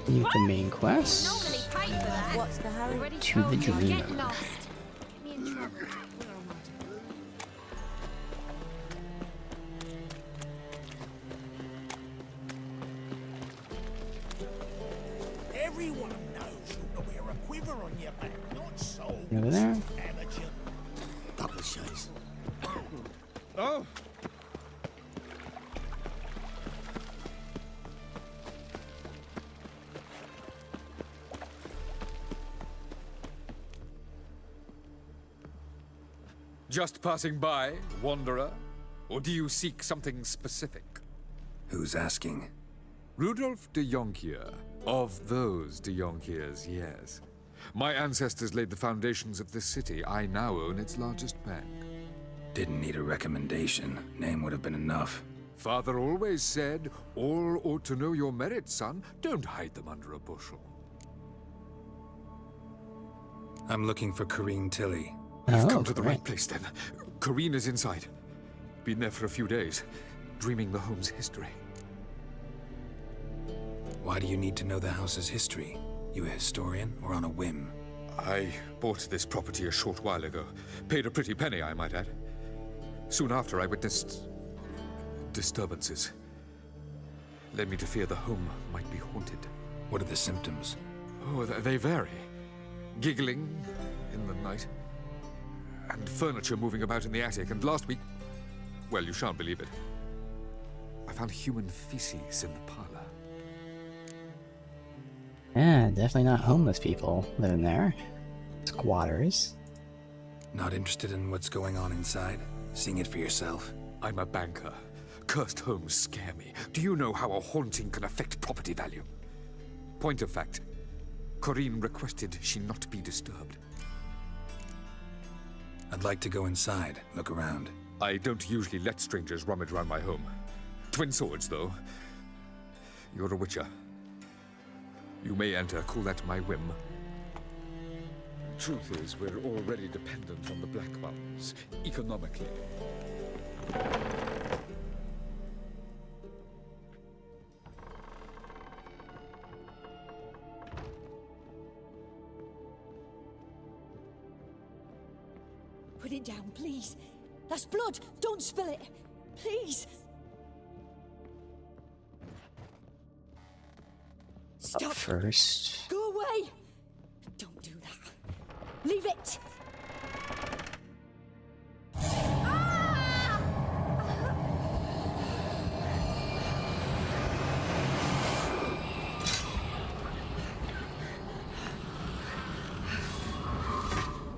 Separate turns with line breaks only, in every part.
Continue with the main quest.
Normally paid for that.
What's the hurry?
Already
To
told
the
you,
dreamer.
Get lost. Get me in trouble.
Everyone knows you to wear a quiver on your back, not so.
Over there.
Amateur. Couple of shows.
Oh, just passing by, wanderer? Or do you seek something specific?
Who's asking?
Rudolf de Jonkier. Of those de Jonkiers, yes. My ancestors laid the foundations of this city. I now own its largest bank.
Didn't need a recommendation. Name would have been enough.
Father always said, all ought to know your merits, son. Don't hide them under a bushel.
I'm looking for Corrine Tilly.
You've come to the
great.
right place, then. Corrine is inside. Been there for a few days, dreaming the home's history.
Why do you need to know the house's history? You a historian or on a whim?
I bought this property a short while ago. Paid a pretty penny, I might add. Soon after, I witnessed disturbances. Led me to fear the home might be haunted.
What are the symptoms?
Oh, they vary. Giggling in the night, and furniture moving about in the attic, and last week, well, you shan't believe it, I found human feces in the parlor.
Yeah, definitely not homeless people living there. Squatters.
Not interested in what's going on inside? Seeing it for yourself?
I'm a banker. Cursed homes scare me. Do you know how a haunting can affect property value? Point of fact, Corrine requested she not be disturbed.
I'd like to go inside, look around.
I don't usually let strangers rummage around my home. Twin swords, though. You're a witcher. You may enter, call that my whim. Truth is, we're already dependent on the Black Mountains, economically.
Put it down, please. That's blood. Don't spill it. Please. Stop.
First.
Go away. Don't do that. Leave it.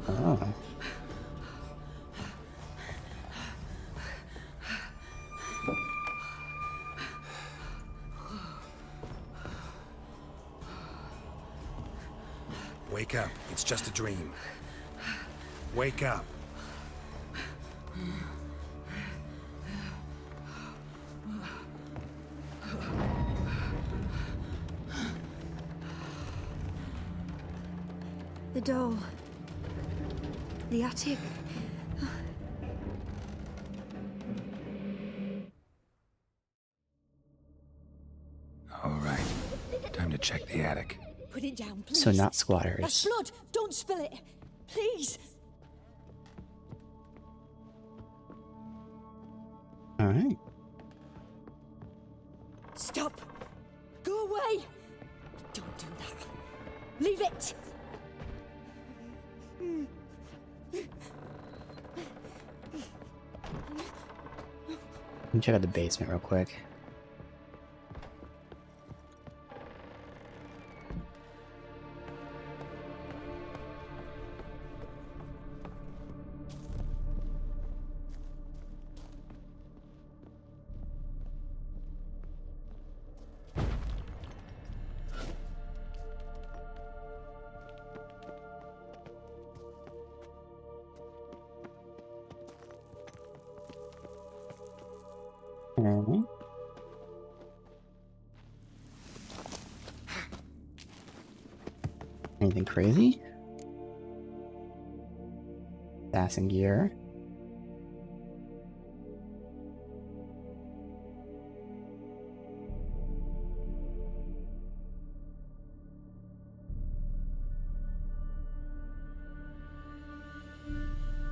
Oh.
Wake up. It's just a dream. Wake up.
The doll. The attic.
All right. Time to check the attic.
Put it down, please.
So not
That's
squatters.
blood. Don't spill it. Please.
Alright.
Stop. Go away. Don't do that. Leave it.
Let me check out the basement real quick. Alright. Anything crazy? Assassin gear.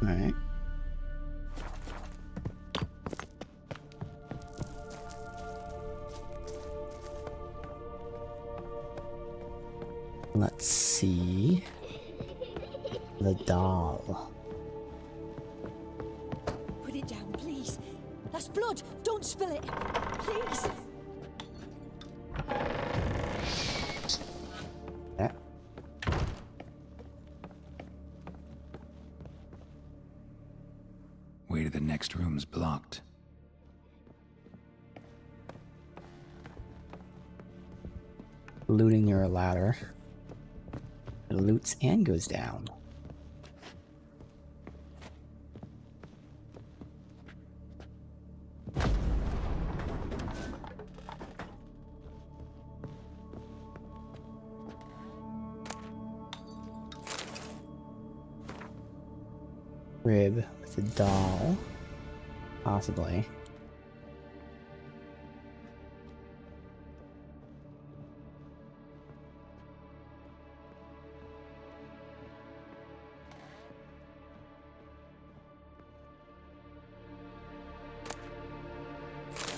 Alright. Let's see. The doll.
Put it down, please. That's blood. Don't spill it. Please.
Yeah.
Way to the next room's blocked.
Looting near a ladder. It loots and goes down. Rib with a doll. Possibly.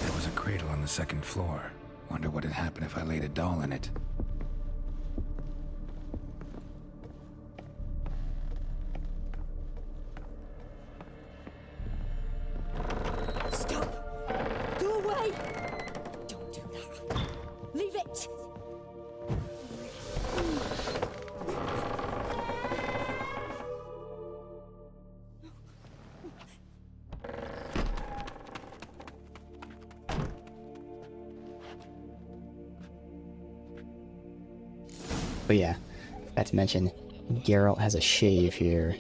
There was a cradle on the second floor. Wonder what had happened if I laid a doll in it.
Stop. Go away. Don't do that. Leave it.
But yeah, forgot to mention, Geralt has a shave here.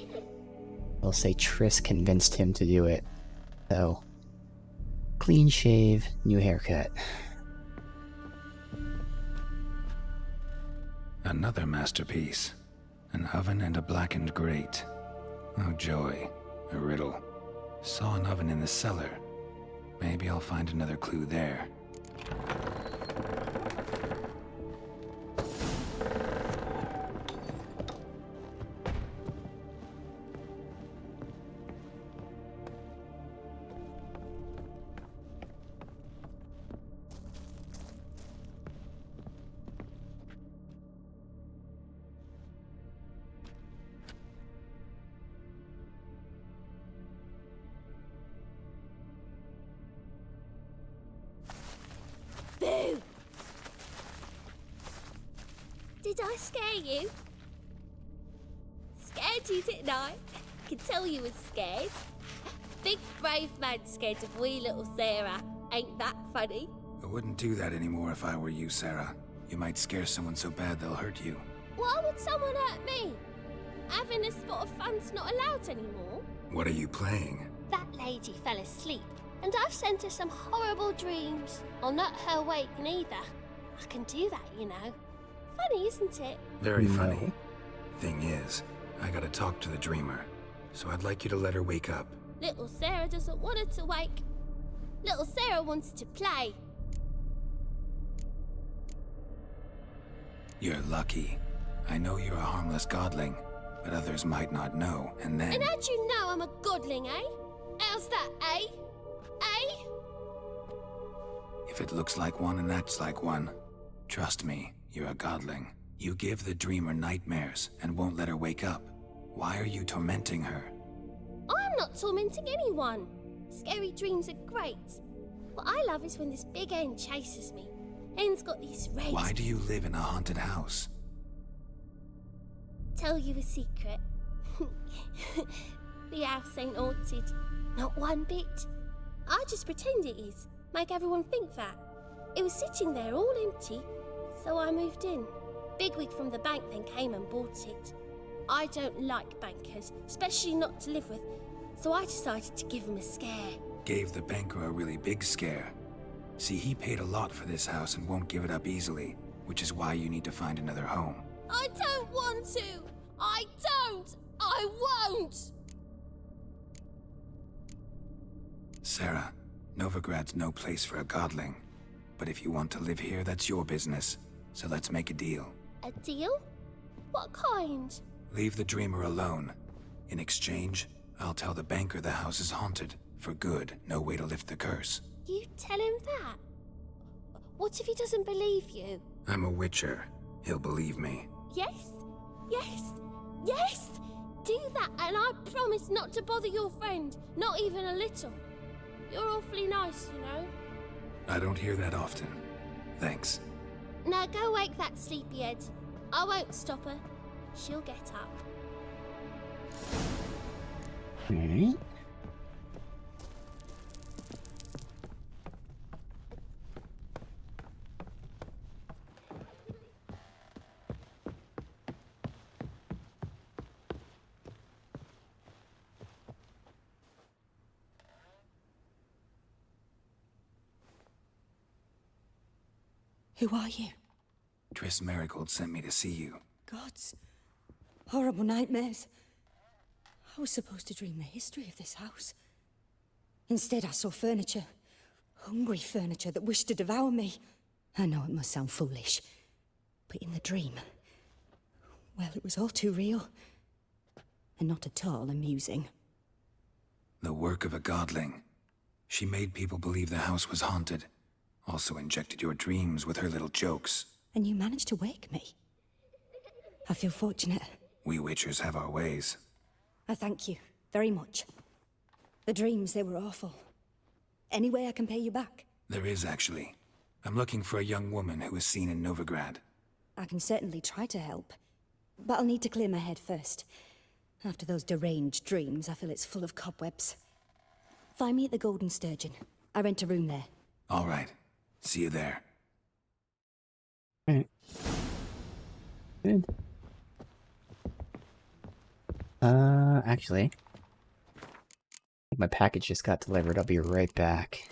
They'll say Triss convinced him to do it. So, clean shave, new haircut.
Another masterpiece. An oven and a blackened grate. Oh joy. A riddle. Saw an oven in the cellar. Maybe I'll find another clue there.
Boo! Did I scare you? Scared you, didn't I? I could tell you was scared. Big brave man scared of wee little Sarah. Ain't that funny?
I wouldn't do that anymore if I were you, Sarah. You might scare someone so bad they'll hurt you.
Why would someone hurt me? Having a spot of fun's not allowed anymore.
What are you playing?
That lady fell asleep, and I've sent her some horrible dreams. I'll not her wake neither. I can do that, you know. Funny, isn't it?
Very
No.
funny. Thing is, I gotta talk to the dreamer. So I'd like you to let her wake up.
Little Sarah doesn't want her to wake. Little Sarah wants to play.
You're lucky. I know you're a harmless godling, but others might not know, and then...
And how'd you know I'm a godling, eh? How's that, eh? Eh?
If it looks like one and acts like one, trust me, you're a godling. You give the dreamer nightmares and won't let her wake up. Why are you tormenting her?
I'm not tormenting anyone. Scary dreams are great. What I love is when this big hen chases me. Hen's got these red...
Why do you live in a haunted house?
Tell you a secret. The house ain't haunted. Not one bit. I just pretend it is. Make everyone think that. It was sitting there all empty, so I moved in. Bigwig from the bank then came and bought it. I don't like bankers, especially not to live with, so I decided to give him a scare.
Gave the banker a really big scare. See, he paid a lot for this house and won't give it up easily, which is why you need to find another home.
I don't want to! I don't! I won't!
Sarah, Novigrad's no place for a godling. But if you want to live here, that's your business. So let's make a deal.
A deal? What kind?
Leave the dreamer alone. In exchange, I'll tell the banker the house is haunted. For good, no way to lift the curse.
You tell him that? What if he doesn't believe you?
I'm a witcher. He'll believe me.
Yes, yes, yes! Do that, and I promise not to bother your friend, not even a little. You're awfully nice, you know.
I don't hear that often. Thanks.
Now go wake that sleepyhead. I won't stop her. She'll get up.
Alright.
Who are you?
Triss Merigold sent me to see you.
Gods. Horrible nightmares. I was supposed to dream the history of this house. Instead, I saw furniture. Hungry furniture that wished to devour me. I know it must sound foolish, but in the dream, well, it was all too real. And not at all amusing.
The work of a godling. She made people believe the house was haunted. Also injected your dreams with her little jokes.
And you managed to wake me. I feel fortunate.
We witchers have our ways.
I thank you very much. The dreams, they were awful. Any way I can pay you back?
There is, actually. I'm looking for a young woman who was seen in Novigrad.
I can certainly try to help. But I'll need to clear my head first. After those deranged dreams, I feel it's full of cobwebs. Find me at the Golden Sturgeon. I rent a room there.
All right. See you there.
Alright. Good. Actually, I think my package just got delivered. I'll be right back.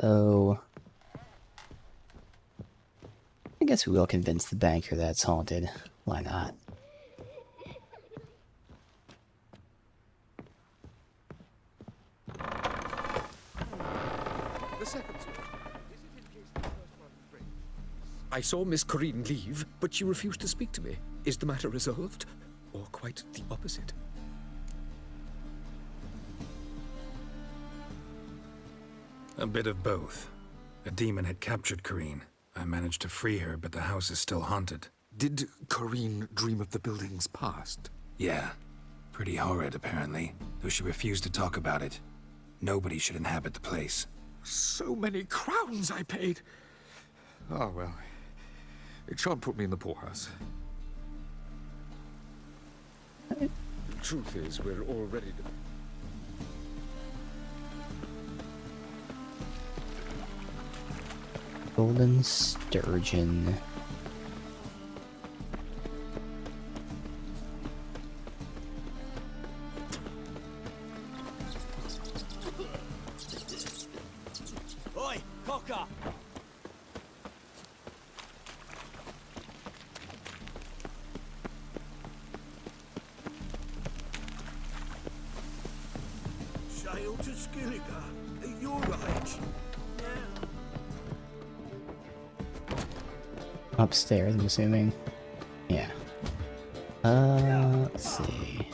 So I guess we will convince the banker that it's haunted. Why not?
The second sword. Is it in case the first one breaks? I saw Miss Corinne leave, but she refused to speak to me. Is the matter resolved? Or quite the opposite?
A bit of both. A demon had captured Corinne. I managed to free her, but the house is still haunted.
Did Corinne dream of the building's past?
Yeah. Pretty horrid, apparently, though she refused to talk about it. Nobody should inhabit the place.
So many crowns I paid. Ah, well. It shan't put me in the poorhouse.
The truth is, we're already...
Golden Sturgeon.
Oi, cocker! Sail to Skilliga at your age.
Upstairs, I'm assuming. Yeah. Let's see.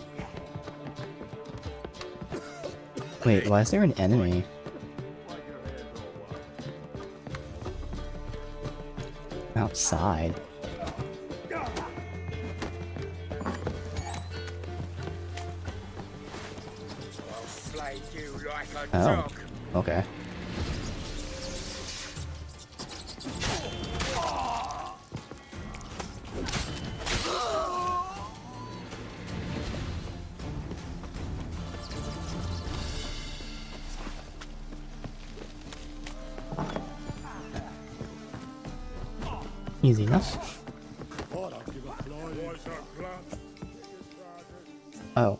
Wait, why is there an enemy? Outside.
Slay you like a
Oh.
dog.
Okay. Easy enough. Oh.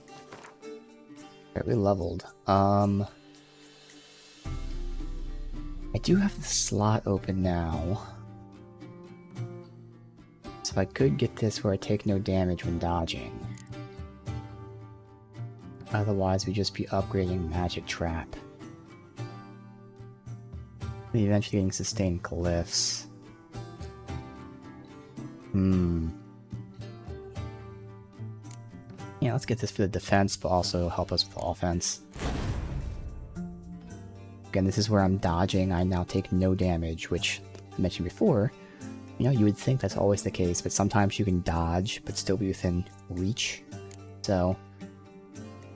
Right, we leveled. I do have the slot open now. So I could get this where I take no damage when dodging. Otherwise, we'd just be upgrading Magic Trap. And eventually getting sustained glyphs. Yeah, let's get this for the defense, but also help us with offense. Again, this is where I'm dodging. I now take no damage, which I mentioned before. You know, you would think that's always the case, but sometimes you can dodge, but still be within reach. So,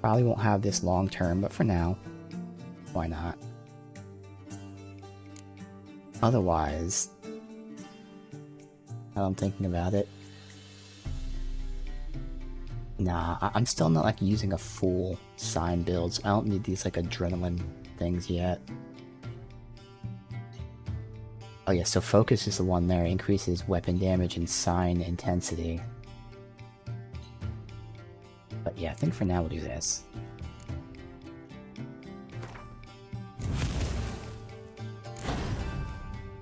probably won't have this long term, but for now, why not? Otherwise, now I'm thinking about it. Nah, I'm still not like using a full sign build, so I don't need these like adrenaline things yet. Oh yeah, so focus is the one there, increases weapon damage and sign intensity. But yeah, I think for now we'll do this.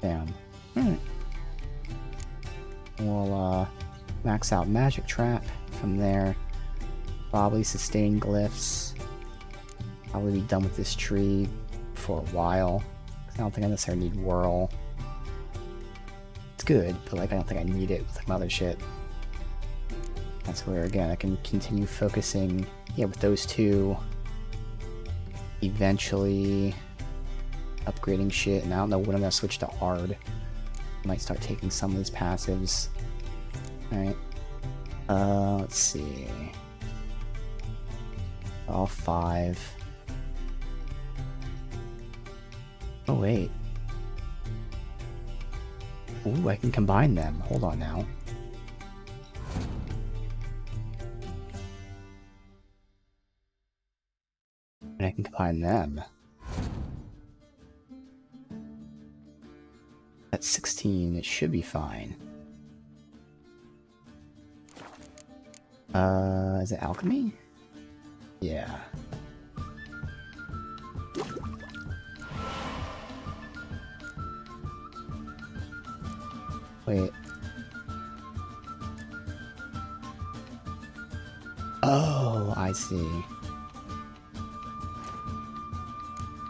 Damn. Alright. We'll max out Magic Trap from there. Probably sustain glyphs. Probably be done with this tree for a while. I don't think I necessarily need Whirl. It's good, but like I don't think I need it with like other shit. That's where again I can continue focusing, yeah, with those two. Eventually upgrading shit, and I don't know when I'm gonna switch to Ard. I might start taking some of his passives. Alright. Let's see. All 5. Oh wait. Ooh, I can combine them. Hold on now. And I can combine them. At 16, it should be fine. Is it alchemy? Yeah. Wait. Oh, I see.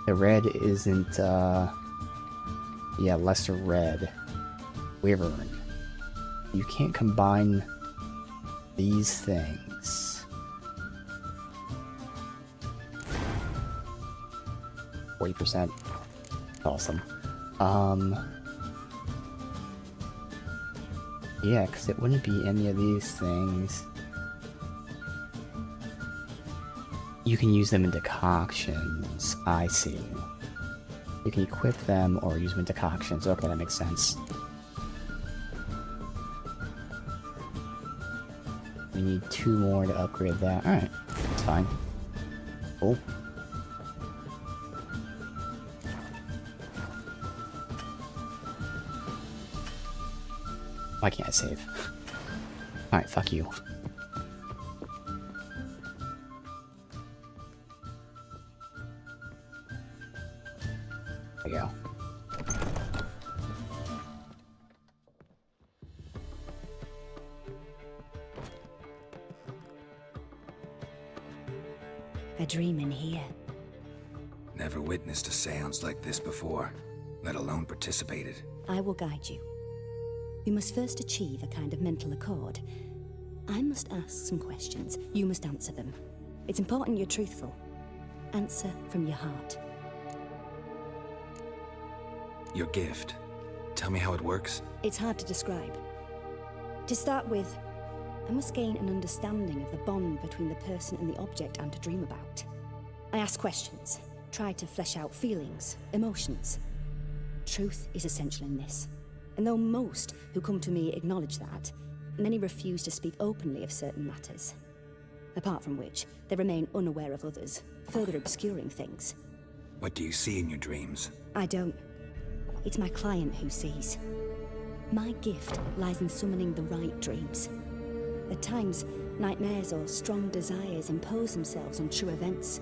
The red isn't, yeah, lesser red. Wyvern. You can't combine these things. 40%. Awesome. Yeah, because it wouldn't be any of these things. You can use them in decoctions. I see. You can equip them or use them in decoctions. Okay, that makes sense. We need 2 more to upgrade that. Alright, that's fine. Cool. Why can't I save? Alright, fuck you. There we go.
A dream in here.
Never witnessed a seance like this before, let alone participated.
I will guide you. We must first achieve a kind of mental accord. I must ask some questions. You must answer them. It's important you're truthful. Answer from your heart.
Your gift. Tell me how it works.
It's hard to describe. To start with, I must gain an understanding of the bond between the person and the object I'm to dream about. I ask questions, try to flesh out feelings, emotions. Truth is essential in this. And though most who come to me acknowledge that, many refuse to speak openly of certain matters. Apart from which, they remain unaware of others, further obscuring things.
What do you see in your dreams?
I don't. It's my client who sees. My gift lies in summoning the right dreams. At times, nightmares or strong desires impose themselves on true events.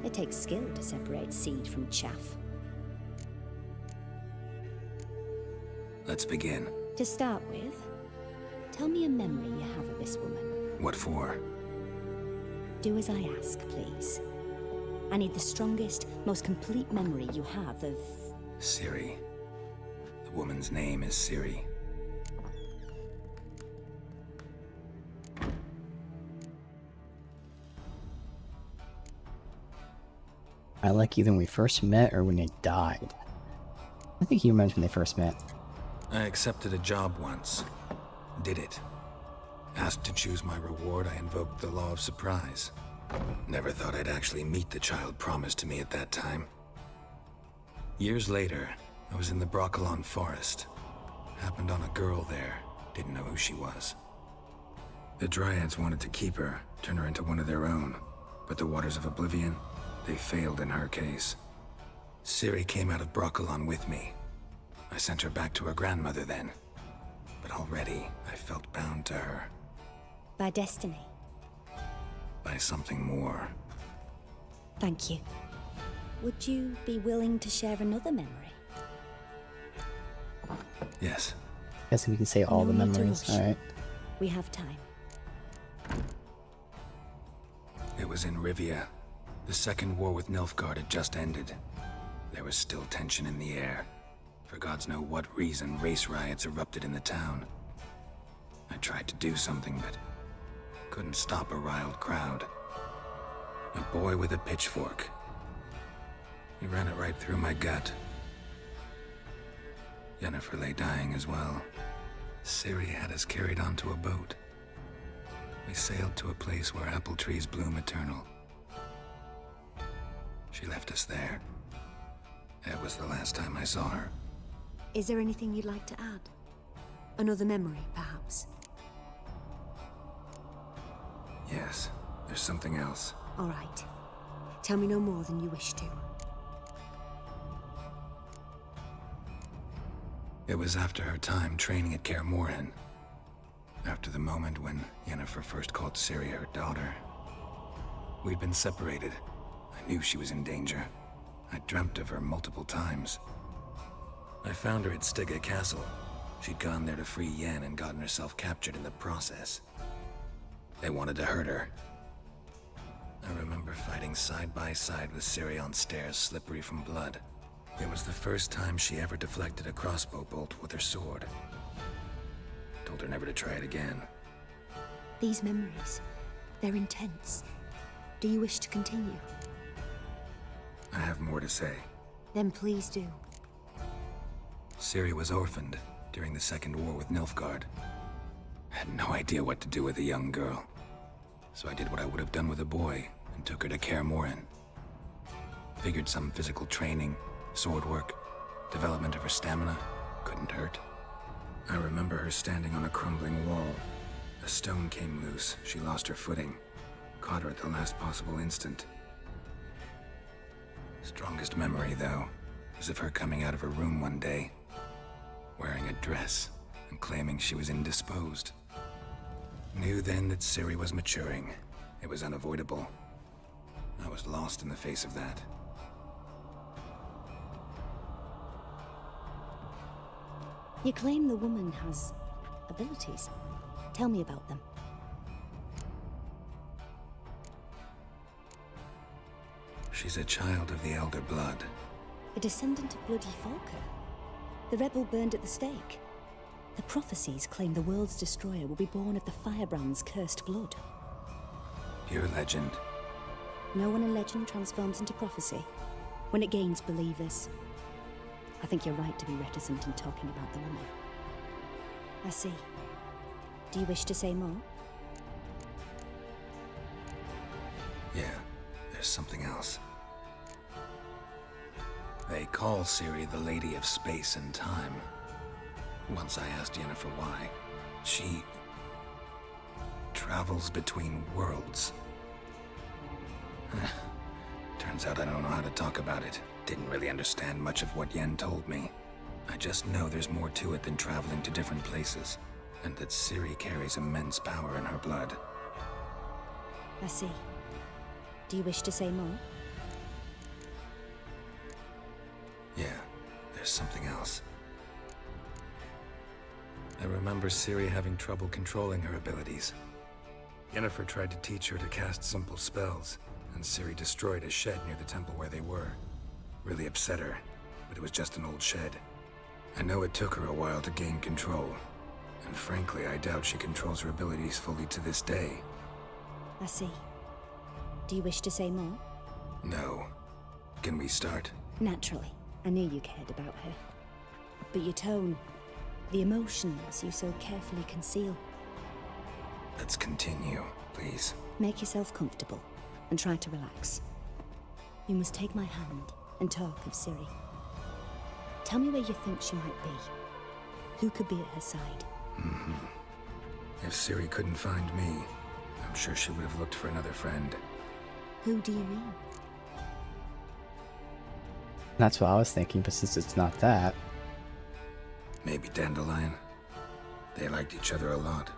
It takes skill to separate seed from chaff.
Let's begin.
To start with, tell me a memory you have of this woman.
What for?
Do as I ask, please. I need the strongest, most complete memory you have of...
Ciri. The woman's name is Ciri.
I like either when we first met or when they died. I think he remembers when they first met.
I accepted a job once. Did it. Asked to choose my reward, I invoked the law of surprise. Never thought I'd actually meet the child promised to me at that time. Years later, I was in the Brokilon forest. Happened on a girl there. Didn't know who she was. The Dryads wanted to keep her, turn her into one of their own. But the Waters of Oblivion, they failed in her case. Ciri came out of Brokilon with me. I sent her back to her grandmother then. But already, I felt bound to her.
By destiny.
By something more.
Thank you. Would you be willing to share another memory?
Yes.
Guessing we can say all the
No need to
memories.
rush.
Alright.
We have time.
It was in Rivia. The Second War with Nilfgaard had just ended. There was still tension in the air. For gods know what reason, race riots erupted in the town. I tried to do something, but couldn't stop a riled crowd. A boy with a pitchfork. He ran it right through my gut. Yennefer lay dying as well. Ciri had us carried onto a boat. We sailed to a place where apple trees bloom eternal. She left us there. That was the last time I saw her.
Is there anything you'd like to add? Another memory, perhaps?
Yes, there's something else.
All right. Tell me no more than you wish to.
It was after her time training at Kaer Morhen. After the moment when Yennefer first called Ciri her daughter. We'd been separated. I knew she was in danger. I dreamt of her multiple times. I found her at Stygga Castle. She'd gone there to free Yen and gotten herself captured in the process. They wanted to hurt her. I remember fighting side by side with Ciri on stairs slippery from blood. It was the first time she ever deflected a crossbow bolt with her sword. Told her never to try it again.
These memories, they're intense. Do you wish to continue?
I have more to say.
Then please do.
Ciri was orphaned during the Second War with Nilfgaard. Had no idea what to do with a young girl. So I did what I would have done with a boy and took her to Kaer Morhen. Figured some physical training, sword work, development of her stamina couldn't hurt. I remember her standing on a crumbling wall. A stone came loose, she lost her footing. Caught her at the last possible instant. Strongest memory, though, is of her coming out of her room one day, wearing a dress and claiming she was indisposed. Knew then that Ciri was maturing. It was unavoidable. I was lost in the face of that.
You claim the woman has abilities. Tell me about them.
She's a child of the Elder Blood.
A descendant of bloody Falker. The rebel burned at the stake. The prophecies claim the world's destroyer will be born of the Firebrand's cursed blood.
Pure legend.
Know when a legend transforms into prophecy? When it gains believers. I think you're right to be reticent in talking about the woman. I see. Do you wish to say more?
Yeah, there's something else. They call Ciri the Lady of Space and Time. Once I asked Yennefer why. She travels between worlds. Turns out I don't know how to talk about it. Didn't really understand much of what Yen told me. I just know there's more to it than traveling to different places, and that Ciri carries immense power in her blood.
I see. Do you wish to say more?
Yeah, there's something else. I remember Ciri having trouble controlling her abilities. Yennefer tried to teach her to cast simple spells, and Ciri destroyed a shed near the temple where they were. Really upset her, but it was just an old shed. I know it took her a while to gain control, and frankly, I doubt she controls her abilities fully to this day.
I see. Do you wish to say more?
No. Can we start?
Naturally. I knew you cared about her. But your tone, the emotions you so carefully conceal.
Let's continue, please.
Make yourself comfortable and try to relax. You must take my hand and talk of Ciri. Tell me where you think she might be. Who could be at her side?
If Ciri couldn't find me, I'm sure she would have looked for another friend.
Who do you mean?
That's what I was thinking, but since it's not that,
Maybe Dandelion. They liked each other a lot.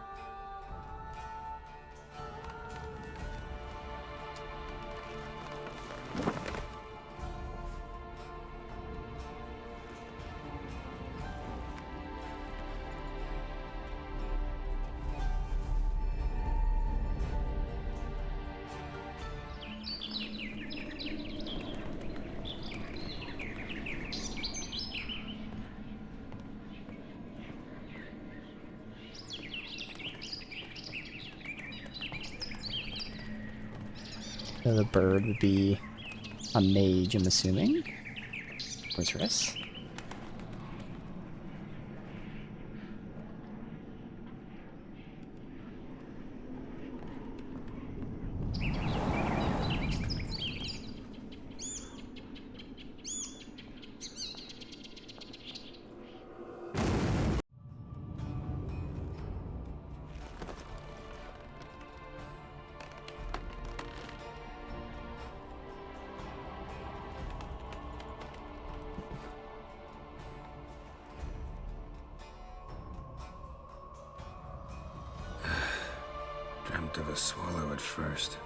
so the bird would be a mage, I'm assuming. Wizardess.
Dreamt of a swallow at first.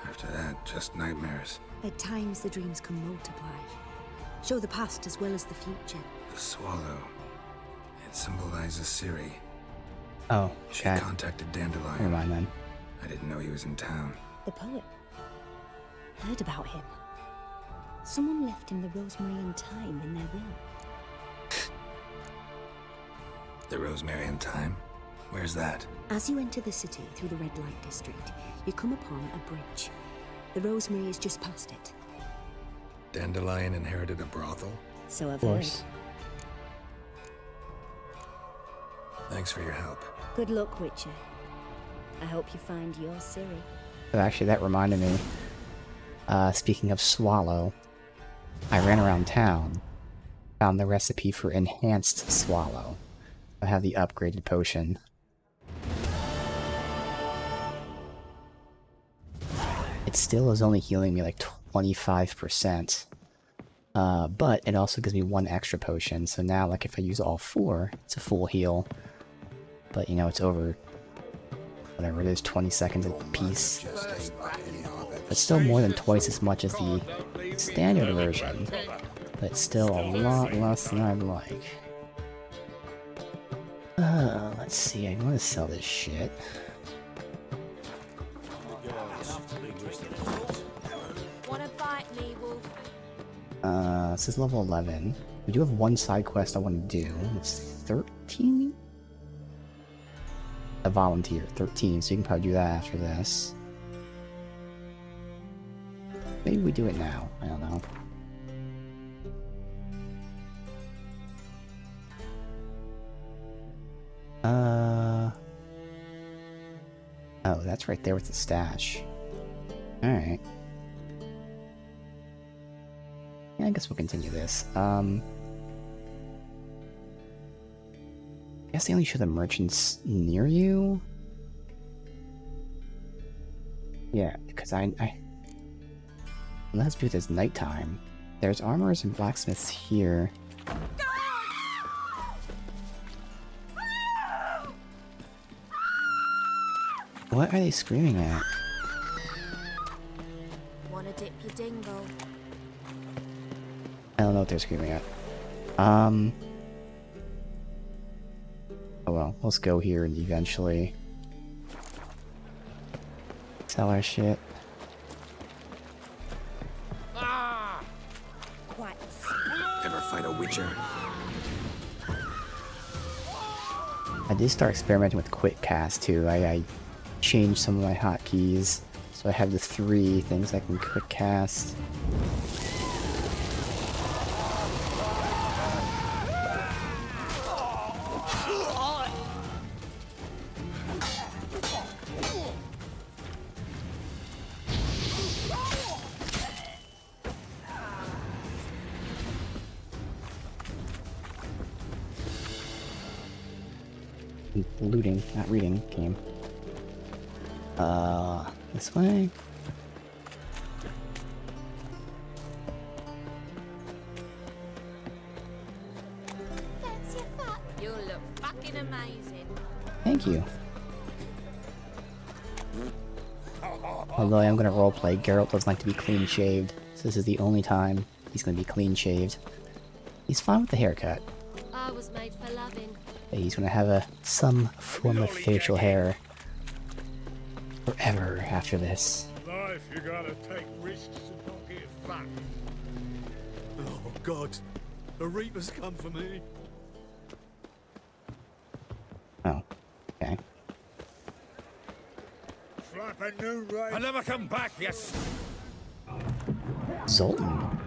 After that, just nightmares.
At times the dreams can multiply. Show the past as well as the future.
The swallow. It symbolizes Ciri.
Oh,
She
okay.
contacted
Never
Dandelion.
mind then.
I didn't know he was in town.
The poet. Heard about him. Someone left him the Rosemary and Thyme in their will.
The Rosemary and Thyme? Where's that?
As you enter the city through the red light district, you come upon a bridge. The Rosemary is just past it.
Dandelion inherited a brothel?
So I've
Of course.
heard.
Thanks for your help.
Good luck, Witcher. I hope you find your Ciri.
But actually, that reminded me. Speaking of Swallow, I ran around town, found the recipe for Enhanced Swallow. I have the upgraded potion. It still is only healing me like 25%. But it also gives me 1 extra potion, so now like if I use all 4, it's a full heal. But you know, it's over whatever it is, 20 seconds a piece. But still more than twice as much as the standard version. But still a lot less than I'd like. Let's see, I want to sell this shit.
Wanna bite me, wolf?
This is level 11. We do have 1 side quest I want to do. It's 13? A volunteer, 13, so you can probably do that after this. Maybe we do it now, I don't know. Oh, that's right there with the stash. Alright. Yeah, I guess we'll continue this. I guess they only show the merchants near you? Yeah, because I let's do this nighttime. There's armorers and blacksmiths here. What are they screaming at?
Wanna dip your dingle?
I don't know what they're screaming at. Oh well, let's go here and eventually sell our shit.
Quite.
Ever fight a Witcher?
I did start experimenting with quick cast too. I changed some of my hotkeys, so I have the 3 things I can quick cast. Looting, not reading, game. This way?
That's your fuck. You look fucking amazing.
Thank you. Although I am gonna roleplay, Geralt doesn't like to be clean shaved, so this is the only time he's gonna be clean shaved. He's fine with the haircut,
I was made for loving.
but he's gonna have some form of facial hair forever after this.
Life, you gotta take risks and not get fucked. Oh, God. The Reaper's come for me.
Oh, okay.
Flapping new right.
I'll never come back, yes.
Zoltan.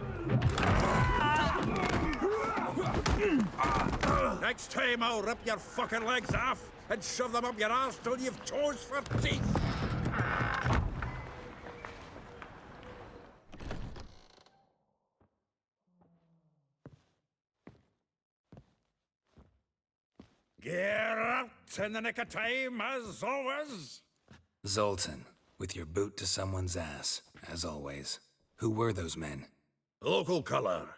Next time I'll rip your fucking legs off and shove them up your arse till you've toes for teeth. Geralt in the nick of time, as always.
Zoltan, with your boot to someone's ass, as always. Who were those men?
Local colour.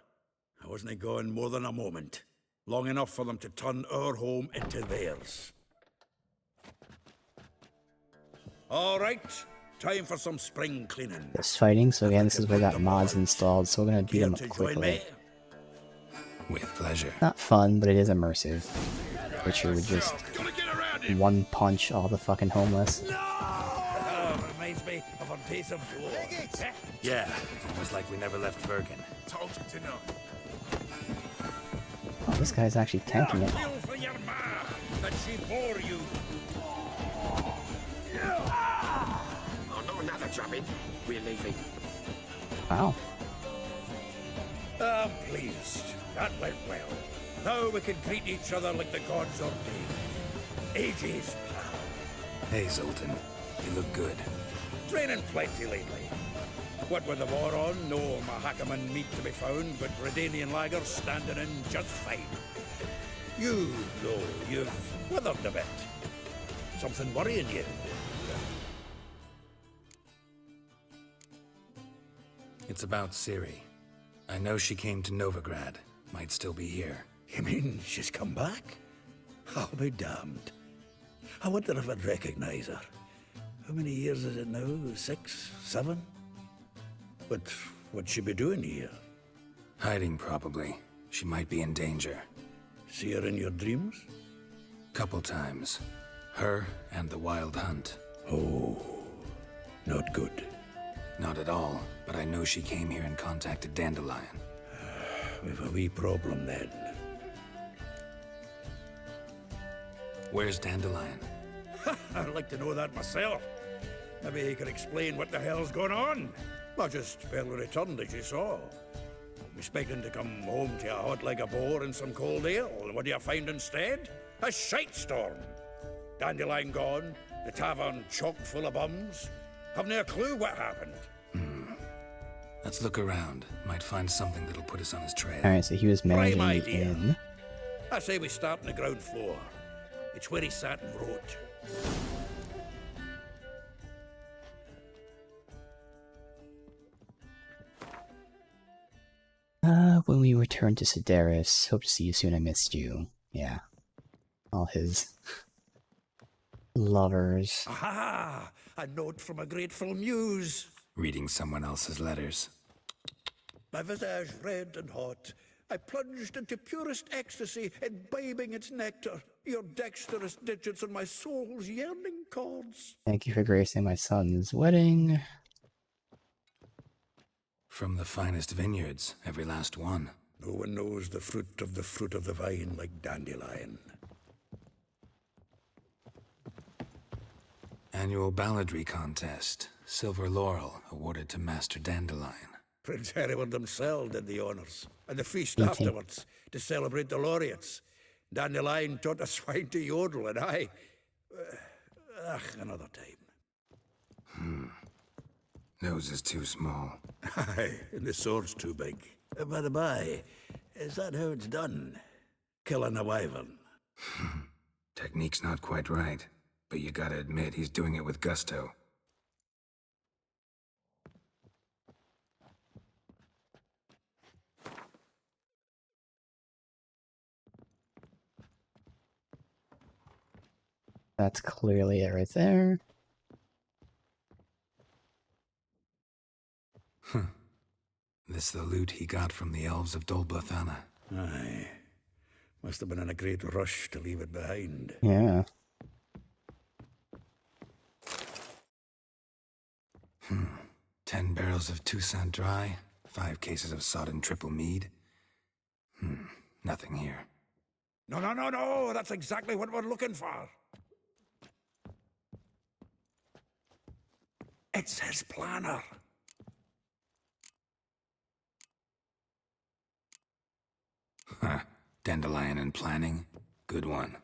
I wasn't going more than a moment. Long enough for them to turn our home into theirs. All right, time for some spring cleaning.
This fighting, so again, this is where I got mods installed, so we're gonna beat
Care
them
to
up
join
quickly.
me?
With pleasure.
Not fun, but it is immersive. Witcher would just
Gonna get around him!
one punch all the fucking homeless.
Reminds me of a piece of wood.
Yeah, it's almost like we never left Bergen.
Told you to know.
Oh, this guy's actually tanking it.
Feel for your ma that she bore you.
Oh, not another drubbing. We're leaving.
Wow.
I'm pleased. That went well. Now we can greet each other like the gods ordained. Ages, pal.
Hey, Zoltan. You look good.
Training plenty lately. What with the war on, no Mahakaman meat to be found, but Redanian lagers standing in just fine. You, though, you've withered a bit. Something worrying you?
It's about Ciri. I know she came to Novigrad. Might still be here.
You mean she's come back? I'll be damned. I wonder if I'd recognize her. How many years is it now? 6, 7? But what'd she be doing here?
Hiding, probably. She might be in danger.
See her in your dreams?
Couple times. Her and the Wild Hunt.
Oh, not good.
Not at all, but I know she came here and contacted Dandelion.
We've a wee problem then.
Where's Dandelion?
I'd like to know that myself. Maybe he could explain what the hell's going on. I just barely returned, as you saw. I'm expecting to come home to a hot like a boar and some cold ale. And what do you find instead? A shite storm. Dandelion gone, the tavern chock full of bums. Haven't a clue what happened.
Let's look around. Might find something that'll put us on his trail.
Alright, so he was managing
Prime
the
idea.
inn.
I say we start on the ground floor. It's where he sat and wrote.
When we return to Sedaris, hope to see you soon, I missed you. Yeah. All his lovers.
Aha! A note from a grateful muse.
Reading someone else's letters.
My visage red and hot, I plunged into purest ecstasy, imbibing its nectar, your dexterous digits on my soul's yearning chords.
Thank you for gracing my son's wedding.
From the finest vineyards, every last one.
No one knows the fruit of the vine like Dandelion.
Annual balladry contest. Silver laurel awarded to Master Dandelion.
Prince Hereward himself did the honours, and the feast
Okay.
afterwards, to celebrate the laureates. Dandelion taught a swine to yodel, and I... another time.
Nose is too small.
Aye, and the sword's too big. By the by, is that how it's done? Killing a wyvern?
Technique's not quite right, but you gotta admit he's doing it with gusto.
That's clearly it right there.
This the loot he got from the elves of Dol Blathanna.
Aye. Must have been in a great rush to leave it behind.
Yeah.
10 barrels of Toussaint Dry, 5 cases of sodden triple mead. Nothing here.
No, that's exactly what we're looking for. It's his planner.
Dandelion and planning? Good one.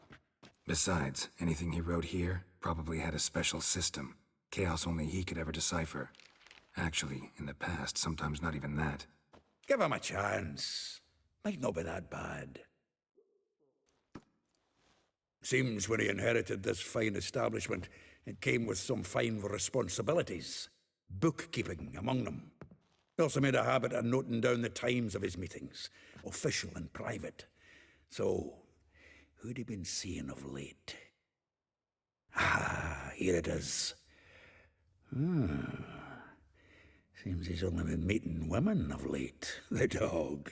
Besides, anything he wrote here probably had a special system. Chaos only he could ever decipher. Actually, in the past, sometimes not even that.
Give him a chance. Might not be that bad. Seems when he inherited this fine establishment, it came with some fine responsibilities. Bookkeeping among them. He also made a habit of noting down the times of his meetings, official and private. So, who'd he been seeing of late? Ah, here it is. Seems he's only been meeting women of late, the dog.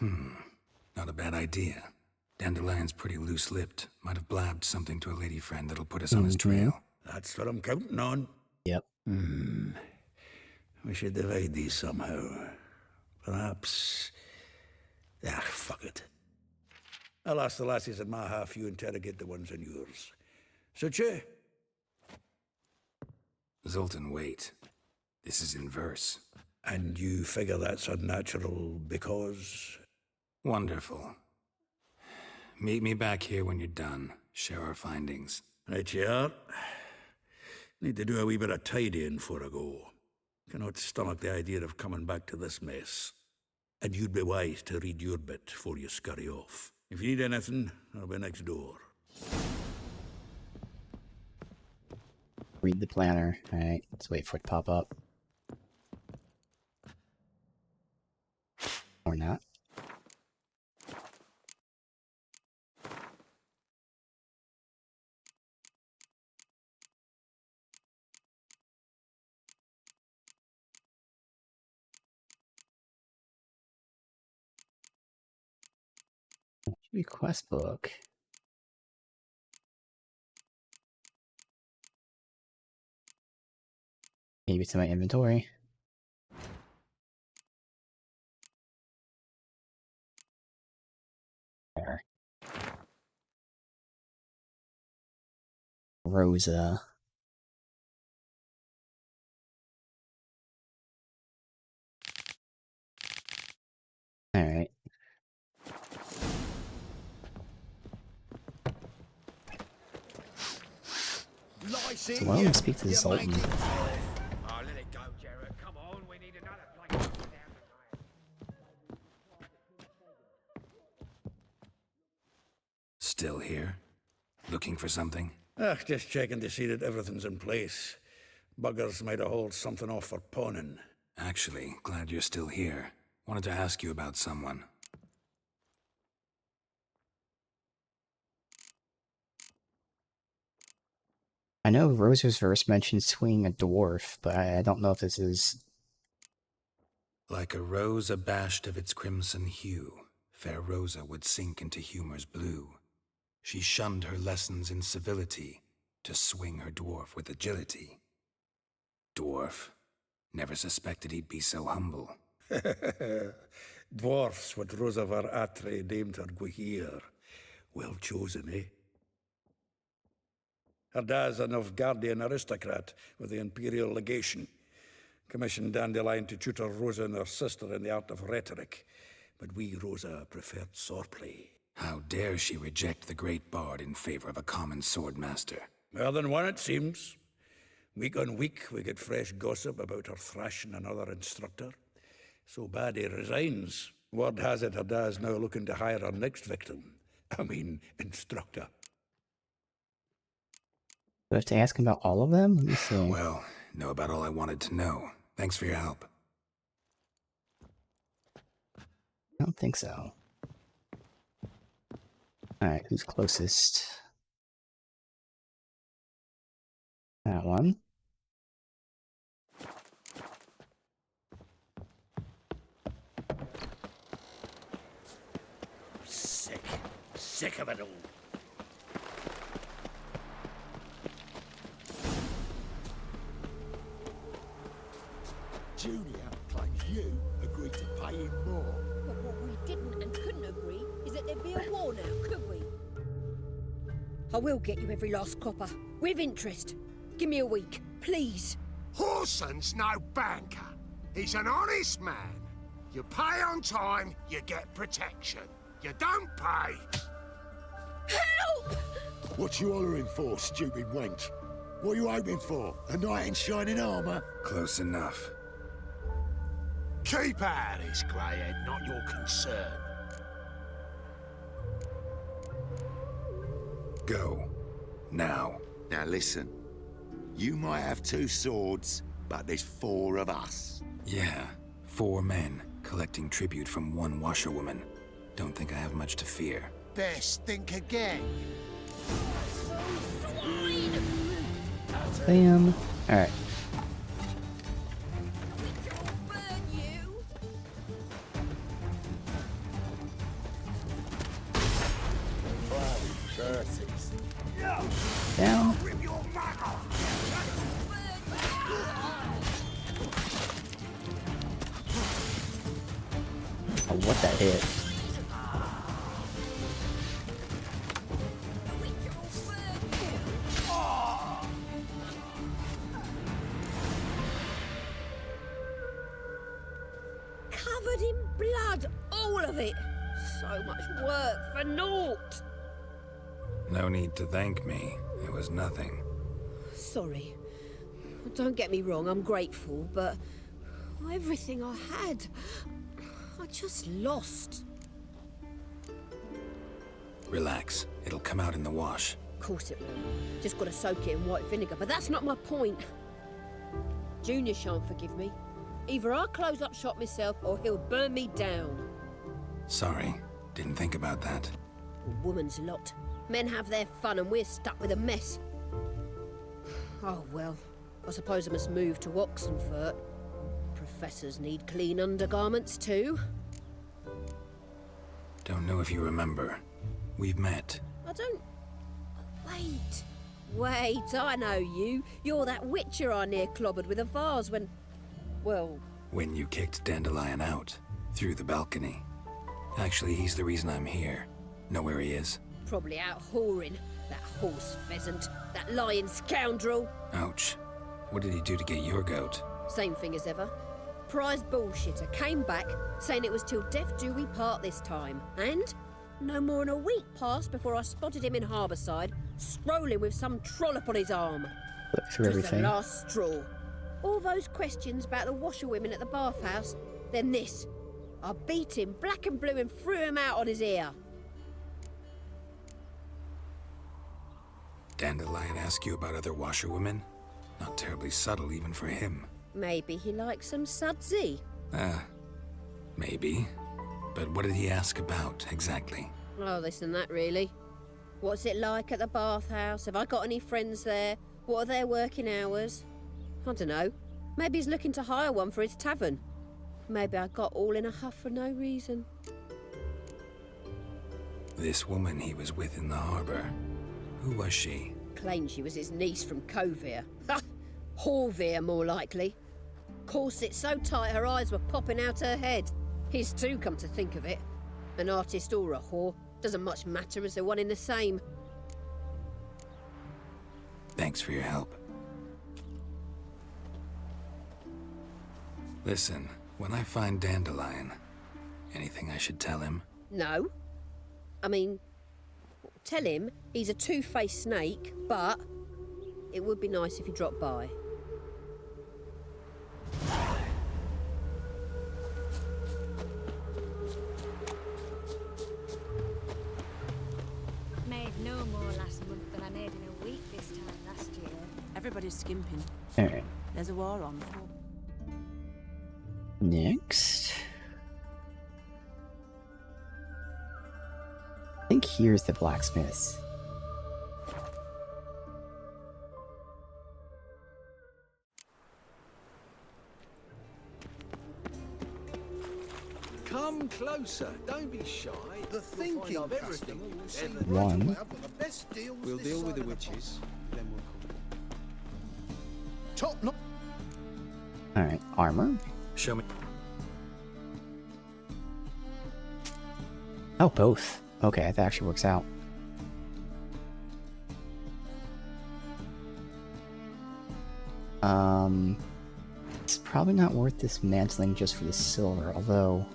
Not a bad idea. Dandelion's pretty loose-lipped. Might have blabbed something to a lady friend that'll put us on his trail.
That's what I'm counting on.
Yep.
We should divide these somehow. Perhaps... fuck it. I'll ask the lassies in my half, you interrogate the ones in yours. Suit you?
Zoltan, wait. This is in verse.
And you figure that's unnatural because...
Wonderful. Meet me back here when you're done. Share our findings.
Right you are. Need to do a wee bit of tidying before I go. Cannot stomach the idea of coming back to this mess. And you'd be wise to read your bit before you scurry off. If you need anything, I'll be next door.
Read the planner. Alright, let's wait for it to pop up. Or not. Should be quest book. Maybe it's in my inventory. There. Rosa. Alright. So why don't we speak to Zoltan?
Oh, let it go, Jared. Come on, we need another place to down tonight.
Still here? Looking for something?
Just checking to see that everything's in place. Buggers might have hauled something off for pawning.
Actually, glad you're still here. Wanted to ask you about someone.
I know Rosa's verse mentioned swinging a dwarf, but I don't know if this is...
Like a rose abashed of its crimson hue, fair Rosa would sink into humor's blue. She shunned her lessons in civility, to swing her dwarf with agility. Dwarf. Never suspected he'd be so humble.
Dwarfs what Rosavar Atre named her Guihir. Well chosen, eh? Her dad's a Novgardian aristocrat with the Imperial Legation. Commissioned Dandelion to tutor Rosa and her sister in the art of rhetoric. But we, Rosa, preferred swordplay.
How dare she reject the great bard in favor of a common swordmaster?
More than one, it seems. Week on week, we get fresh gossip about her thrashing another instructor. So bad he resigns. Word has it her dad's now looking to hire her next victim. I mean, instructor.
Do I have to ask him about all of them? Let me see.
Well, know about all I wanted to know. Thanks for your help.
I don't think so. Alright, who's closest? That one.
Sick of it all.
Julia claims you agreed to pay him more.
But what we didn't and couldn't agree is that there'd be a war now, could we? I will get you every last copper, with interest. Give me a week, please.
Horson's no banker. He's an honest man. You pay on time, you get protection. You don't pay...
Help!
What you hollering for, stupid wench? What are you hoping for? A knight in shining armour?
Close enough.
Keep out of this, Greyhead, not your concern.
Go. Now.
Now listen. You might have 2 swords, but there's 4 of us.
Yeah, 4 men, collecting tribute from 1 washerwoman. Don't think I have much to fear.
Best think again.
Bam. Alright. Down. Oh, what that hit.
Covered in blood, all of it. So much work for naught.
No need to thank me. It was nothing.
Sorry. Don't get me wrong, I'm grateful, but everything I had, I just lost.
Relax. It'll come out in the wash.
Of course it will. Just gotta soak it in white vinegar, but that's not my point. Junior shan't forgive me. Either I'll close up shop myself or he'll burn me down.
Sorry. Didn't think about that.
A woman's lot. Men have their fun and we're stuck with a mess. Oh well, I suppose I must move to Oxenfurt. Professors need clean undergarments too.
Don't know if you remember. We've met.
I don't... Wait, I know you. You're that witcher I near clobbered with a vase when... Well...
When you kicked Dandelion out. Through the balcony. Actually, he's the reason I'm here. Know where he is?
Probably out whoring. That horse pheasant. That lying scoundrel.
Ouch. What did he do to get your goat?
Same thing as ever. Prize bullshitter came back, saying it was till death do we part this time. And no more than a week passed before I spotted him in Harbourside, strolling with some trollop on his arm.
Look through everything.
The last straw. All those questions about the washerwomen at the bathhouse, then this. I beat him black and blue and threw him out on his ear.
Dandelion ask you about other washerwomen? Not terribly subtle even for him.
Maybe he likes some sudsy.
Maybe. But what did he ask about, exactly?
Oh, this and that, really. What's it like at the bathhouse? Have I got any friends there? What are their working hours? I don't know. Maybe he's looking to hire one for his tavern. Maybe I got all in a huff for no reason.
This woman he was with in the harbour. Who was she?
Claimed she was his niece from Kovir. Ha! Horvir, more likely. Corset so tight her eyes were popping out her head. His too, come to think of it. An artist or a whore. Doesn't much matter as they're one in the same.
Thanks for your help. Listen, when I find Dandelion, anything I should tell him?
No. I mean, tell him he's a two-faced snake, but it would be nice if he dropped by.
Made no more last month than I made in a week this time last year.
Everybody's skimping.
Alright.
There's a war on.
Next. I think here's the blacksmith.
Come closer. Don't be shy. The thinking of everything.
One.
We'll deal with the witches. Then we'll come. Top.
Alright, armor.
Show me.
Oh, both. Okay, that actually works out. It's probably not worth dismantling just for the silver, although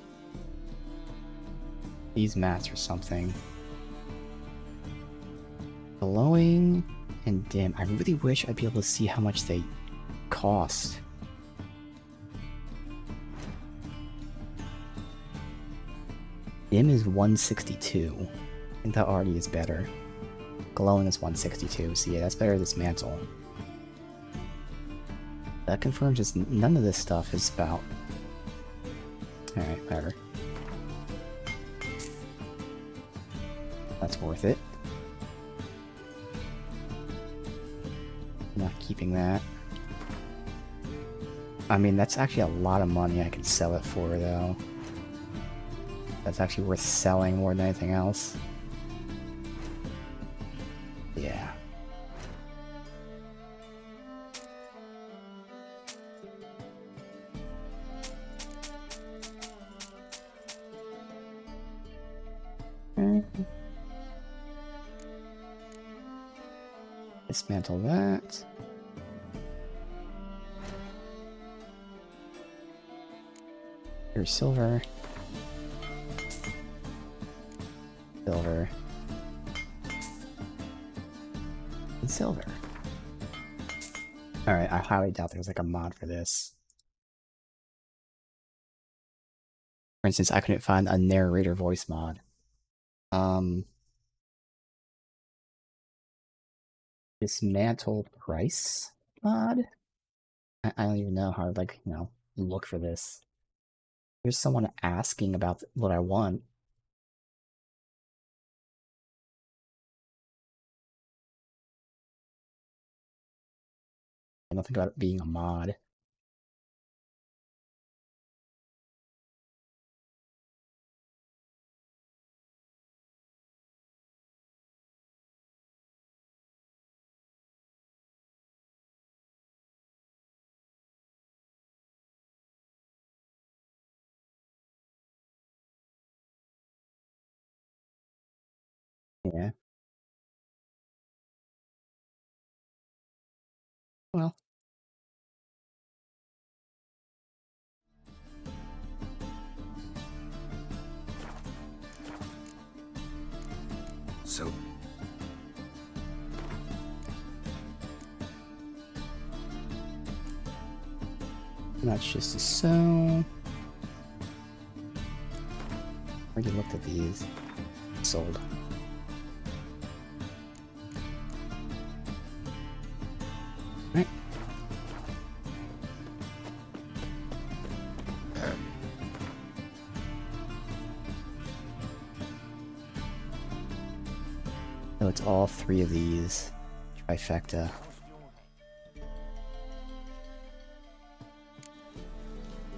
these mats or something. Glowing and dim. I really wish I'd be able to see how much they cost. Dim is 162. I think that already is better. Glowing is 162, so yeah, that's better than this mantle. That confirms just none of this stuff is about... Alright, whatever. That's worth it. Not keeping that. I mean, that's actually a lot of money I could sell it for, though. That's actually worth selling more than anything else. Yeah. Dismantle that. Here's silver. Silver. And silver. Alright, I highly doubt there's like a mod for this. For instance, I couldn't find a narrator voice mod. Dismantle price mod? I don't even know how to, like, you know, look for this. There's someone asking about what I want. Nothing about it being a mod. Yeah. Well.
So...
That's just a so. Already looked at these. Sold. Right. So it's all three of these. Trifecta.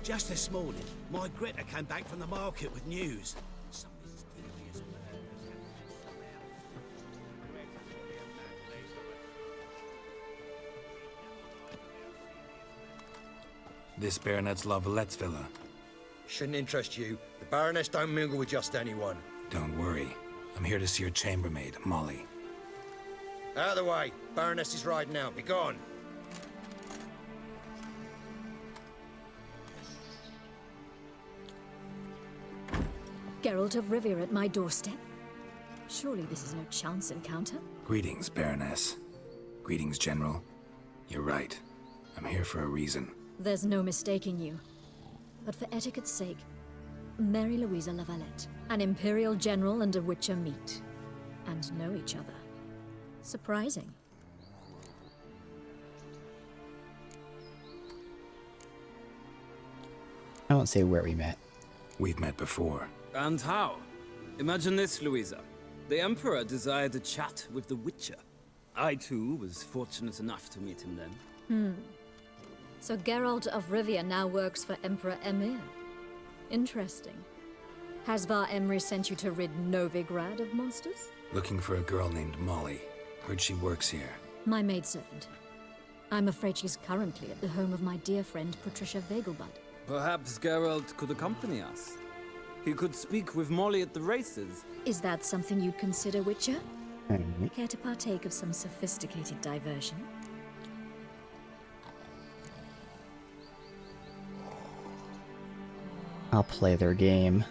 Just this morning, my Greta came back from the market with news. Some mysterious murders
This Baronet's La Vallette's villa.
Shouldn't interest you. The Baroness don't mingle with just anyone.
Don't worry. I'm here to see your chambermaid, Molly.
Out of the way. Baroness is riding out. Be gone.
Geralt of Rivia at my doorstep? Surely this is no chance encounter?
Greetings, Baroness. Greetings, General. You're right. I'm here for a reason.
There's no mistaking you. But for etiquette's sake, Mary Louisa La Valette, an Imperial General and a Witcher meet. And know each other. Surprising.
I won't say where we met.
We've met before.
And how? Imagine this, Louisa. The Emperor desired a chat with the Witcher. I, too, was fortunate enough to meet him then.
So Geralt of Rivia now works for Emperor Emir. Interesting. Has Var Emry sent you to rid Novigrad of monsters?
Looking for a girl named Molly. Heard she works here.
My maidservant. I'm afraid she's currently at the home of my dear friend Patricia Vegelbud.
Perhaps Geralt could accompany us. He could speak with Molly at the races.
Is that something you'd consider, Witcher?
Alright.
Care to partake of some sophisticated diversion?
I'll play their game.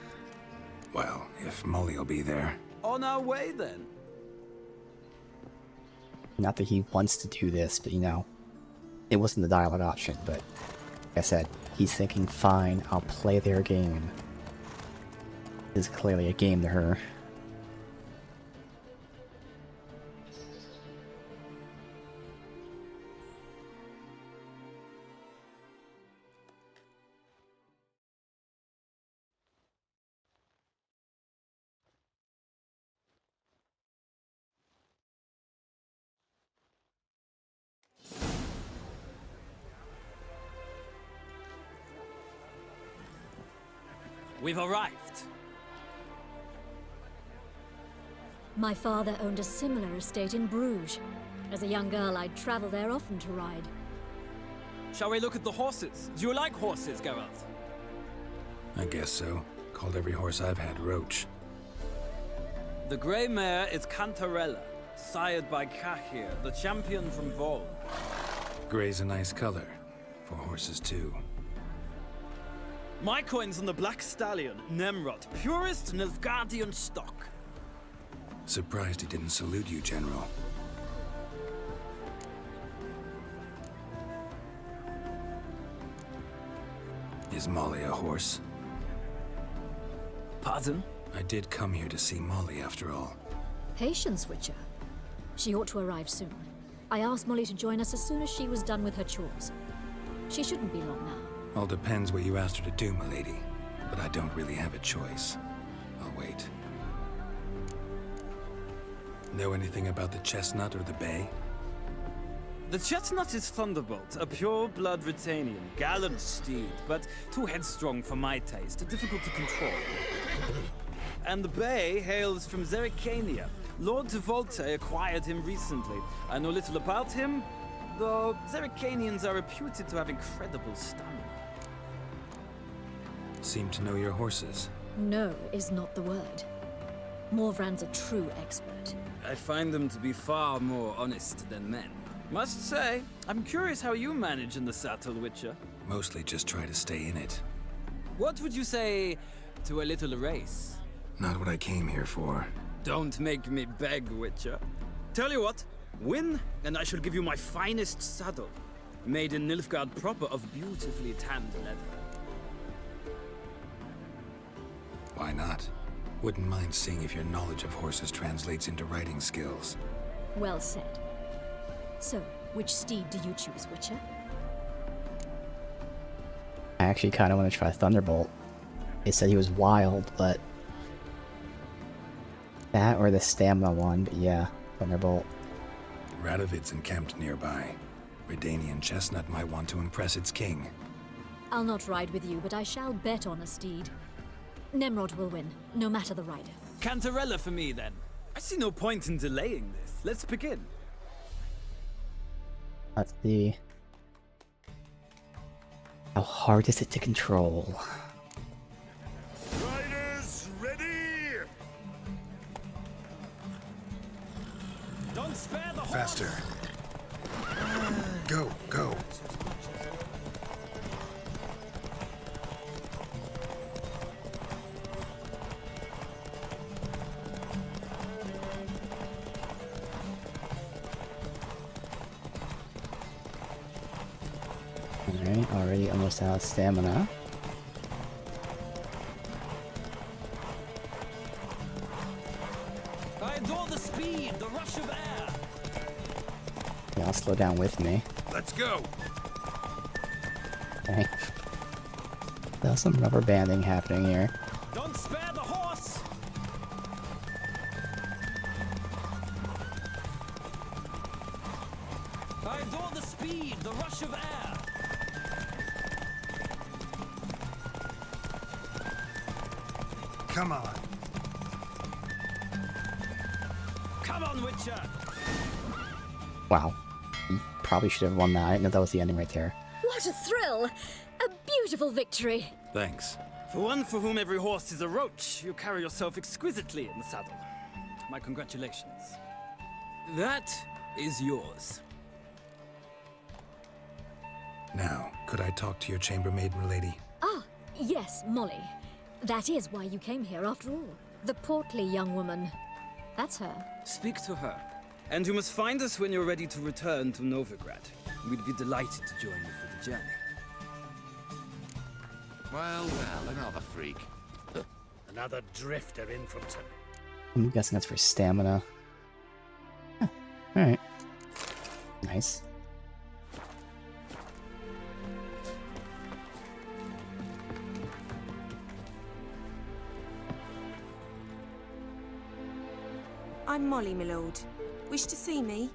Well, if Molly will be there.
On our way, then.
Not that he wants to do this, but you know, it wasn't the dialogue option, but like I said, he's thinking, fine, I'll play their game. This is clearly a game to her.
We've arrived.
My father owned a similar estate in Bruges. As a young girl, I'd travel there often to ride.
Shall we look at the horses? Do you like horses, Geralt?
I guess so. Called every horse I've had Roach.
The grey mare is Cantarella, sired by Cahir, the champion from Vol.
Grey's a nice color. For horses, too.
My coin's on the Black Stallion, Nemrod, purest Nilfgaardian stock.
Surprised he didn't salute you, General. Is Molly a horse?
Pardon?
I did come here to see Molly, after all.
Patience, Witcher. She ought to arrive soon. I asked Molly to join us as soon as she was done with her chores. She shouldn't be long now.
All depends what you asked her to do, milady. But I don't really have a choice. I'll wait. Know anything about the Chestnut or the Bay?
The Chestnut is Thunderbolt, a pure-blood Britannian, gallant steed, but too headstrong for my taste, difficult to control. And the Bay hails from Zerrikania. Lord de Volte acquired him recently. I know little about him, though Zerrikanians are reputed to have incredible stamina.
Seem to know your horses.
No is not the word. Morvran's a true expert.
I find them to be far more honest than men. Must say, I'm curious how you manage in the saddle, Witcher.
Mostly just try to stay in it.
What would you say to a little race?
Not what I came here for.
Don't make me beg, Witcher. Tell you what, win, and I shall give you my finest saddle. Made in Nilfgaard proper of beautifully tanned leather.
Why not? Wouldn't mind seeing if your knowledge of horses translates into riding skills.
Well said. So, which steed do you choose, Witcher?
I actually kind of want to try Thunderbolt. They said he was wild, but that or the stamina one, but yeah, Thunderbolt.
Radovid's encamped nearby. Redanian Chestnut might want to impress its king.
I'll not ride with you, but I shall bet on a steed. Nemrod will win, no matter the rider.
Cantarella for me, then. I see no point in delaying this. Let's begin.
Let's see. How hard is it to control?
Riders, ready!
Don't spare the horse!
Faster. Go, go.
Alright, already almost out of stamina.
I adore the speed, the rush of air.
Yeah, I'll slow down with me.
Let's go.
Okay. There's some rubber banding happening here.
Don't spare the horse. I adore the speed, the rush of air.
Come on.
Come on, Witcher.
Wow. You probably should have won that. I didn't know that was the ending right there.
What a thrill! A beautiful victory!
Thanks.
For one for whom every horse is a roach, you carry yourself exquisitely in the saddle. My congratulations. That is yours.
Now, could I talk to your chambermaid, milady?
Ah, yes, Molly. That is why you came here after all. The portly young woman. That's her.
Speak to her. And you must find us when you're ready to return to Novigrad. We'd be delighted to join you for the journey.
Well, another freak.
Another drifter in from some.
I'm guessing that's for stamina. Huh. Alright. Nice.
I'm Molly, my lord. Wish to see me?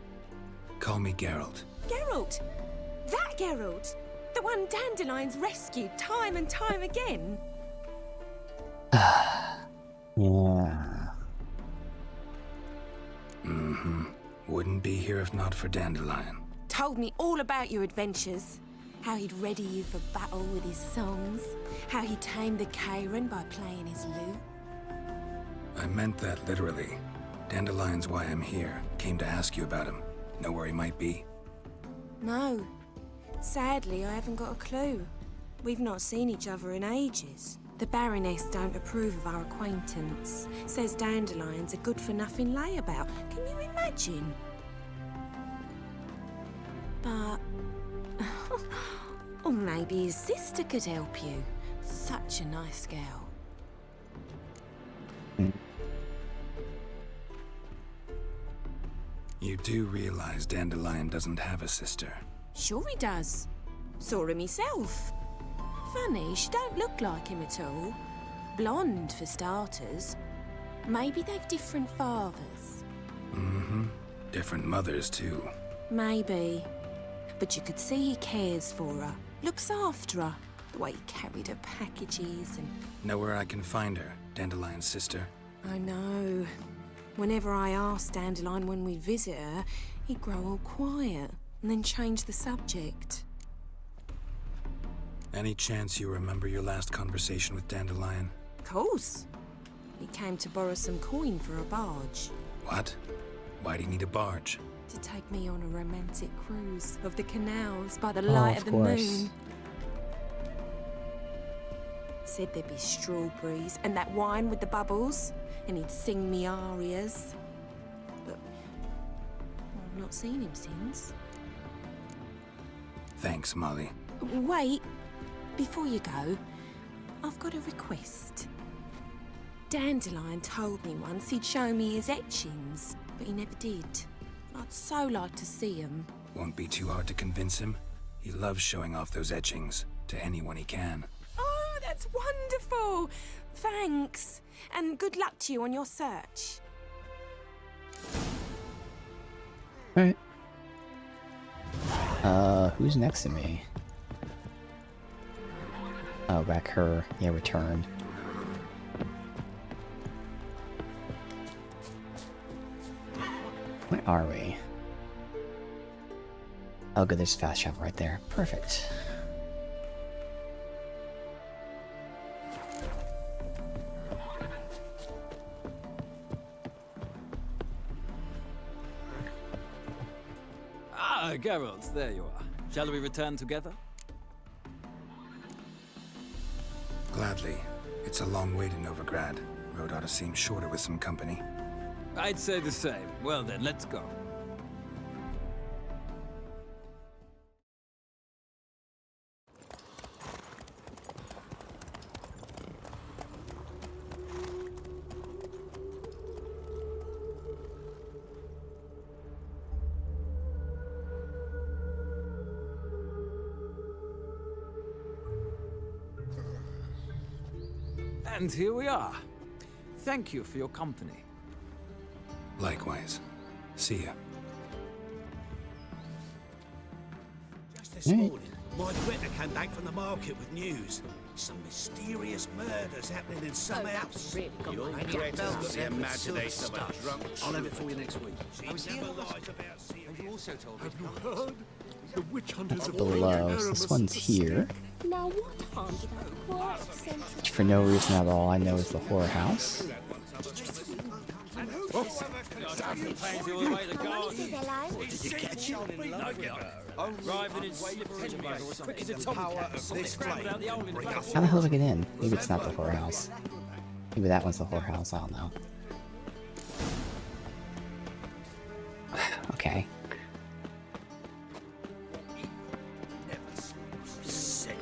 Call me Geralt.
Geralt! That Geralt! The one Dandelions rescued time and time again?
Yeah.
Mm-hmm. Wouldn't be here if not for Dandelion.
Told me all about your adventures. How he'd ready you for battle with his songs. How he tamed the Karen by playing his lute.
I meant that literally. Dandelion's why I'm here. Came to ask you about him. Know where he might be?
No. Sadly, I haven't got a clue. We've not seen each other in ages. The Baroness don't approve of our acquaintance. Says Dandelion's a good-for-nothing layabout. Can you imagine? But... or maybe his sister could help you. Such a nice girl.
You do realize Dandelion doesn't have a sister.
Sure he does. Saw him himself. Funny, she don't look like him at all. Blonde, for starters. Maybe they've different fathers.
Mm-hmm. Different mothers, too.
Maybe. But you could see he cares for her. Looks after her. The way he carried her packages and...
Know where I can find her, Dandelion's sister?
I know. Whenever I asked Dandelion when we'd visit her, he'd grow all quiet and then change the subject.
Any chance you remember your last conversation with Dandelion?
Of course. He came to borrow some coin for a barge.
What? Why'd he need a barge?
To take me on a romantic cruise of the canals by the light of the moon. Said there'd be strawberries and that wine with the bubbles, and he'd sing me arias. But I've not seen him since.
Thanks, Molly.
Wait, before you go, I've got a request. Dandelion told me once he'd show me his etchings, but he never did. I'd so like to see him.
Won't be too hard to convince him. He loves showing off those etchings to anyone he can.
Oh, that's wonderful! Thanks, and good luck to you on your search.
Alright. Who's next to me? Oh, back her. Yeah, returned. Where are we? Oh good, there's fast travel right there. Perfect.
Ah, Geralt, there you are. Shall we return together?
Gladly. It's a long way to Novigrad. Road ought to seem shorter with some company.
I'd say the same. Well then, let's go. And here we are. Thank you for your company.
Likewise. See ya.
Just this morning, my Greta came back from the market with news. Some mysterious murders happening in some house.
Your Greta's got the imagination of a drunk.
I'll have it for you next week.
She never lies about seeing. And you also told me.
Have you heard? The witch hunters
That's
have
below, so this one's here.
Now what harm did I quite send
Which for no reason at all I know is the whorehouse.
Did you catch it?
Arriving in slippery quick as a
power of this flame.
How the hell do I get in? Maybe it's not the whorehouse. Maybe that one's the whorehouse, I don't know. Okay.
Sick.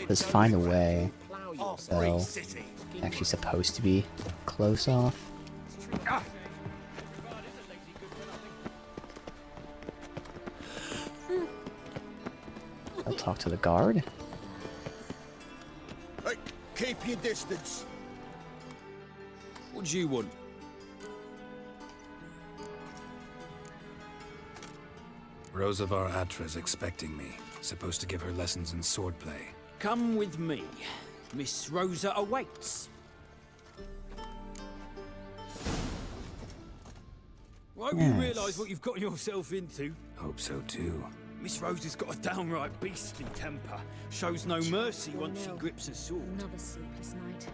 Let's find a way. So, it's actually supposed to be close off. I'll talk to the guard.
Hey, keep your distance.
What do you want?
Rosavar Atra's expecting me. Supposed to give her lessons in swordplay.
Come with me.
Miss Rosa awaits. I hope you
Yes.
realise what you've got yourself into.
Hope so too.
Miss Rosa's got a downright beastly temper. Shows no mercy once she grips a sword.
Another sleepless night.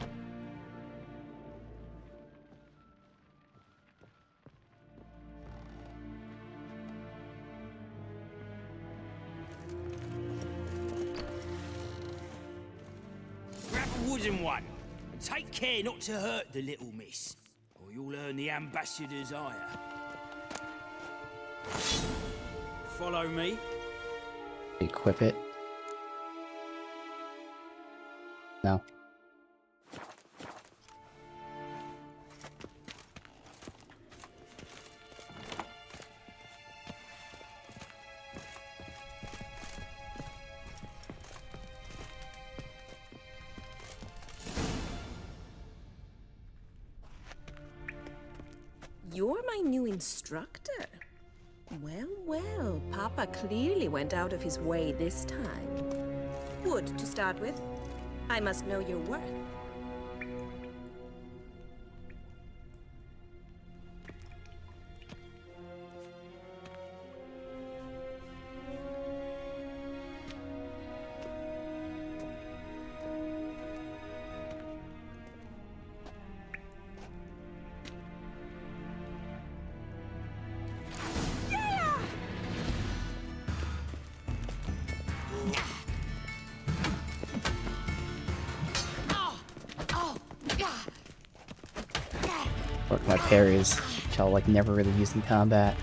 Grab a wooden one, and take care not to hurt the little miss, or you'll earn the ambassador's ire. Follow me.
Equip it. No.
You're my new instructor. Well, well, Papa clearly went out of his way this time. Wood, to start with. I must know your worth.
Work my parries, which I'll like never really use in combat.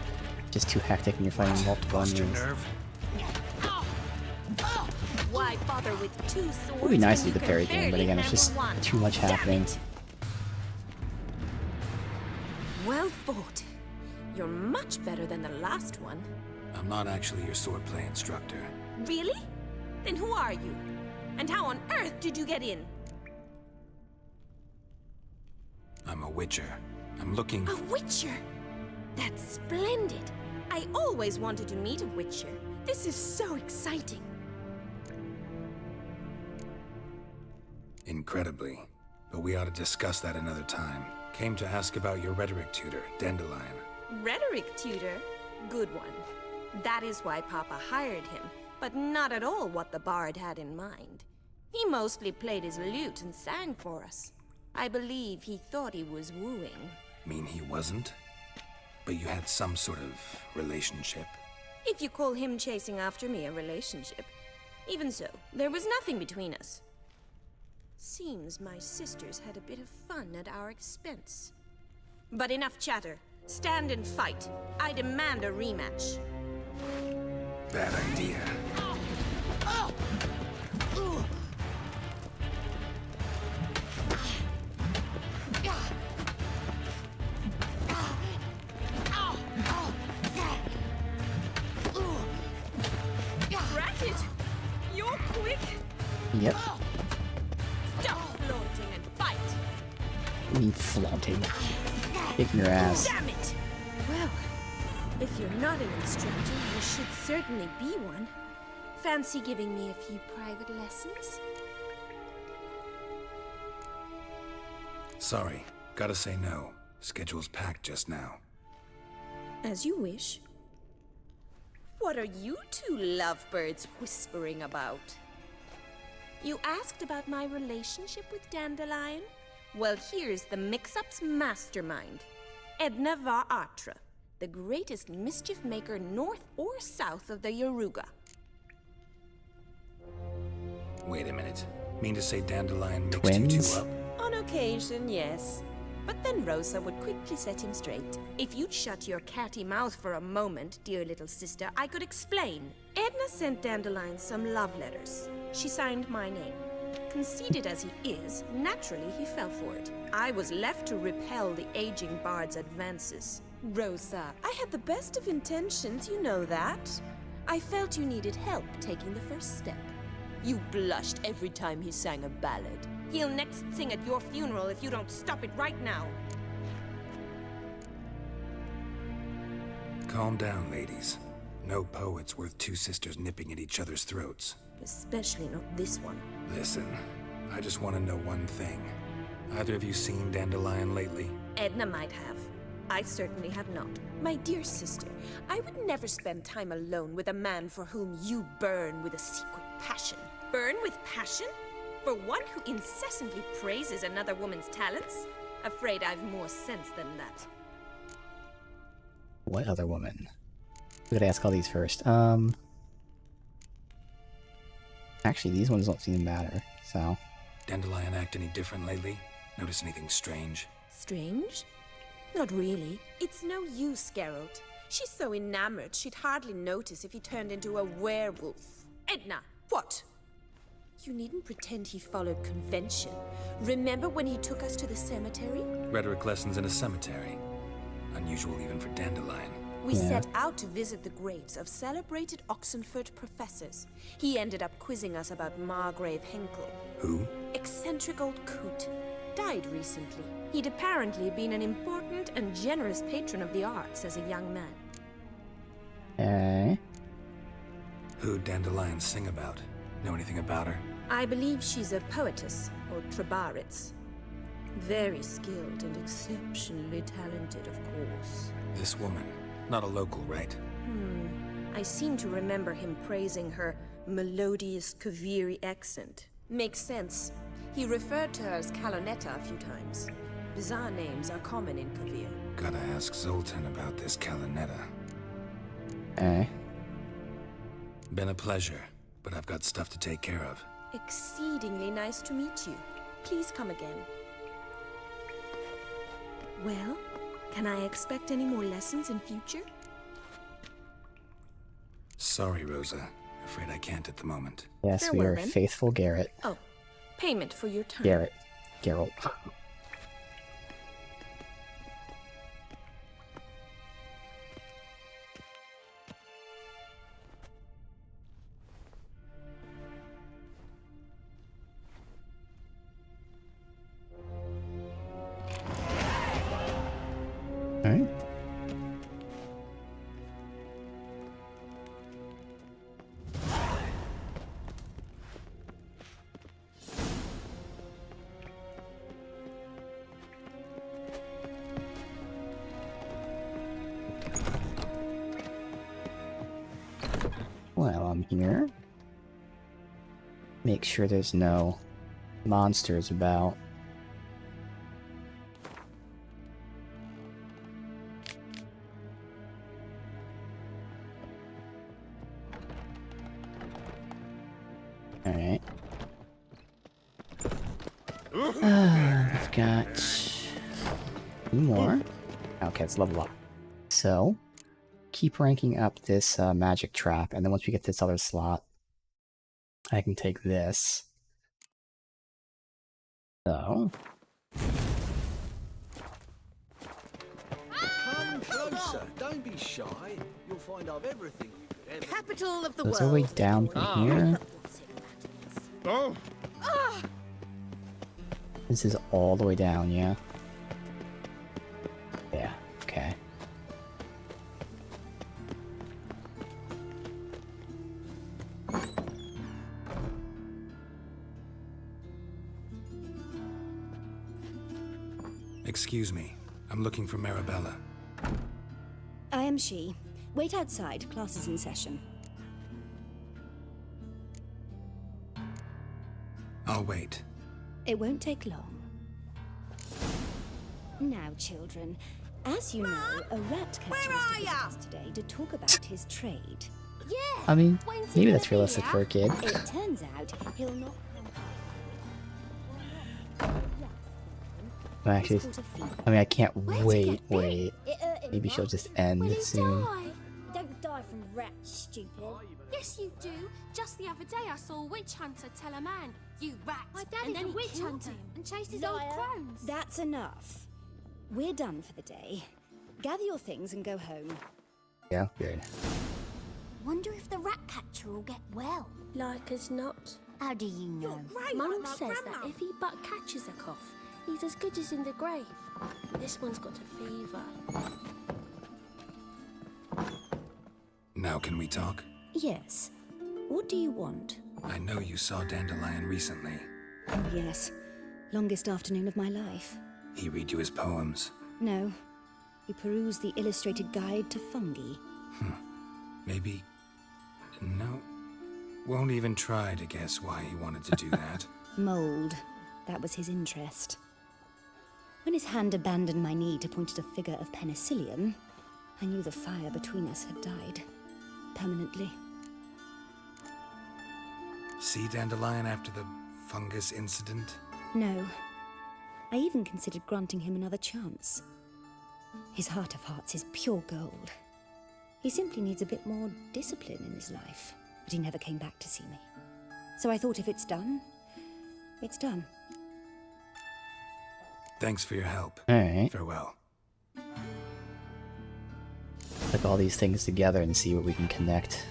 Just too hectic when you're fighting multiple enemies.
Why bother with two swords?
It would be nice to
when
do the
you
parry
can
game, but
barely
again, it's just
handle one?
too much
Damn
happening.
it. Well fought. You're much better than the last one.
I'm not actually your swordplay instructor.
Really? Then who are you? And how on earth did you get in?
I'm a witcher. I'm looking
A witcher? That's splendid. I always wanted to meet a witcher. This is so exciting.
incredibly. But we ought to discuss that another time. Came to ask about your rhetoric tutor, Dandelion.
Rhetoric tutor? Good one. That is why Papa hired him, but not at all what the bard had in mind. He mostly played his lute and sang for us. I believe he thought he was wooing.
Mean he wasn't? But you had some sort of relationship?
If you call him chasing after me a relationship. Even so, there was nothing between us. Seems my sisters had a bit of fun at our expense. But enough chatter. Stand and fight. I demand a rematch.
Bad idea.
Ratchet! You're quick!
Yep.
Stop flaunting and fight!
I mean flaunting. Kicking your ass.
Damn it! Well, if you're not an instructor, you should certainly be one. Fancy giving me a few private lessons?
Sorry, gotta say no. Schedule's packed just now.
As you wish. What are you two lovebirds whispering about? You asked about my relationship with Dandelion? Well, here's the mix-up's mastermind. Edna var Atra, the greatest mischief maker north or south of the Yaruga.
Wait a minute. Mean to say Dandelion mixed
Twins?
you two up?
On occasion, yes. But then Rosa would quickly set him straight. If you'd shut your catty mouth for a moment, dear little sister, I could explain. Edna sent Dandelion some love letters. She signed my name. Conceited as he is, naturally he fell for it. I was left to repel the aging bard's advances. Rosa, I had the best of intentions, you know that. I felt you needed help taking the first step. You blushed every time he sang a ballad. He'll next sing at your funeral if you don't stop it right now.
Calm down, ladies. No poet's worth two sisters nipping at each other's throats.
Especially not this one.
Listen, I just want to know one thing. Either of you seen Dandelion lately?
Edna might have. I certainly have not. My dear sister, I would never spend time alone with a man for whom you burn with a secret passion. Burn with passion? For one who incessantly praises another woman's talents? Afraid I've more sense than that.
What other woman? We gotta ask all these first. Actually, these ones don't seem to matter, so...
Dandelion act any different lately? Notice anything strange?
Strange? Not really. It's no use, Geralt. She's so enamored she'd hardly notice if he turned into a werewolf. Edna, what? You needn't pretend he followed convention. Remember when he took us to the cemetery?
Rhetoric lessons in a cemetery. Unusual even for Dandelion.
We set out to visit the graves of celebrated Oxenford professors. He ended up quizzing us about Margrave Henkel.
Who?
Eccentric old coot. Died recently. He'd apparently been an important and generous patron of the arts as a young man.
Okay.
Who'd Dandelion sing about? Know anything about her?
I believe she's a poetess, or Trebaritz. Very skilled and exceptionally talented, of course.
This woman. Not a local, right?
I seem to remember him praising her melodious Kaviri accent. Makes sense. He referred to her as Calonetta a few times. Bizarre names are common in Kavir.
Gotta ask Zoltan about this Calonetta. Been a pleasure, but I've got stuff to take care of.
Exceedingly nice to meet you. Please come again. Well, can I expect any more lessons in future?
Sorry, Rosa. Afraid I can't at the moment.
Yes, we
Farewell,
are
then.
faithful Garrett.
Oh, payment for your time.
Geralt. Alright. Well, I'm here. Make sure there's no monsters about. Alright. I've got 2 more. Okay, let's level up. So, keep ranking up this magic trap, and then once we get this other slot, I can take this. So,
Come closer. Don't be shy. You'll find I've everything you could ever.
Capital of the
so it's
world.
all the way down from here.
Oh!
This is all the way down, yeah? Yeah, okay.
Excuse me. I'm looking for Marabella.
I am she. Wait outside. Class is in session.
I'll wait.
It won't take long. Now, children, as you know, a rat catcher was to visit us today to talk about his trade.
Yeah.
I mean,
When's he
maybe
gonna
that's
be
realistic
here?
for a kid.
It turns out he'll not.
But actually, I mean, I can't wait. Maybe she'll just end
Will he
soon.
die?
Don't die from rats, stupid.
Yes, you do. Just the other day, I saw a witch hunter tell a man, "You rat,"
My daddy's
and then
a
he
witch
killed
hunter
him and chased his old
Liar.
crones.
That's enough. We're done for the day. Gather your things and go home.
Yeah, weird.
Wonder if the rat catcher will get well.
Like as not.
How do you know?
Mum says that if he but catches a cough, he's as good as in the grave. This one's got a fever.
Now can we talk?
Yes. What do you want?
I know you saw Dandelion recently.
Oh, yes. Longest afternoon of my life.
He read you his poems.
No. He perused the illustrated guide to fungi.
Maybe... No. Won't even try to guess why he wanted to do that.
Mold. That was his interest. When his hand abandoned my knee to point at a figure of penicillium, I knew the fire between us had died. Permanently.
See Dandelion after the fungus incident?
No. I even considered granting him another chance. His heart of hearts is pure gold. He simply needs a bit more discipline in his life. But he never came back to see me. So I thought if it's done, it's done.
Thanks for your help.
Alright.
Farewell.
Put all these things together and see what we can connect.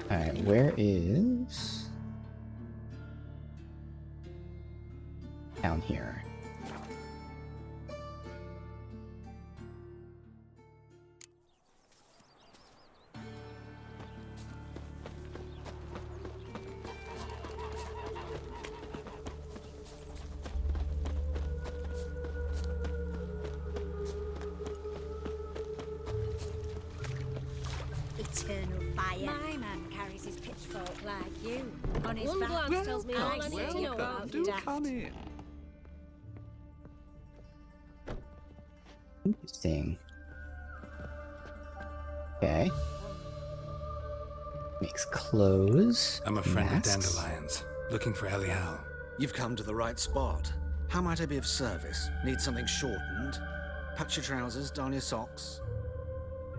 Alright, where is... Down here.
Eternal fire. My man carries his pitchfork like you. On his
One
back.
glance tells me all I need to know about Daft.
in.
Interesting. Okay. Makes clothes.
I'm a friend
masks.
of Dandelion's, looking for Elial.
You've come to the right spot. How might I be of service? Need something shortened? Patch your trousers, darn your socks.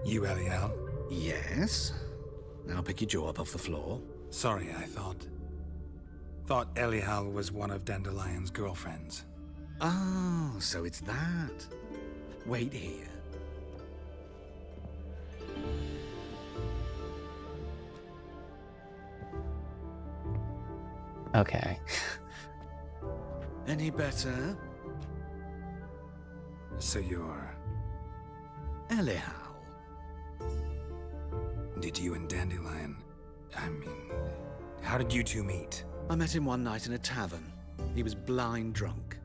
You Elial?
Yes. Now pick your jaw up off the floor.
Sorry, I thought Elial was one of Dandelion's girlfriends.
Oh, so it's that. Wait here.
Okay.
Any better?
So you're...
Elial.
Did you and Dandelion... I mean... How did you two meet?
I met him one night in a tavern. He was blind drunk.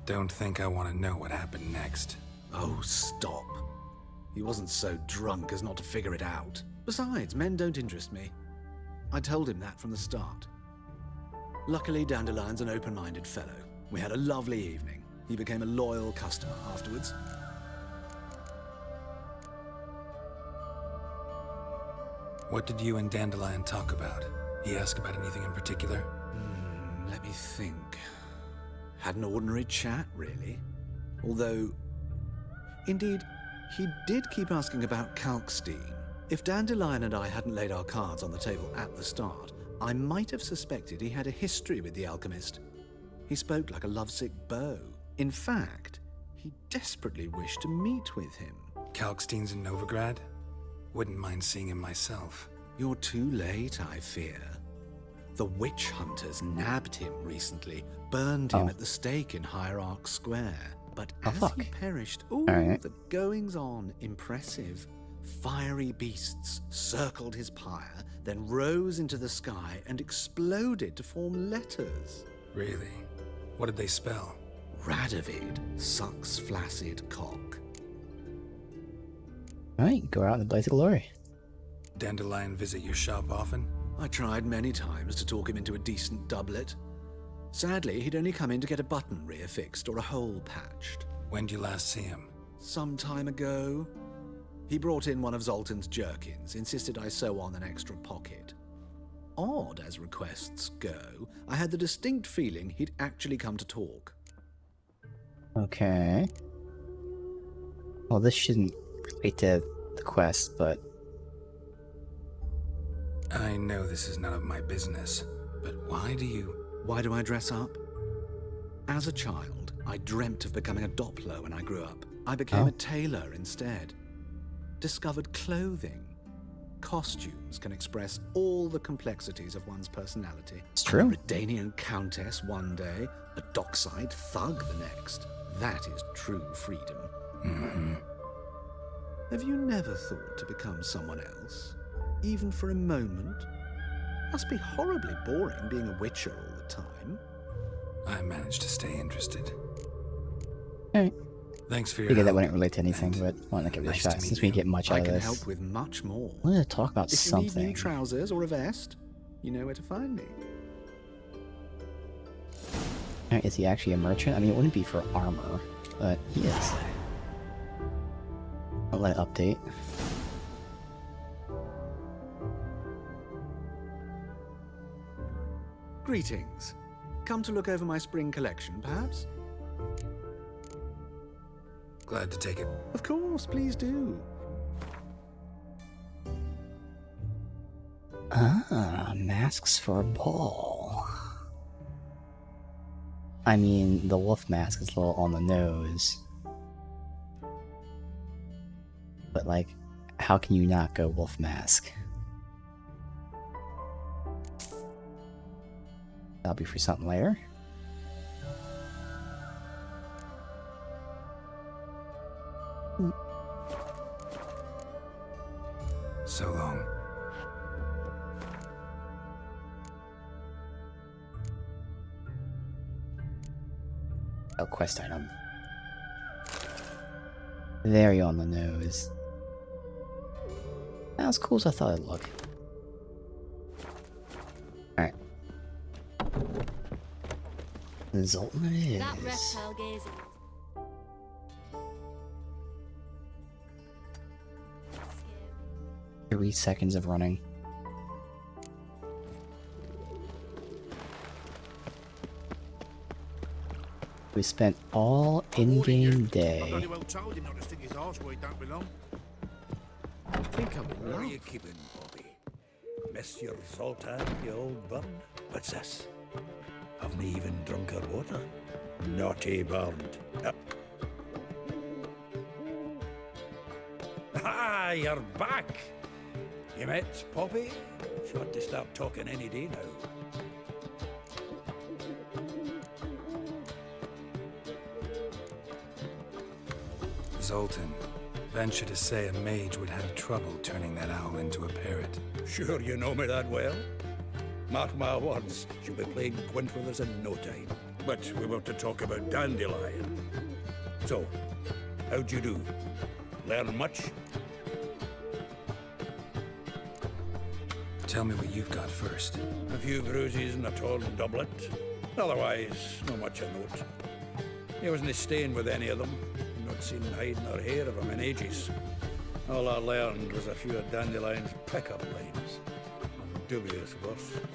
Don't think I want to know what happened next.
Oh, stop. He wasn't so drunk as not to figure it out. Besides, men don't interest me. I told him that from the start. Luckily, Dandelion's an open-minded fellow. We had a lovely evening. He became a loyal customer afterwards.
What did you and Dandelion talk about? He asked about anything in particular?
Let me think. Had an ordinary chat, really. Although, indeed, he did keep asking about Kalkstein. If Dandelion and I hadn't laid our cards on the table at the start, I might have suspected he had a history with the alchemist. He spoke like a lovesick beau. In fact, he desperately wished to meet with him.
Kalkstein's in Novigrad? Wouldn't mind seeing him myself.
You're too late, I fear. The witch hunters nabbed him recently, burned him at the stake in Hierarch Square. But as he perished, the goings-on impressive. Fiery beasts circled his pyre, then rose into the sky and exploded to form letters.
Really? What did they spell?
Radovid sucks flaccid cock.
Alright, go out in the blaze of glory.
Dandelion visit your shop often?
I tried many times to talk him into a decent doublet. Sadly, he'd only come in to get a button reaffixed or a hole patched.
When'd you last see him?
Some time ago. He brought in one of Zoltan's jerkins, insisted I sew on an extra pocket. Odd as requests go, I had the distinct feeling he'd actually come to talk.
Okay. Well, this shouldn't relate to the quest, but...
I know this is none of my business, but why do I
dress up? As a child, I dreamt of becoming a Doppler when I grew up. I became a tailor instead. Discovered clothing. Costumes can express all the complexities of one's personality.
It's true.
A Redanian countess one day, a dockside thug the next. That is true freedom.
Mm-hmm.
Have you never thought to become someone else? Even for a moment? Must be horribly boring being a witcher all the time.
I managed to stay interested.
Alright.
Thanks for your
Figured that
help.
wouldn't relate to anything, but wanted to give it a
Nice
shot
to
since
meet
we
you.
get much out
I
of
can
this.
help with much more.
I wanted to talk about
If you need new
something.
trousers or a vest, you know where to find me.
Alright, is he actually a merchant? I mean, it wouldn't be for armor, but he is. I'll let it update.
Greetings. Come to look over my spring collection, perhaps?
Glad to take it.
Of course, please do.
Ah, masks for a ball. I mean, the wolf mask is a little on the nose. But, like, how can you not go wolf mask? That'll be for something later.
So long.
Oh, quest item. Very on the nose. Not as cool as I thought it'd look. Alright. Zoltan it
That
is.
reptile gazing.
3 seconds of running. We spent all in-game
I
day.
bloody well told him not to stick his arse where he don't belong.
I think I'm in love. Where are you keeping, Bobby? Monsieur Zoltan, you old bird? What's this? Haven't even drunk her water? Naughty bird. Ah, you're back! You met Poppy? She ought to start talking any day now.
Zoltan, venture to say a mage would have trouble turning that owl into a parrot.
Sure you know me that well? Mark my words, she'll be playing quint with us in no time. But we were to talk about Dandelion. So, how'd you do? Learn much?
Tell me what you've got first.
A few bruises and a torn doublet. Otherwise, not much a note. He wasn't staying with any of them. Not seen hide nor hair of him in ages. All I learned was a few of Dandelion's pickup lines. Of dubious worth.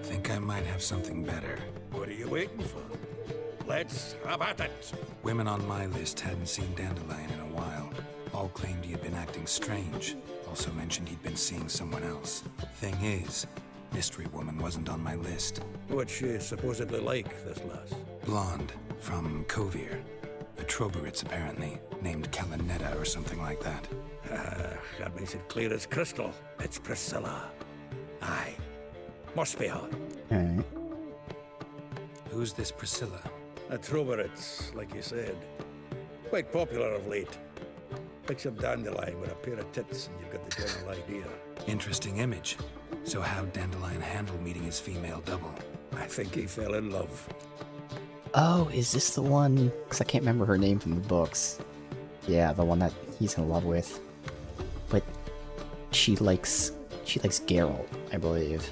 Think I might have something better.
What are you waiting for? Let's have at it.
Women on my list hadn't seen Dandelion in a while. All claimed he had been acting strange. Also mentioned he'd been seeing someone else. Thing is, Mystery Woman wasn't on my list.
What's she supposedly like, this lass?
Blonde, from Kovir. A Troberitz, apparently, named Kalanetta or something like that.
That makes it clear as crystal. It's Priscilla. Aye. Must be her.
Alright.
Who's this Priscilla?
A Troberitz, like you said. Quite popular of late. Picture Dandelion with a pair of tits and you've got the general idea.
Interesting image. So how'd Dandelion handle meeting his female double?
I think he fell in love.
Oh, is this the one? Because I can't remember her name from the books. Yeah, the one that he's in love with. But she likes Geralt, I believe.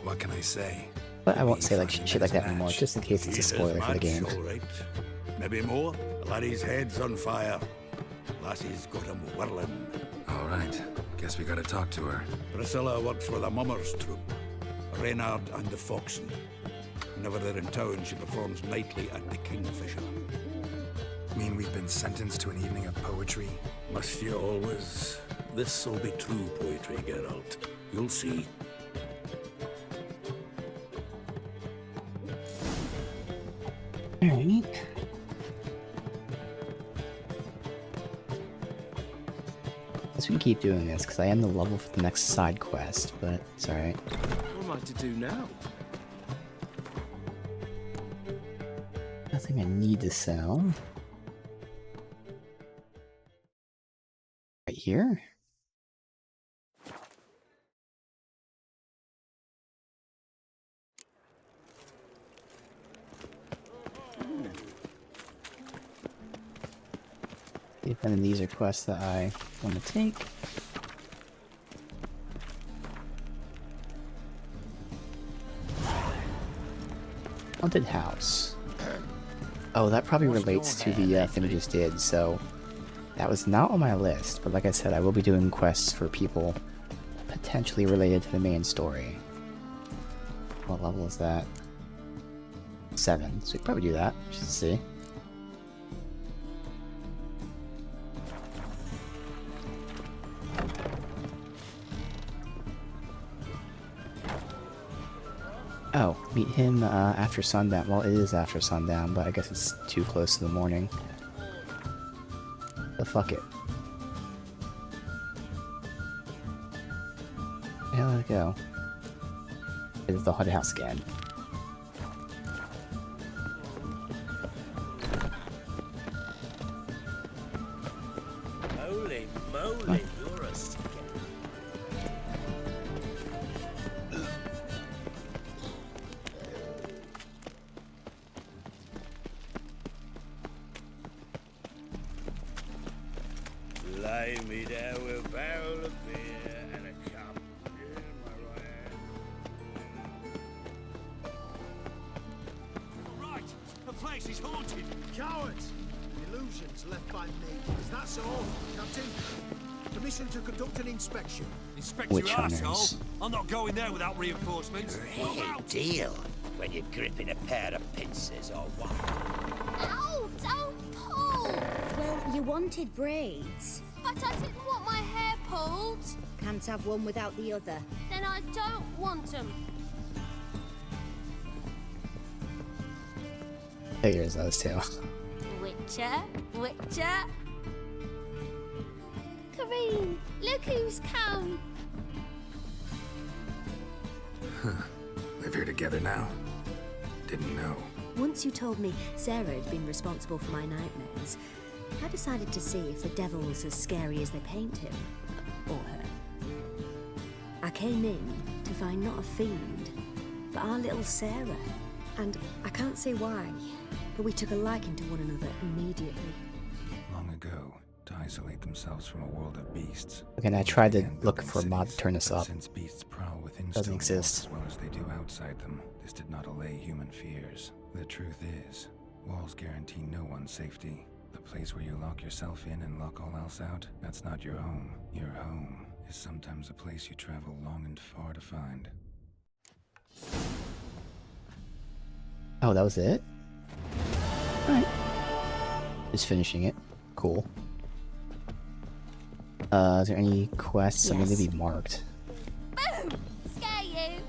What can I say?
But I won't say like
Maybe
shit like that
find
anymore,
match.
just in case it's a spoiler for the game.
All right. Maybe more. The laddie's head's on fire. Lassie's got him whirling.
All right. Guess we gotta talk to her.
Priscilla works with a mummers troupe. Reynard and the Foxen. Whenever they're in town, she performs nightly at the Kingfisher.
Mean we've been sentenced to an evening of poetry?
Must you always? This'll be true poetry, Geralt. You'll see.
Alright. Guess we can keep doing this, because I am the level for the next side quest, but it's alright.
What am I to do now?
Nothing I need to sell. Right here? If any of these are quests that I want to take. Haunted house. Oh, that probably relates to the thing we just did, so that was not on my list, but like I said, I will be doing quests for people potentially related to the main story. What level is that? 7, so we can probably do that. Just to see. Oh, meet him after sundown. Well, it is after sundown, but I guess it's too close to the morning. So fuck it. Yeah, let it go. It's the haunted house again.
Holy moly, you're a scam. Lay me there with a barrel of beer and a cup in my hand.
Right, the place is haunted. Cowards! Illusions left by me. Is that so, Captain? Permission to conduct an inspection.
Inspect
Witch
your
hunters.
arsehole. I'm not going there without reinforcements.
Great deal. When you're gripping a pair of pincers or what?
Ow! Don't pull!
Well, you wanted braids.
But I didn't want my hair pulled.
Can't have one without the other.
Then I don't want them.
Figures those two.
Witcher, Witcher. Kareen, look who's come.
Live here together now? Didn't know.
Once you told me Sarah had been responsible for my nightmares, I decided to see if the devil's as scary as they paint him. Or her. I came in to find not a fiend, but our little Sarah. And I can't say why, but we took a liking to one another immediately.
Long ago, to isolate themselves from a world of beasts.
Again, I tried to look for a mod to turn this up.
Since beasts prowl within
Doesn't
stone
exist.
walls as well as they do outside them, this did not allay human fears. The truth is, walls guarantee no one's safety. The place where you lock yourself in and lock all else out, that's not your home. Your home is sometimes a place you travel long and far to find.
Oh, that was it? Alright. Just finishing it. Cool. Is there any quests that need to be marked?
Boom! Scare you.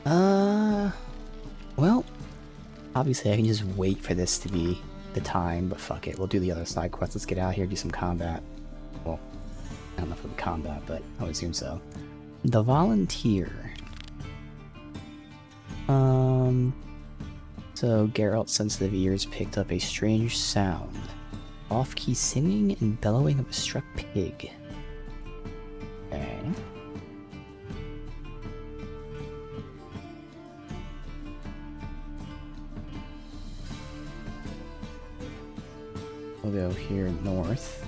Alright. Well, obviously I can just wait for this to be the time, but fuck it, we'll do the other side quests. Let's get out here, do some combat. Well, I don't know if it'll be combat, but I would assume so. The Volunteer. So Geralt's sensitive ears picked up a strange sound. Off-key singing and bellowing of a struck pig. Okay. We'll go here north.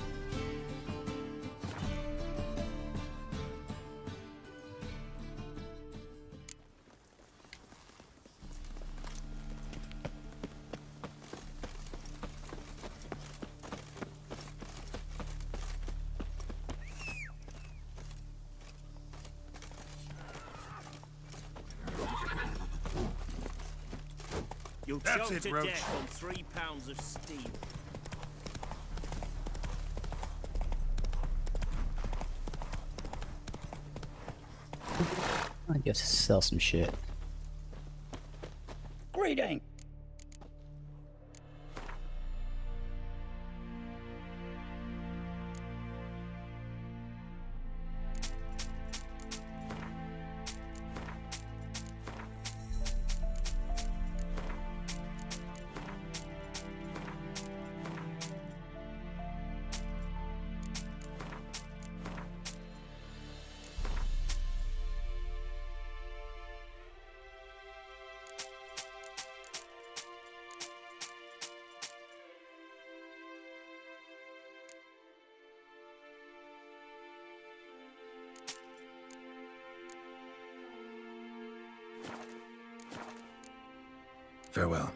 You'll
That's
choke
it,
to
Roach.
death on 3 pounds of steel.
I guess sell some shit.
Greeting.
Farewell.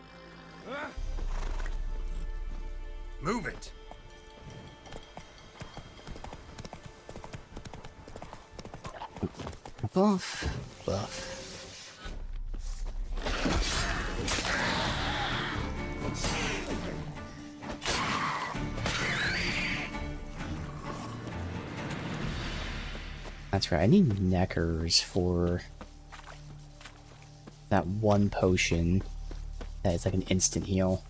Move it!
Buff, buff. That's right, I need neckers for that one potion that is like an instant heal.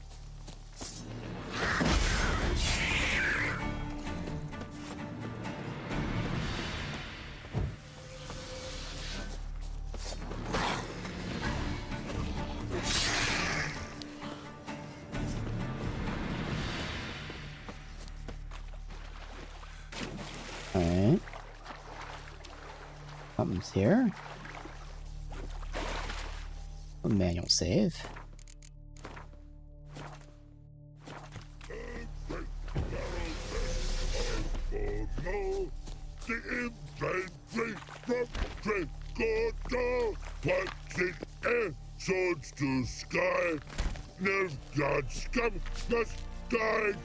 Alright. Something's here. A manual save.
The infantry from Tricordo punching air, swords to sky. Nilfgaard scum must die.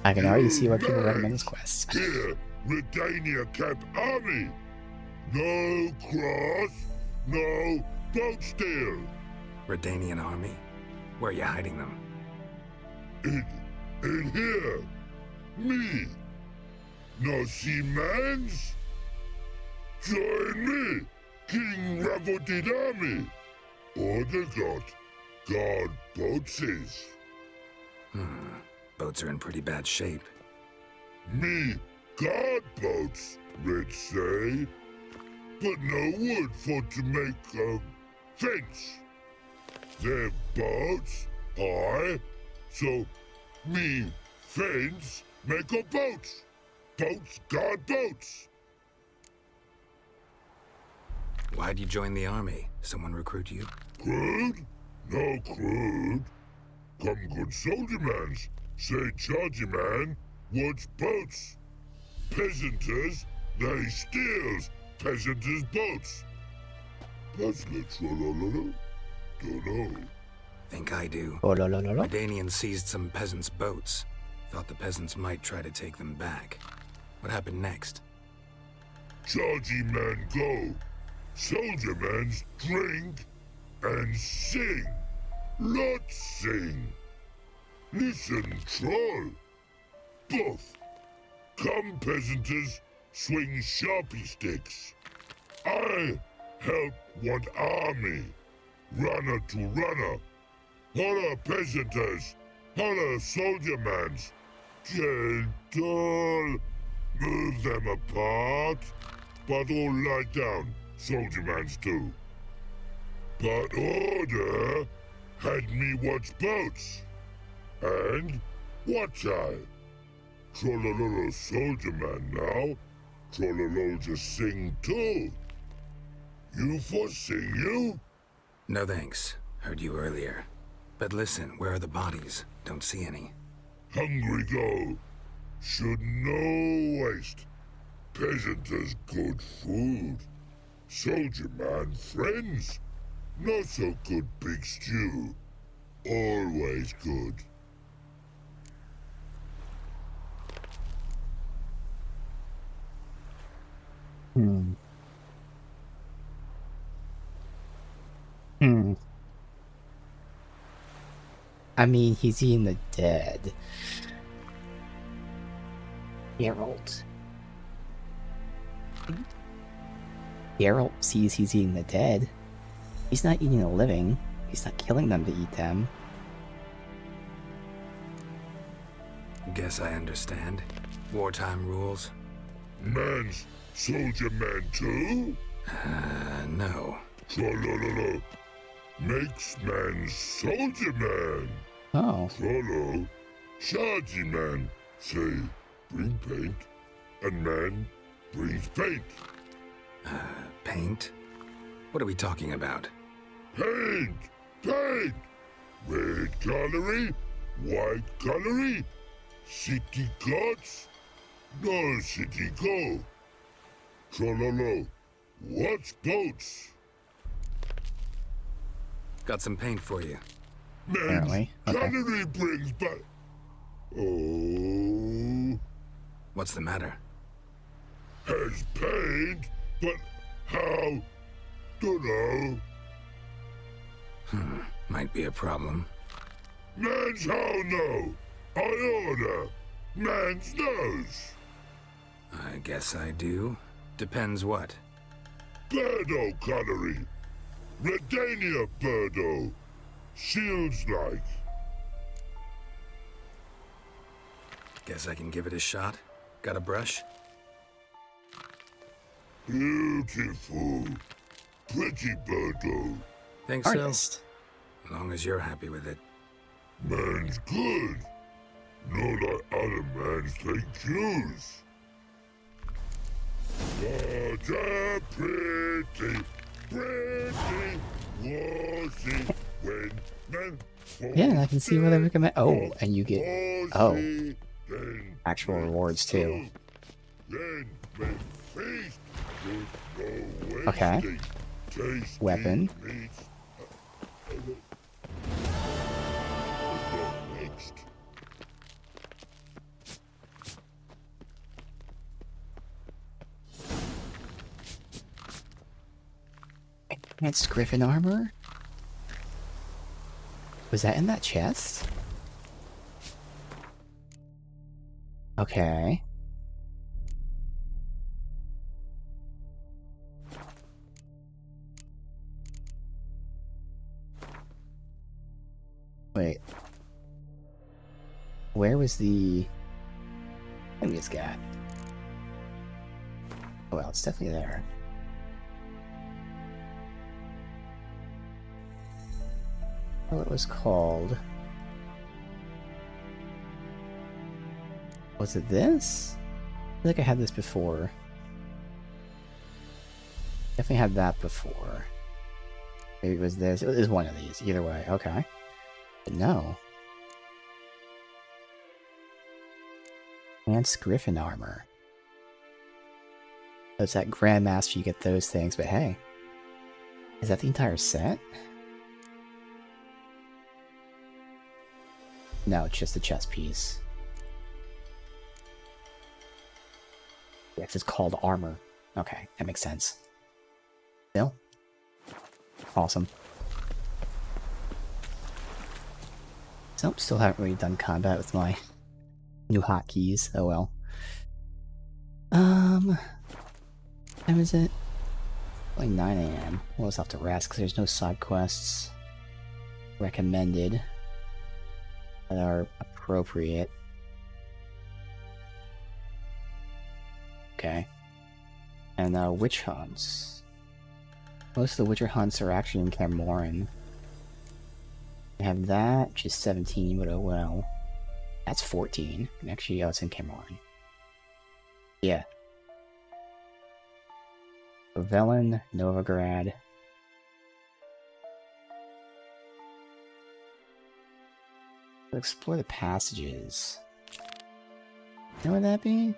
I can already see why people recommend this quest.
Here, Redania Camp Army. No cross, no boat steal.
Redanian army? Where are you hiding them?
In here. Me. No seamans? Join me, King Ravodid army. Order God boatses.
Boats are in pretty bad shape.
Me, God boats, Red say. But no wood for to make a fence. Their boats, so me fence make a boats. Boats, God boats.
Why'd you join the army? Someone recruit you?
Crude? No crude. Come good soldier mans. Say chargy man, what's boats? Peasanters, they steals peasanters' boats. Puzzler trollololo? Dunno.
Think I do.
Trollololo?
Redanians seized some peasants' boats. Thought the peasants might try to take them back. What happened next?
Chargy man go. Soldier mans drink and sing. Lots sing. Listen, troll. Both. Come, peasanters, swing sharpie sticks. I help one army. Runner to runner. Holla, peasanters. Holla, soldier mans. Gentle. Move them apart. But all lie down, soldier mans do. But order had me watch boats. And watch I. Trollololo soldier man now. Trollololo just sing too. You for sing you?
No thanks. Heard you earlier. But listen, where are the bodies? Don't see any.
Hungry go. Should no waste. Peasanters good food. Soldier man friends. Not so good big stew. Always good.
I mean, he's eating the dead. Geralt. Geralt sees he's eating the dead. He's not eating the living. He's not killing them to eat them.
Guess I understand. Wartime rules?
Man's soldier man too?
No.
Trollololo. Makes man soldier man.
Oh.
Trollo. Chargy man. Say, bring paint. And man brings paint.
Paint? What are we talking about?
Paint! Paint! Red colory, white colory, city gods, no city go. Trollolo, what's boats?
Got some paint for you.
Apparently. Okay.
Gunnery brings back. Oh.
What's the matter?
Has paint, but how? Dunno.
Might be a problem.
Man's how no. I order. Man's knows.
I guess I do. Depends what.
Birdo gunnery. Redania Birdo. Shields like.
Guess I can give it a shot. Got a brush?
Beautiful. Pretty Birdo.
Think
Artist.
so? As long as you're happy with it.
Man's good. Not like other mans take cues. What a pretty was it when men
Yeah, I can see where they recommend. Oh, and you get actual rewards too. Okay. Weapon. Advanced Griffin armor? Was that in that chest? Okay. Wait. Where was the... Maybe it's got... Oh, well, it's definitely there. Well, it was called... Was it this? I feel like I had this before. Definitely had that before. Maybe it was this. It was one of these. Either way. Okay. But no. Lance Griffin armor. So it's at Grandmaster you get those things, but hey. Is that the entire set? No, it's just the chest piece. Yes, it's called armor. Okay, that makes sense. Still? Awesome. So, still haven't really done combat with my new hotkeys. Oh well. What time is it? Like 9 AM. We'll just have to rest because there's no side quests recommended that are appropriate. Okay. And witch hunts. Most of the witcher hunts are actually in Camoran. I have that, which is 17, but oh well. That's 14. And actually, oh, it's in Camoran. Yeah. Velen, Novigrad. Explore the passages. You know what that be?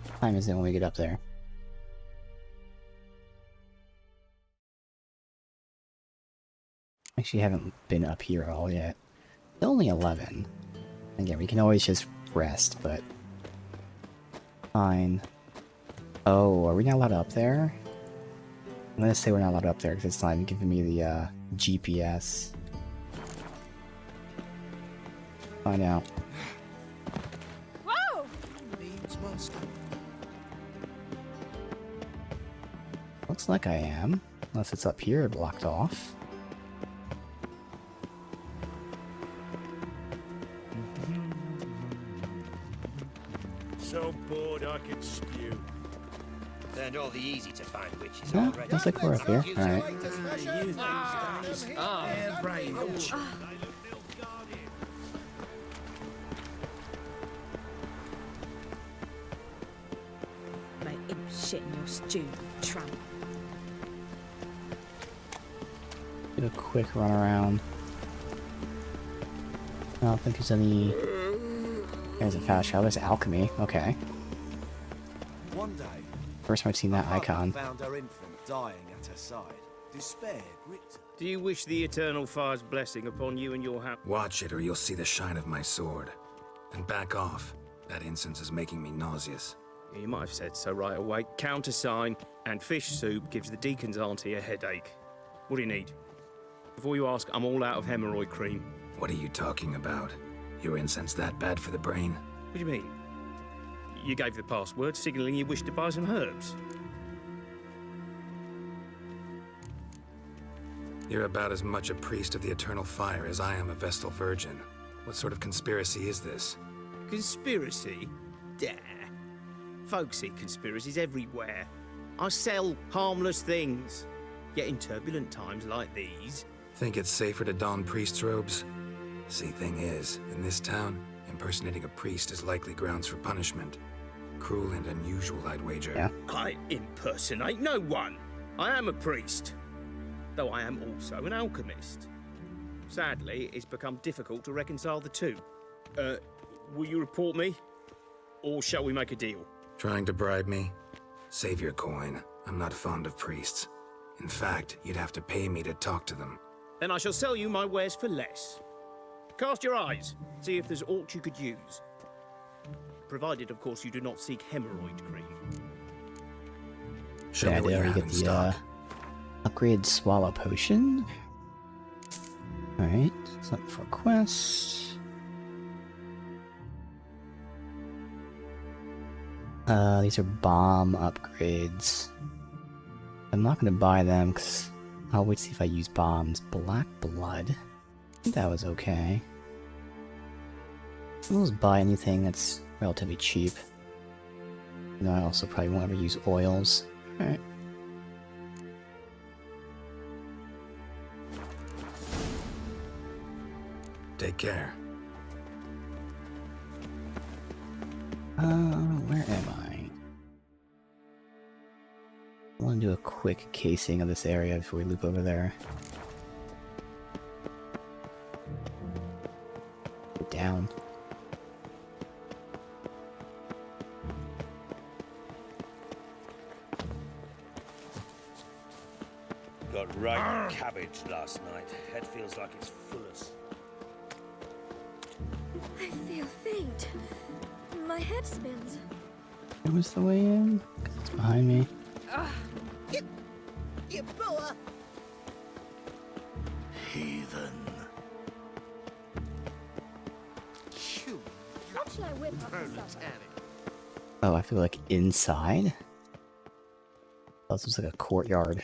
What time is it when we get up there? Actually, haven't been up here at all yet. It's only 11. Again, we can always just rest, but... Fine. Oh, are we not allowed up there? I'm gonna say we're not allowed up there because it's not even giving me the GPS. Find out.
Whoa!
Looks like I am. Unless it's up here blocked off.
So bored I could spew. Turned all the easy to find witches
Yeah,
already.
looks like we're up here. Alright.
Make him shit in your stew, tramp.
Do a quick run around. I don't think there's any... There's a fast shot. There's alchemy. Okay.
One day,
First time I've seen that
mother
icon.
found her infant dying at her side. Despair gripped her.
Do you wish the Eternal Fire's blessing upon you and your house?
Watch it or you'll see the shine of my sword. And back off. That incense is making me nauseous.
Yeah, you might have said so right away. Countersign and fish soup gives the deacon's auntie a headache. What do you need? Before you ask, I'm all out of hemorrhoid cream.
What are you talking about? Your incense that bad for the brain?
What do you mean? You gave the password, signalling you wished to buy some herbs.
You're about as much a priest of the Eternal Fire as I am a Vestal Virgin. What sort of conspiracy is this?
Conspiracy? Dare. Folks see conspiracies everywhere. I sell harmless things. Yet in turbulent times like these...
Think it's safer to don priest's robes? See, thing is, in this town, impersonating a priest is likely grounds for punishment. Cruel and unusual, I'd wager.
Yeah.
I impersonate no one. I am a priest. Though I am also an alchemist. Sadly, it's become difficult to reconcile the two. Will you report me? Or shall we make a deal?
Trying to bribe me? Save your coin. I'm not fond of priests. In fact, you'd have to pay me to talk to them.
Then I shall sell you my wares for less. Cast your eyes. See if there's aught you could use. Provided, of course, you do not seek hemorrhoid cream.
Show me what you
there we
have
get
in
the
stock.
upgrade swallow potion. Alright, select for quest. These are bomb upgrades. I'm not gonna buy them because I'll wait to see if I use bombs. Black blood. I think that was okay. I'll just buy anything that's relatively cheap. No, I also probably won't ever use oils. Alright.
Take care.
Where am I? I want to do a quick casing of this area before we loop over there. Down.
Got right cabbage last night. Head feels like it's full of...
I feel faint. My head spins.
It was the way in. It's behind me.
You boa!
Heathen.
What should I whip up for supper?
Oh, I feel like inside? Oh, this was like a courtyard.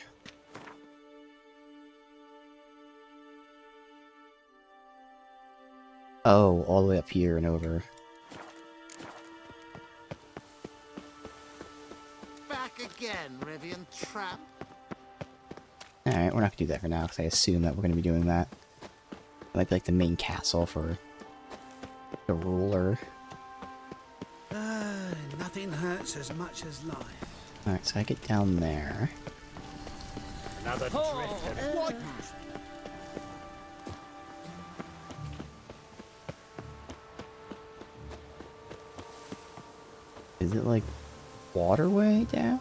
Oh, all the way up here and over.
Back again, Rivian Trap.
Alright, we're not gonna do that for now, because I assume that we're gonna be doing that. Like the main castle for the ruler.
Nothing hurts as much as life.
Alright, so I get down there.
Another drift and what?
Is it like waterway down?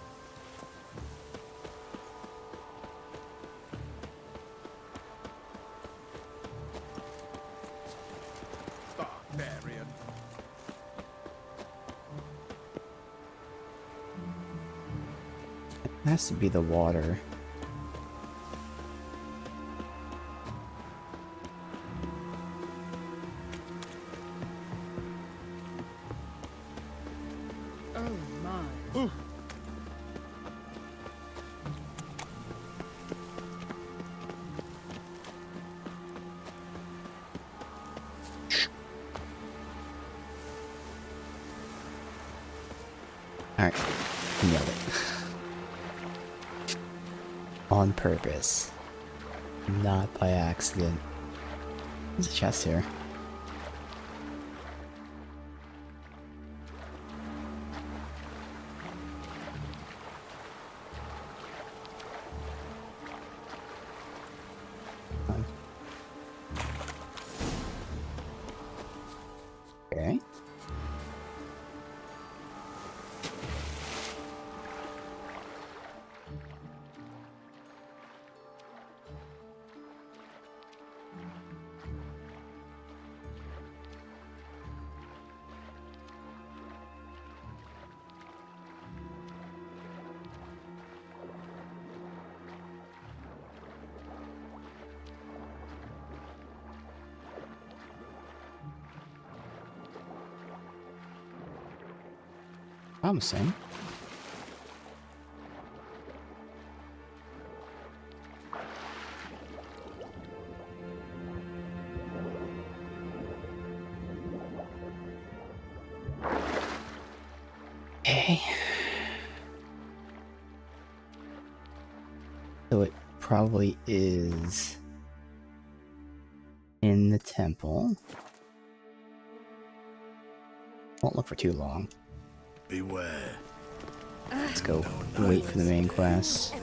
Barbarian.
It has to be the water.
Oh my.
Alright, nailed it. On purpose. Not by accident. There's a chest here. Okay. Promising. Okay. So it probably is in the temple. Won't look for too long.
Beware.
Let's go wait for the main quest.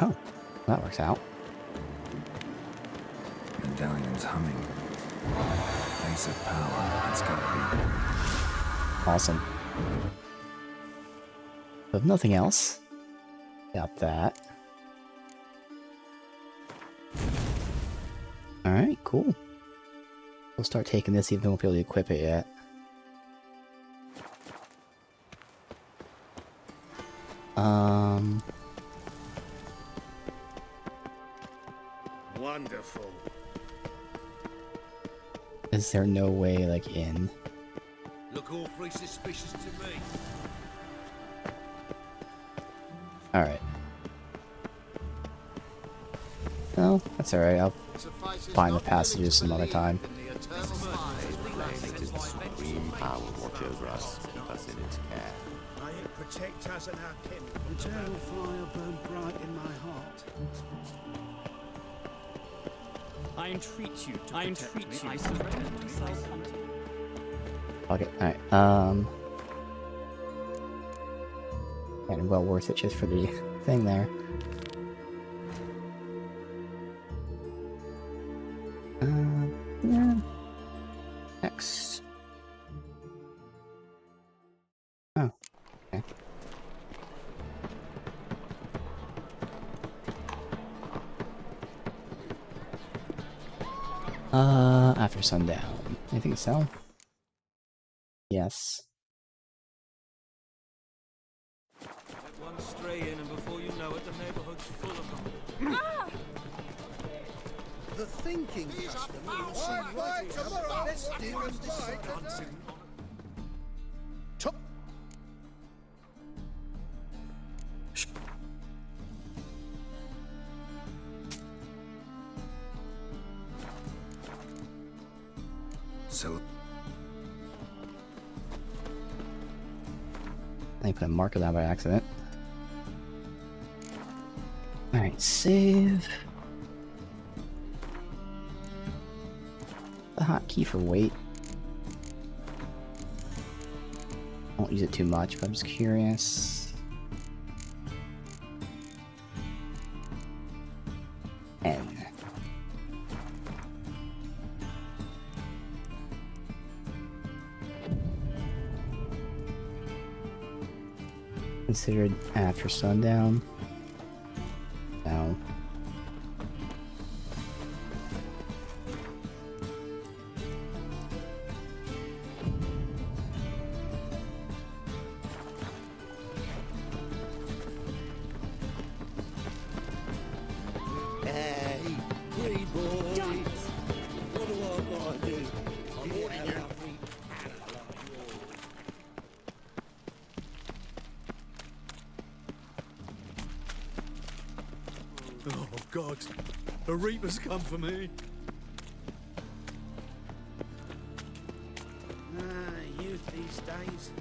Oh, that works out.
Medallion's humming. Base of power. That's gotta be.
Awesome. If nothing else, got that. Alright, cool. We'll start taking this even though we won't be able to equip it yet.
Wonderful.
Is there no way, like, in?
Look awfully suspicious to me.
Alright. No, that's alright. I'll find the passages some other time.
Supreme power watch over us, keep us in its care.
May it protect us and our kin.
Eternal fire burn bright in my heart.
I entreat you to protect me. I surrender myself unto you.
Okay, alright. And well worth it just for the thing there. Yeah. Next. Oh, okay. After sundown. I think so. Yes.
Let one stray in, and before you know it, the neighborhood's full of them.
The thinking customer will see right tomorrow. Let's deal and decide. Top.
So
I put a marker down by accident. Alright, save. The hotkey for wait. I won't use it too much, but I'm just curious. N. Considered after sundown. No.
Hey, pretty boy. What do I gotta do? I'm warning you.
Oh, God. The Reaper's come for me.
Youth these days.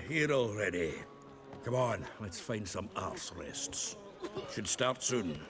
Here already. Come on, let's find some arse rests. Should start soon.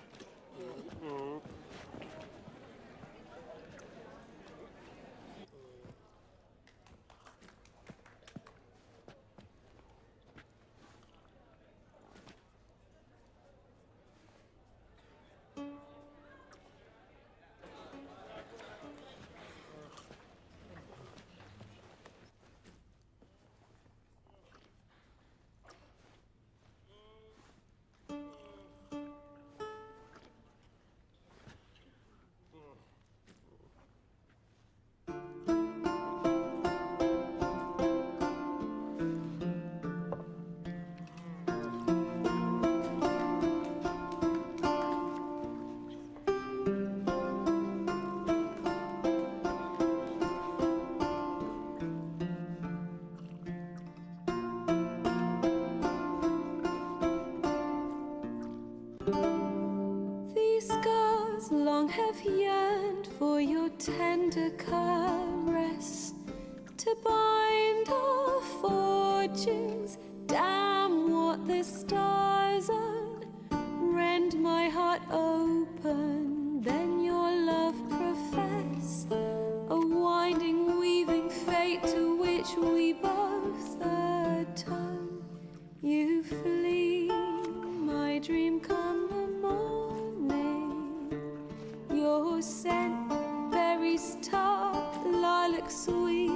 scars long have yearned for your tender caress, to bind our fortunes. Damn what the stars own. Rend my heart open, then your love profess. A winding, weaving fate to which we both atone. You flee, my dream come the morning. Your scent, berries tart, lilac sweet.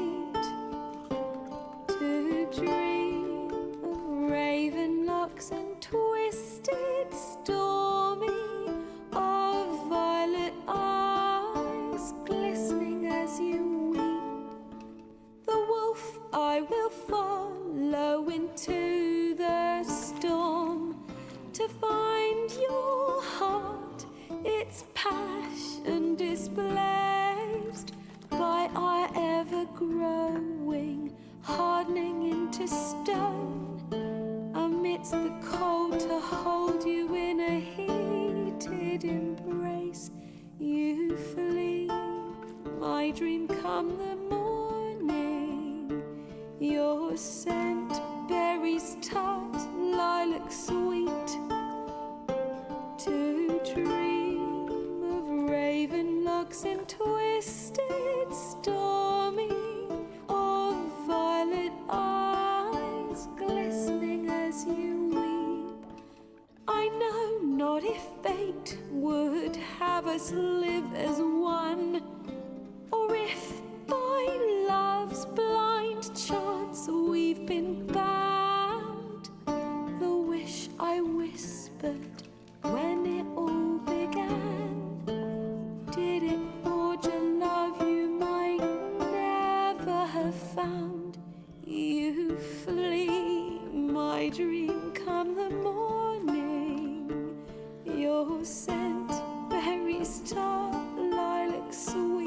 To dream of raven locks and twisted, stormy, of violet eyes glistening as you weep. The wolf I will follow into the storm, to find your heart, its passion displaced by our ever-growing, hardening into stone. Amidst the cold, to hold you in a heated embrace. You flee, my dream come the morning. Your scent, berries tart, lilac sweet. To dream of raven locks and twisted, stormy, of violet eyes glistening as you weep. I know not if fate would have us live as one, or if by love's blind chance we've been bound. The wish I whispered when it all began, did it forge a love you might never have found? You flee, my dream come the morning. Your scent, berries tart, lilac sweet.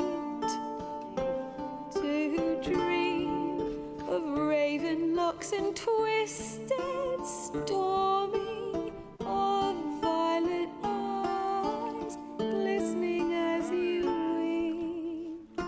To dream of raven locks and twisted, stormy, of violet eyes glistening as you weep.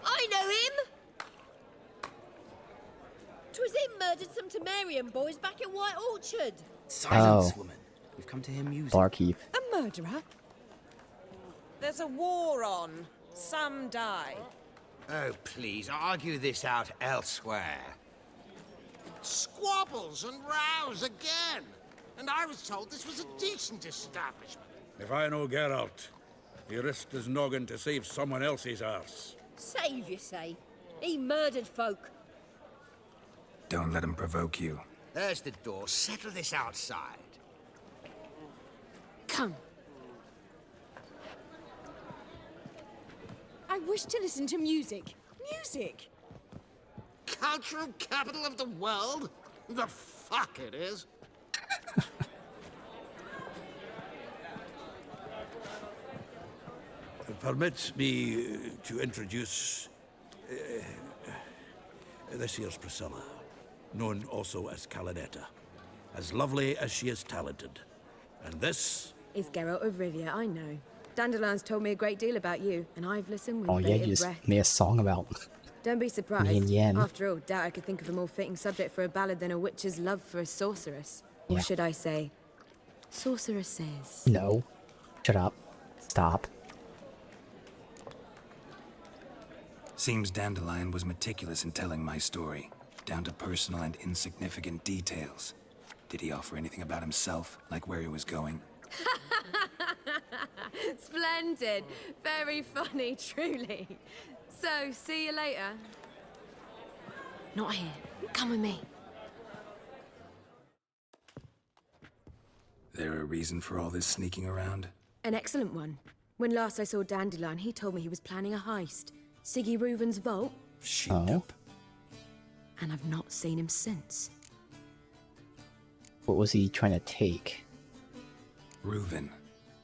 I know him! 'Twas him murdered some Temerian boys back in White Orchard.
Silence,
woman. We've come to hear music.
Barkeep.
A murderer?
There's a war on. Some die.
Oh, please, argue this out elsewhere. Squabbles and rows again. And I was told this was a decent establishment.
If I know Geralt, he risked his noggin to save someone else's arse.
Save, you say? He murdered folk.
Don't let him provoke you.
There's the door. Settle this outside.
Come. I wish to listen to music. Music!
Cultural capital of the world? The fuck it is.
Permit me to introduce this here's Priscilla, known also as Calinetta, as lovely as she is talented. And this
is Geralt of Rivia, I know. Dandelion's told me a great deal about you, and I've listened with
Oh yeah,
bated
you just
breath.
made a song about
Don't be surprised.
me and Yen.
After all, doubt I could think of a more fitting subject for a ballad than a witch's love for a sorceress. Or
Yeah.
should I say, sorceresses.
No. Shut up. Stop.
Seems Dandelion was meticulous in telling my story, down to personal and insignificant details. Did he offer anything about himself, like where he was going?
Splendid. Very funny, truly. So, see you later.
Not here. Come with me.
There a reason for all this sneaking around?
An excellent one. When last I saw Dandelion, he told me he was planning a heist. Siggy Reuven's vault.
Oh.
And I've not seen him since.
What was he trying to take?
Reuven.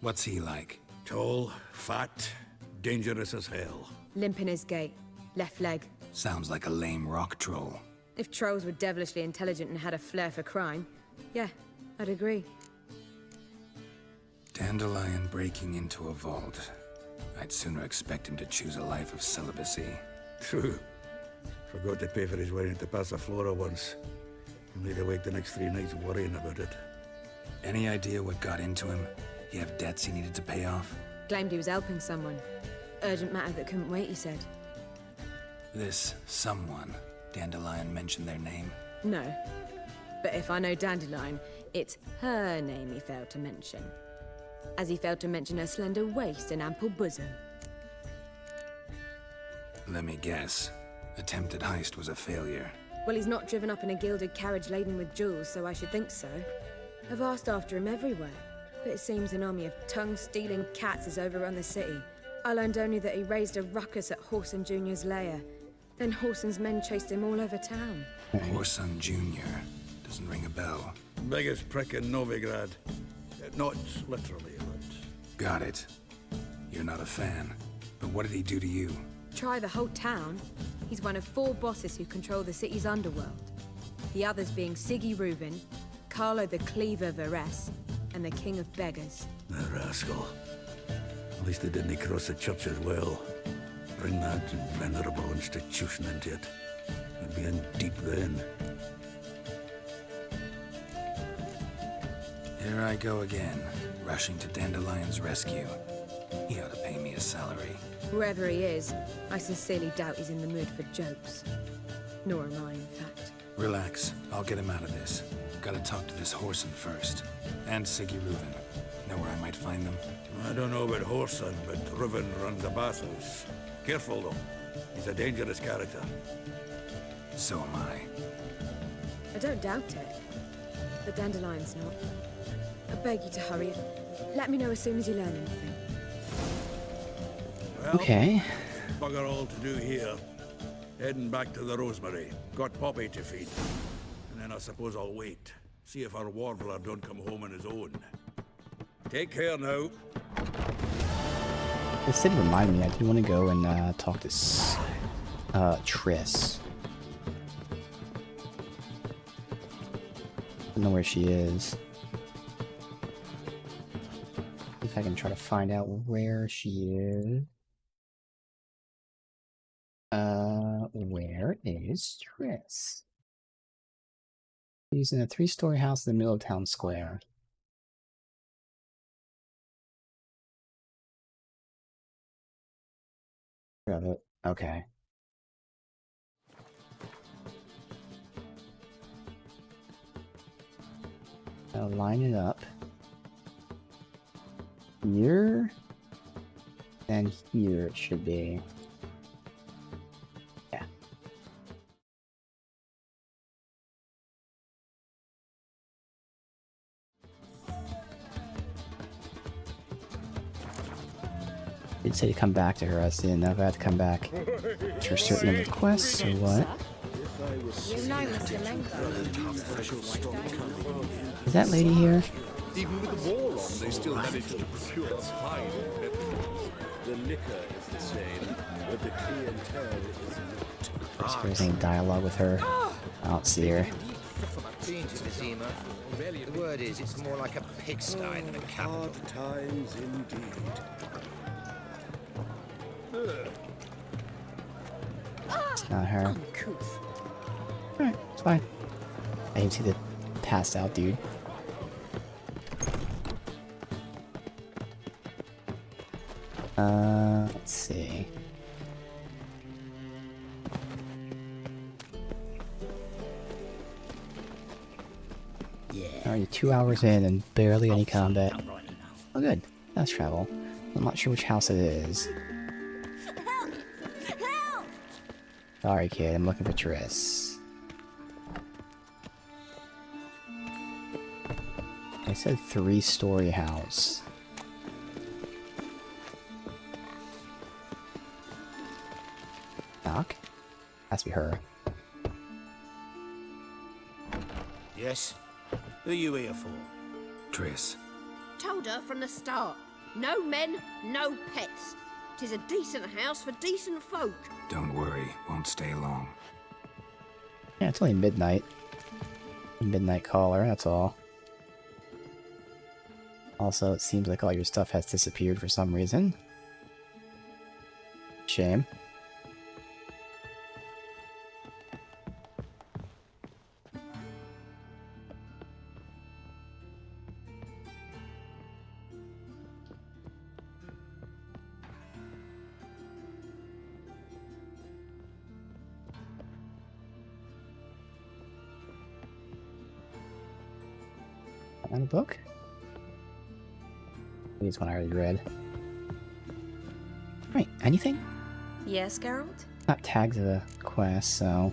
What's he like?
Tall, fat, dangerous as hell.
Limp in his gait. Left leg.
Sounds like a lame rock troll.
If trolls were devilishly intelligent and had a flair for crime, yeah, I'd agree.
Dandelion breaking into a vault. I'd sooner expect him to choose a life of celibacy.
True. Forgot to pay for his wedding to Passaflora once. And laid awake the next 3 nights worrying about it.
Any idea what got into him? He have debts he needed to pay off?
Claimed he was helping someone. Urgent matter that couldn't wait, he said.
This someone, Dandelion mentioned their name?
No. But if I know Dandelion, it's her name he failed to mention. As he failed to mention her slender waist and ample bosom.
Let me guess. Attempted heist was a failure.
Well, he's not driven up in a gilded carriage laden with jewels, so I should think so. I've asked after him everywhere, but it seems an army of tongue-stealing cats has overrun the city. I learned only that he raised a ruckus at Whoreson Jr.'s lair. Then Whoreson's men chased him all over town.
Whoreson Jr. Doesn't ring a bell.
Biggest prick in Novigrad. Not literally, but...
Got it. You're not a fan. But what did he do to you?
Try the whole town. He's one of 4 bosses who control the city's underworld. The others being Siggy Reuven, Carlo the Cleaver Varese, and the King of Beggars.
The rascal. At least they didn't cross the church as well. Bring that venerable institution into it. You'd be in deep then.
Here I go again, rushing to Dandelion's rescue. He ought to pay me a salary.
Whoever he is, I sincerely doubt he's in the mood for jokes. Nor am I, in fact.
Relax, I'll get him out of this. Gotta talk to this Whoreson first. And Siggy Reuven. Know where I might find them?
I don't know about Whoreson, but Reuven runs a bathhouse. Careful, though. He's a dangerous character.
So am I.
I don't doubt it. But Dandelion's not. I beg you to hurry. Let me know as soon as you learn anything.
Well,
okay.
Bugger all to do here. Heading back to the Rosemary. Got Poppy to feed. And then I suppose I'll wait. See if our warbler don't come home on his own. Take care now.
This did remind me, I did want to go and talk to Triss. I don't know where she is. If I can try to find out where she is. Where is Triss? She's in a 3-story house in the middle of town square. Got it. Okay. I'll line it up. Here. And here it should be. Yeah. Did say to come back to her. I didn't know if I had to come back to a certain number of quests or what.
You know, Mr.
Is that lady here?
Even with the war on, they still managed to procure fine weapons.
The liquor is the same, but the clientele is not.
If there's any dialogue with her, I don't see her.
Been to Vizima. The word is, it's more like a pigsty than a capital.
Hard times indeed.
It's not her. Alright, it's fine. I didn't see the passed out dude. Let's see. Yeah. Already 2 hours in and barely any combat. Oh good. Fast travel. I'm not sure which house it is.
Help! Help!
Sorry, kid. I'm looking for Triss. I said 3-story house. Knock? Has to be her.
Yes? Who you here for?
Triss.
Told her from the start. No men, no pets. 'Tis a decent house for decent folk.
Don't worry, won't stay long.
Yeah, it's only midnight. Midnight caller, that's all. Also, it seems like all your stuff has disappeared for some reason. Shame. And a book? Maybe it's one I already read. Right, anything?
Yes, Geralt?
Not tagged to the quest, so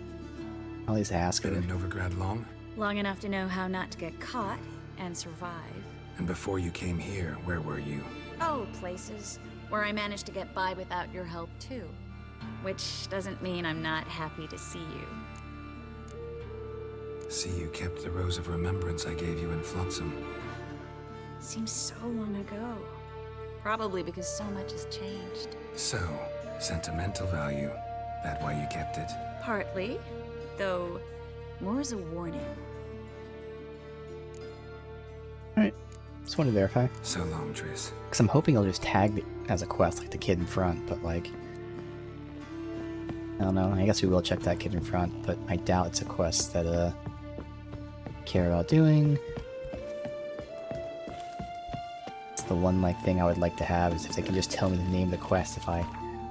I'll at least ask her.
Been in Novigrad long?
Long enough to know how not to get caught and survive.
And before you came here, where were you?
Oh, places where I managed to get by without your help, too. Which doesn't mean I'm not happy to see you.
See, you kept the rose of remembrance I gave you in Flotsam.
Seems so long ago. Probably because so much has changed.
So, sentimental value. That why you kept it?
Partly, though more as a warning.
Alright, just wanted to verify.
So long, Triss.
Because I'm hoping I'll just tag it as a quest, like the kid in front, but like... I don't know, I guess we will check that kid in front, but I doubt it's a quest that, I care about doing. It's the one, like, thing I would like to have, is if they can just tell me the name of the quest if I,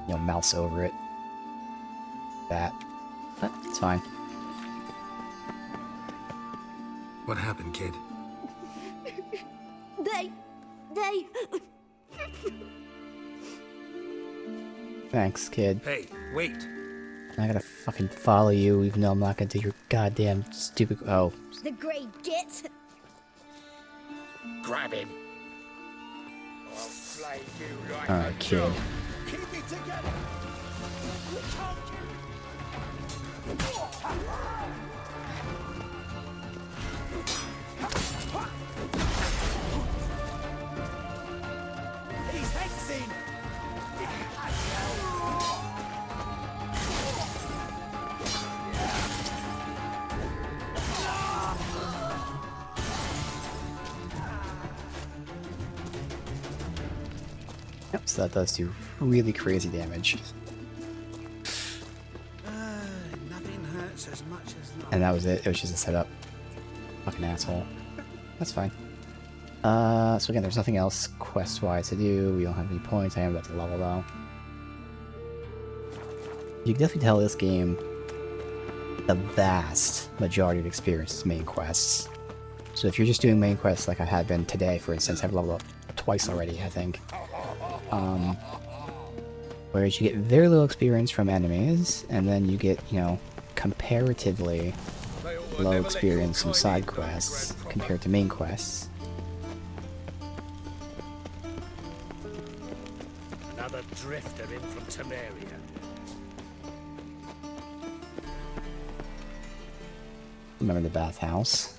you know, mouse over it. That. But it's fine.
What happened, kid?
They...
Thanks, kid.
Hey, wait.
I gotta fucking follow you, even though I'm not gonna do your goddamn stupid. Oh.
The Grey Git.
Grab him. I'll flay you like
Alright, kid.
Keep it together.
He's hexing!
Yep, so that does do really crazy damage.
Nothing hurts as much as not.
And that was it. It was just a setup. Fucking asshole. That's fine. So again, there's nothing else quest-wise to do. We don't have any points. I am about to level though. You can definitely tell this game, the vast majority of experience is main quests. So if you're just doing main quests like I had been today, for instance, I've leveled up twice already, I think. Whereas you get very little experience from enemies, and then you get, you know, comparatively low experience from side quests compared to main quests.
Another drifter in from Temeria.
Remember the bathhouse.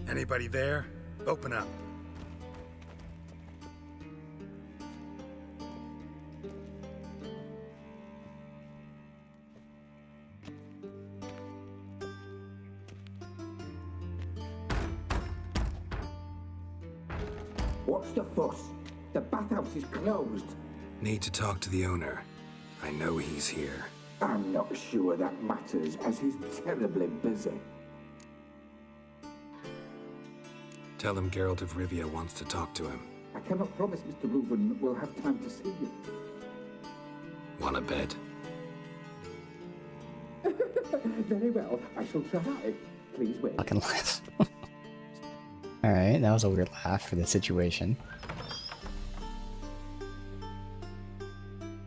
Anybody there? Open up.
What's the fuss? The bathhouse is closed.
Need to talk to the owner. I know he's here.
I'm not sure that matters, as he's terribly busy.
Tell him Geralt of Rivia wants to talk to him.
I cannot promise Mr. Reuven will have time to see you.
Wanna bet?
Very well, I shall try. Please wait.
Fucking laugh. Alright, that was a weird laugh for the situation.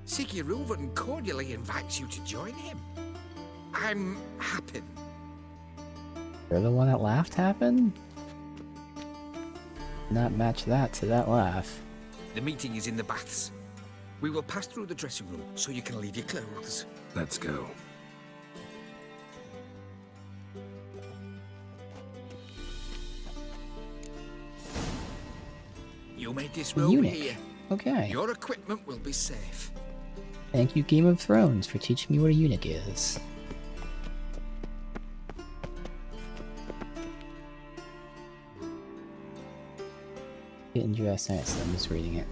Siggy Reuven cordially invites you to join him. I'm happy.
You're the one that laughed happened? Not match that to that laugh.
The meeting is in the baths. We will pass through the dressing room so you can leave your clothes.
Let's go.
You made this room
Eunuch.
here.
Okay.
Your equipment will be safe.
Thank you, Game of Thrones, for teaching me what a eunuch is. Getting dressed nice, I'm just reading it.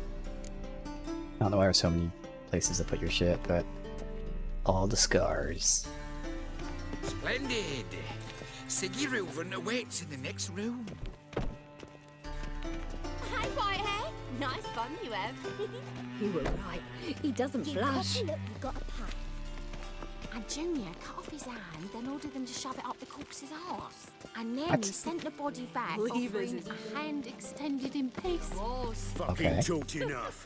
I don't know why there's so many places to put your shit, but all the scars.
Splendid. Siggy Reuven awaits in the next room.
Hey, Whitehair. Nice bum you have.
You were right. He doesn't blush.
Look, we've got a pack. And Junior cut off his hand, then ordered them to shove it up the corpse's arse. And then he sent the body back, offering a hand extended in peace.
Fucking talked enough.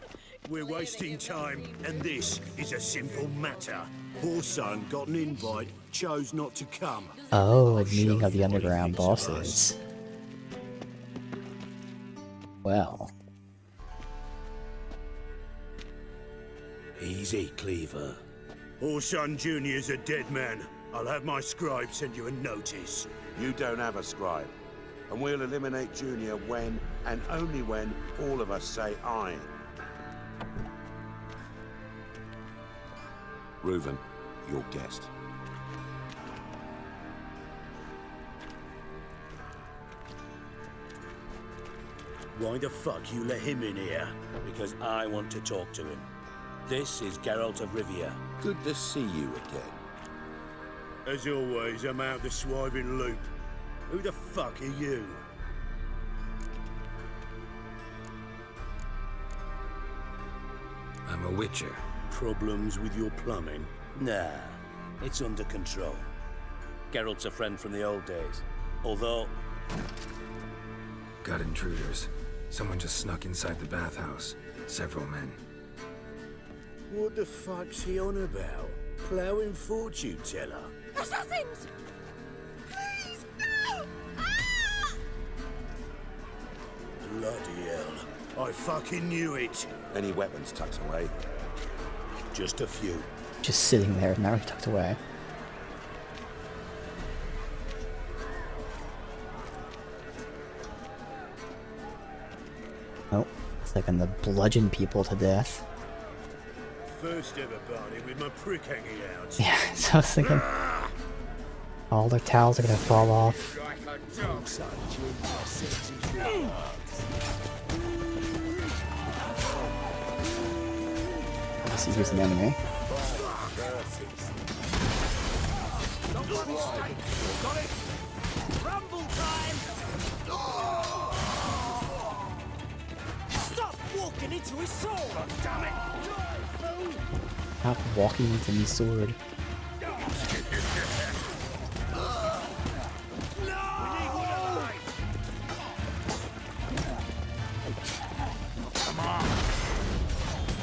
We're wasting time, and this is a simple matter. Horse son got an invite, chose not to come.
Oh, a meeting of the underground bosses. Well.
Easy, Cleaver. Horson Junior's a dead man. I'll have my scribe send you a notice.
You don't have a scribe. And we'll eliminate Junior when, and only when, all of us say aye. Reuven, your guest.
Why the fuck you let him in here?
Because I want to talk to him. This is Geralt of Rivia.
Good to see you again.
As always, I'm out the swiving loop. Who the fuck are you?
I'm a witcher.
Problems with your plumbing?
Nah, it's under control. Geralt's a friend from the old days. Although...
Got intruders. Someone just snuck inside the bathhouse. Several men.
What the fuck's he on about? Ploughing fortune teller?
Assassins! Please, no!
Bloody hell. I fucking knew it.
Any weapons tucked away?
Just a few.
Just sitting there, now he's tucked away. Oh, it's like gonna bludgeon people to death.
First ever party with my prick hanging out.
Yeah, so I was thinking all the towels are gonna fall off. Let's see, here's an enemy.
Rumble time! Stop walking into his sword! Damn it!
Not walking into me sword.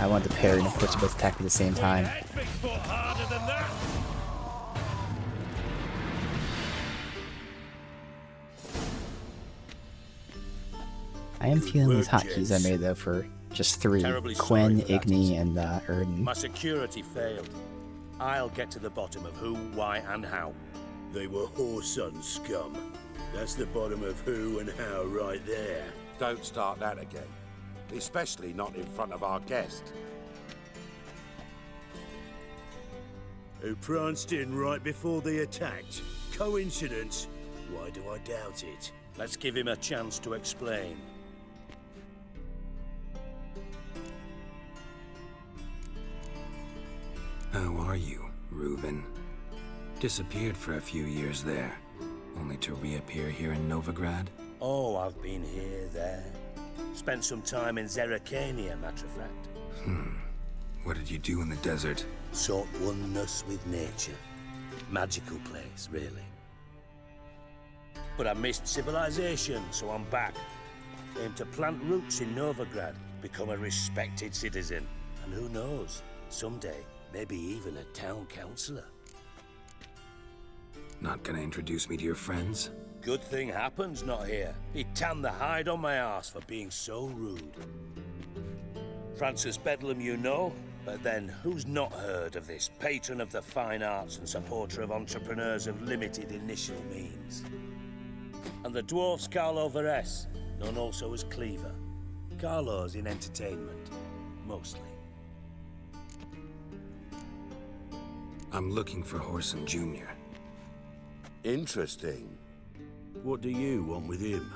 I want to parry and of course both attack at the same time. I am feeling these hotkeys I made though for just 3. Quen, Igni, and Erden.
My security failed. I'll get to the bottom of who, why, and how.
They were Horson scum. That's the bottom of who and how right there.
Don't start that again. Especially not in front of our guest.
Who pranced in right before they attacked. Coincidence? Why do I doubt it?
Let's give him a chance to explain.
How are you, Reuven? Disappeared for a few years there, only to reappear here in Novigrad?
Oh, I've been here, there. Spent some time in Zerrikania, matter of fact.
What did you do in the desert?
Sought oneness with nature. Magical place, really. But I missed civilization, so I'm back. Aim to plant roots in Novigrad, become a respected citizen. And who knows, someday, maybe even a town councillor.
Not gonna introduce me to your friends?
Good thing Happen's not here. He'd tan the hide on my ass for being so rude. Francis Bedlam you know, but then who's not heard of this patron of the fine arts and supporter of entrepreneurs of limited initial means? And the dwarf's Carlo Veres, known also as Cleaver. Carlo's in entertainment, mostly.
I'm looking for Whoreson Jr.
Interesting.
What do you want with him?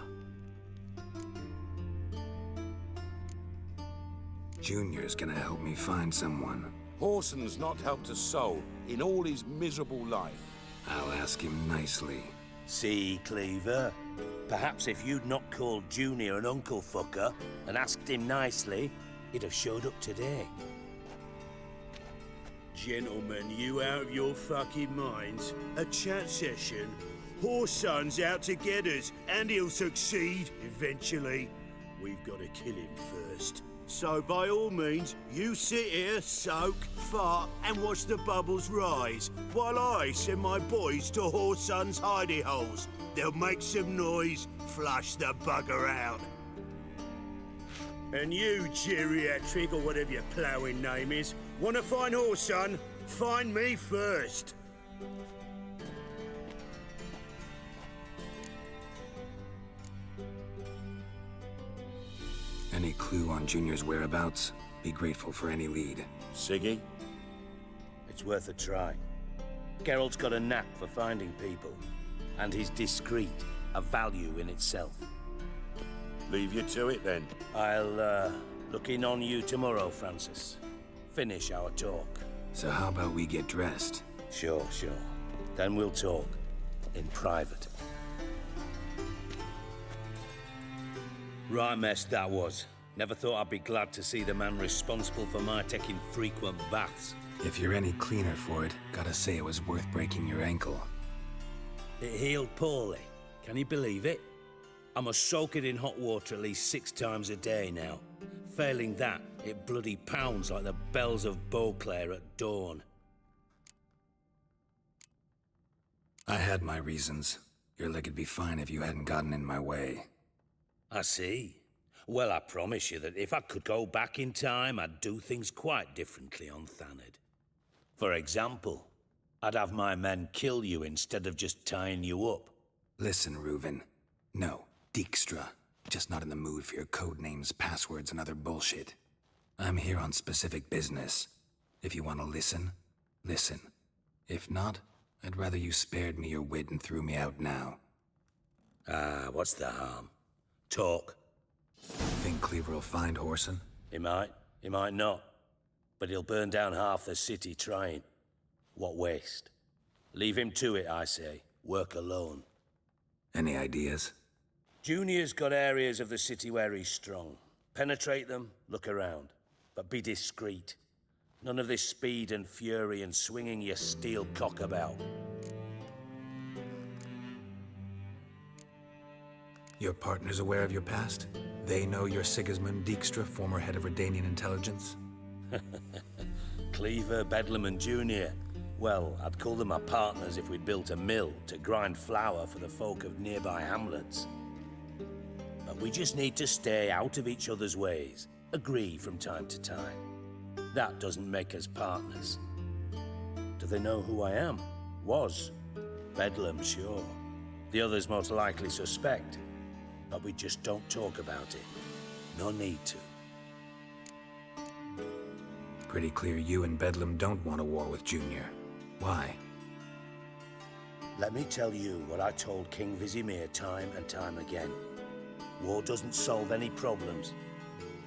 Junior's gonna help me find someone.
Whoreson's not helped a soul in all his miserable life.
I'll ask him nicely.
See, Cleaver? Perhaps if you'd not called Junior an uncle fucker and asked him nicely, he'd have showed up today.
Gentlemen, you out of your fucking minds? A chat session? Whoreson's out to get us, and he'll succeed eventually. We've got to kill him first. So by all means, you sit here, soak, fart, and watch the bubbles rise, while I send my boys to Whoreson's hidey holes. They'll make some noise, flush the bugger out. And you, geriatric, or whatever your ploughing name is, want to find Whoreson? Find me first.
Any clue on Junior's whereabouts? Be grateful for any lead.
Siggy? It's worth a try. Geralt's got a knack for finding people. And he's discreet, a value in itself.
Leave you to it, then.
I'll, look in on you tomorrow, Francis. Finish our talk.
So how about we get dressed?
Sure. Then we'll talk. In private. Right mess that was. Never thought I'd be glad to see the man responsible for my taking frequent baths.
If you're any cleaner for it, gotta say it was worth breaking your ankle.
It healed poorly. Can you believe it? I must soak it in hot water at least 6 times a day now. Failing that, it bloody pounds like the bells of Beauclair at dawn.
I had my reasons. Your leg would be fine if you hadn't gotten in my way.
I see. Well, I promise you that if I could go back in time, I'd do things quite differently on Thanedd. For example, I'd have my men kill you instead of just tying you up.
Listen, Reuven. No, Dijkstra. Just not in the mood for your code names, passwords, and other bullshit. I'm here on specific business. If you want to listen, listen. If not, I'd rather you spared me your wit and threw me out now.
What's the harm? Talk.
Think Cleaver will find Whoreson?
He might not. But he'll burn down half the city trying. What waste? Leave him to it, I say. Work alone.
Any ideas?
Junior's got areas of the city where he's strong. Penetrate them, look around. But be discreet. None of this speed and fury and swinging your steel cock about.
Your partner's aware of your past? They know you're Sigismund Dijkstra, former head of Redanian intelligence?
Cleaver, Bedlam and Junior. Well, I'd call them my partners if we'd built a mill to grind flour for the folk of nearby hamlets. But we just need to stay out of each other's ways. Agree from time to time. That doesn't make us partners. Do they know who I am? Was. Bedlam, sure. The others most likely suspect. But we just don't talk about it. No need to.
Pretty clear you and Bedlam don't want a war with Junior. Why?
Let me tell you what I told King Vizimir time and time again. War doesn't solve any problems.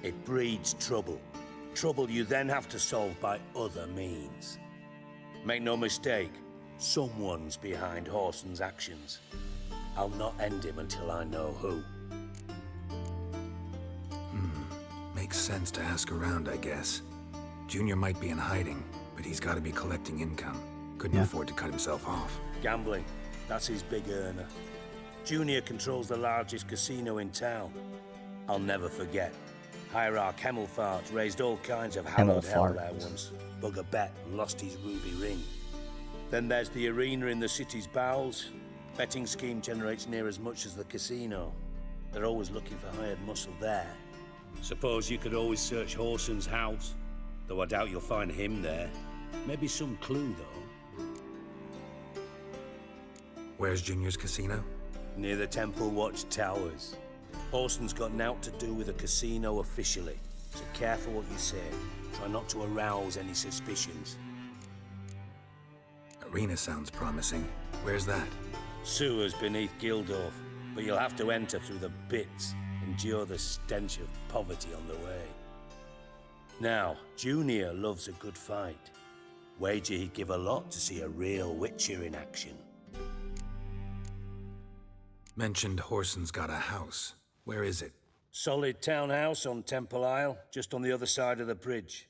It breeds trouble. Trouble you then have to solve by other means. Make no mistake, someone's behind Whoreson's actions. I'll not end him until I know who.
Makes sense to ask around, I guess. Junior might be in hiding, but he's got to be collecting income. Couldn't afford to cut himself off.
Gambling. That's his big earner. Junior controls the largest casino in town. I'll never forget. Hierarch Hemmelfart raised all kinds of hallowed hell there once. Bugger bet lost his ruby ring. Then there's the arena in the city's bowels. Betting scheme generates near as much as the casino. They're always looking for hired muscle there. Suppose you could always search Horson's house, though I doubt you'll find him there. Maybe some clue, though.
Where's Junior's casino?
Near the Temple Watch Towers. Horson's got nought to do with the casino officially, so careful what you say. Try not to arouse any suspicions.
Arena sounds promising. Where's that?
Sewers beneath Gildorf, but you'll have to enter through the pits, endure the stench of poverty on the way. Now, Junior loves a good fight. Wager he'd give a lot to see a real Witcher in action.
Mentioned Horson's got a house. Where is it?
Solid townhouse on Temple Isle, just on the other side of the bridge.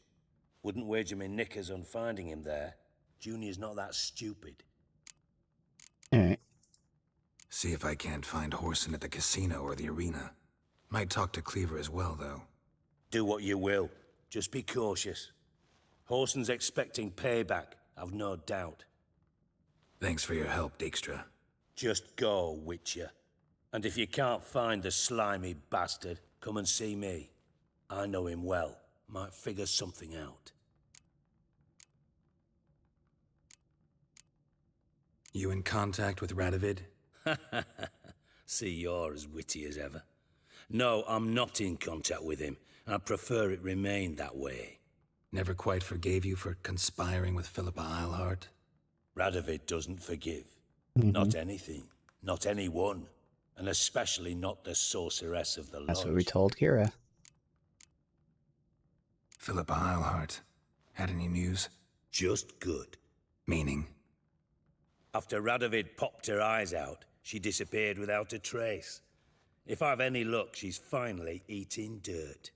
Wouldn't wager me knickers on finding him there. Junior's not that stupid.
Alright.
See if I can't find Horson at the casino or the arena. Might talk to Cleaver as well, though.
Do what you will. Just be cautious. Horson's expecting payback, I've no doubt.
Thanks for your help, Dijkstra.
Just go, Witcher. And if you can't find the slimy bastard, come and see me. I know him well. Might figure something out.
You in contact with Radovid?
See, you're as witty as ever. No, I'm not in contact with him. I prefer it remained that way.
Never quite forgave you for conspiring with Philippa Eilhart?
Radovid doesn't forgive. Not anything. Not anyone. And especially not the sorceress of the Lodge.
That's what we told Kira.
Philippa Eilhart. Had any news?
Just good.
Meaning?
After Radovid popped her eyes out, she disappeared without a trace. If I've any luck, she's finally eating dirt.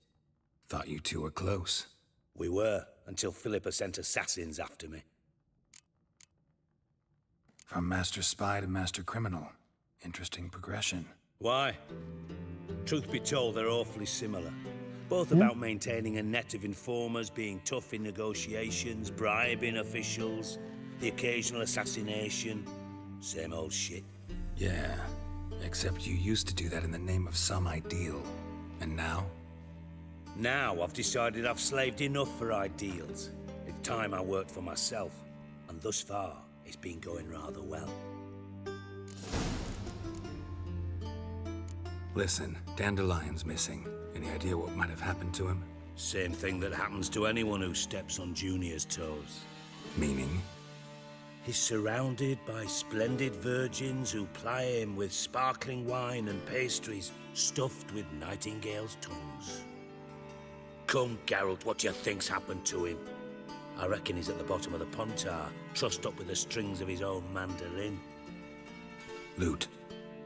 Thought you two were close.
We were, until Philippa sent assassins after me.
From Master Spy to Master Criminal. Interesting progression.
Why? Truth be told, they're awfully similar. Both about maintaining a net of informers, being tough in negotiations, bribing officials, the occasional assassination. Same old shit.
Yeah, except you used to do that in the name of some ideal. And now?
Now I've decided I've slaved enough for ideals. It's time I worked for myself. And thus far, it's been going rather well.
Listen, Dandelion's missing. Any idea what might have happened to him?
Same thing that happens to anyone who steps on Junior's toes.
Meaning?
He's surrounded by splendid virgins who ply him with sparkling wine and pastries stuffed with nightingales' tongues. Come, Geralt, what do you think's happened to him? I reckon he's at the bottom of the Pontar, trussed up with the strings of his own mandolin.
Loot.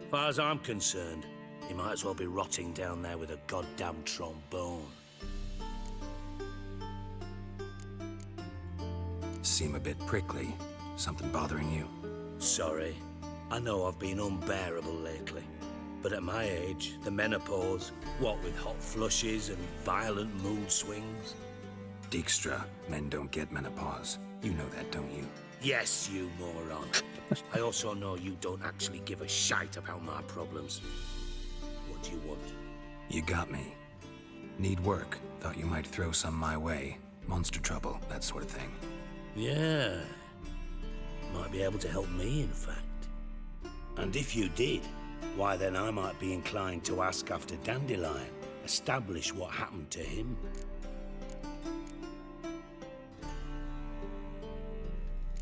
Far as I'm concerned, he might as well be rotting down there with a goddamn trombone.
Seem a bit prickly. Something bothering you?
Sorry. I know I've been unbearable lately. But at my age, the menopause, what with hot flushes and violent mood swings.
Dijkstra, men don't get menopause. You know that, don't you?
Yes, you moron. I also know you don't actually give a shite about my problems. What do you want?
You got me. Need work. Thought you might throw some my way. Monster trouble, that sort of thing.
Yeah. Might be able to help me, in fact. And if you did, why then I might be inclined to ask after Dandelion, establish what happened to him.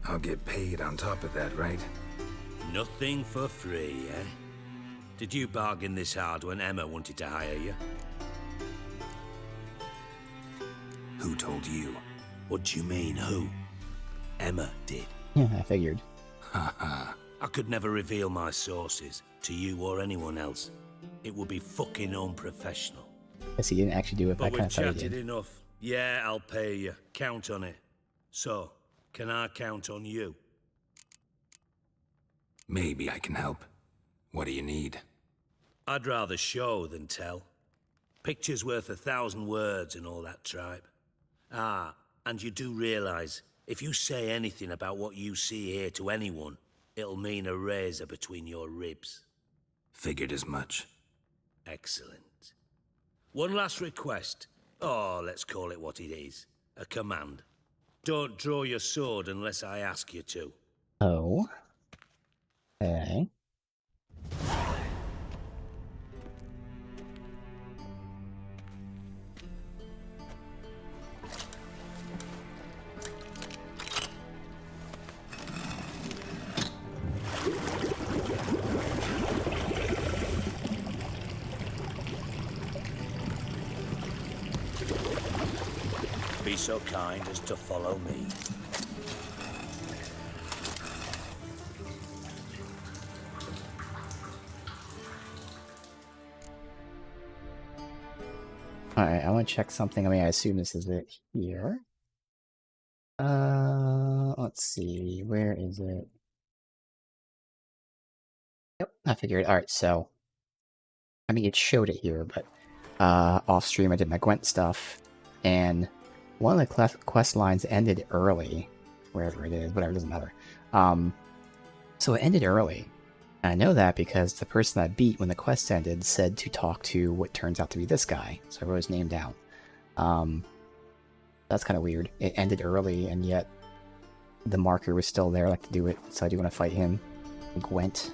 I'll get paid on top of that, right?
Nothing for free, eh? Did you bargain this hard when Emma wanted to hire you?
Who told you?
What do you mean, who? Emma did.
Yeah, I figured.
Haha.
I could never reveal my sources to you or anyone else. It would be fucking unprofessional.
Guess he didn't actually do it, but I
But
kind
we've
of thought he
chatted
did.
enough. Yeah, I'll pay you. Count on it. So, can I count on you?
Maybe I can help. What do you need?
I'd rather show than tell. Picture's worth 1,000 words and all that tribe. Ah, and you do realize, if you say anything about what you see here to anyone, it'll mean a razor between your ribs.
Figured as much.
Excellent. One last request. Oh, let's call it what it is. A command. Don't draw your sword unless I ask you to.
Oh. Okay.
Be so kind as to follow me.
Alright, I want to check something. I mean, I assume this is it here. Let's see. Where is it? Yep, I figured. Alright, so... I mean, it showed it here, but... off stream I did my Gwent stuff, and one of the quest lines ended early. Wherever it is, whatever, doesn't matter. So it ended early. And I know that because the person I beat when the quest ended said to talk to what turns out to be this guy. So I wrote his name down. That's kind of weird. It ended early, and yet the marker was still there, like to do it. So I do want to fight him. Gwent.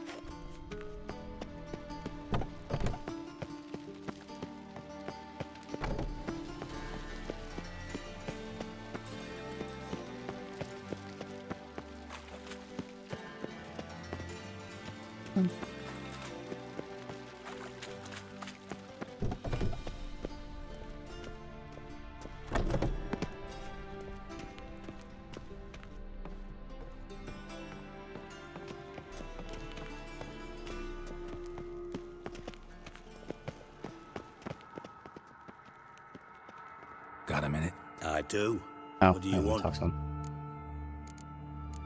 Got a minute?
I do.
Oh,
What do you
I wanna
want?
talk to him.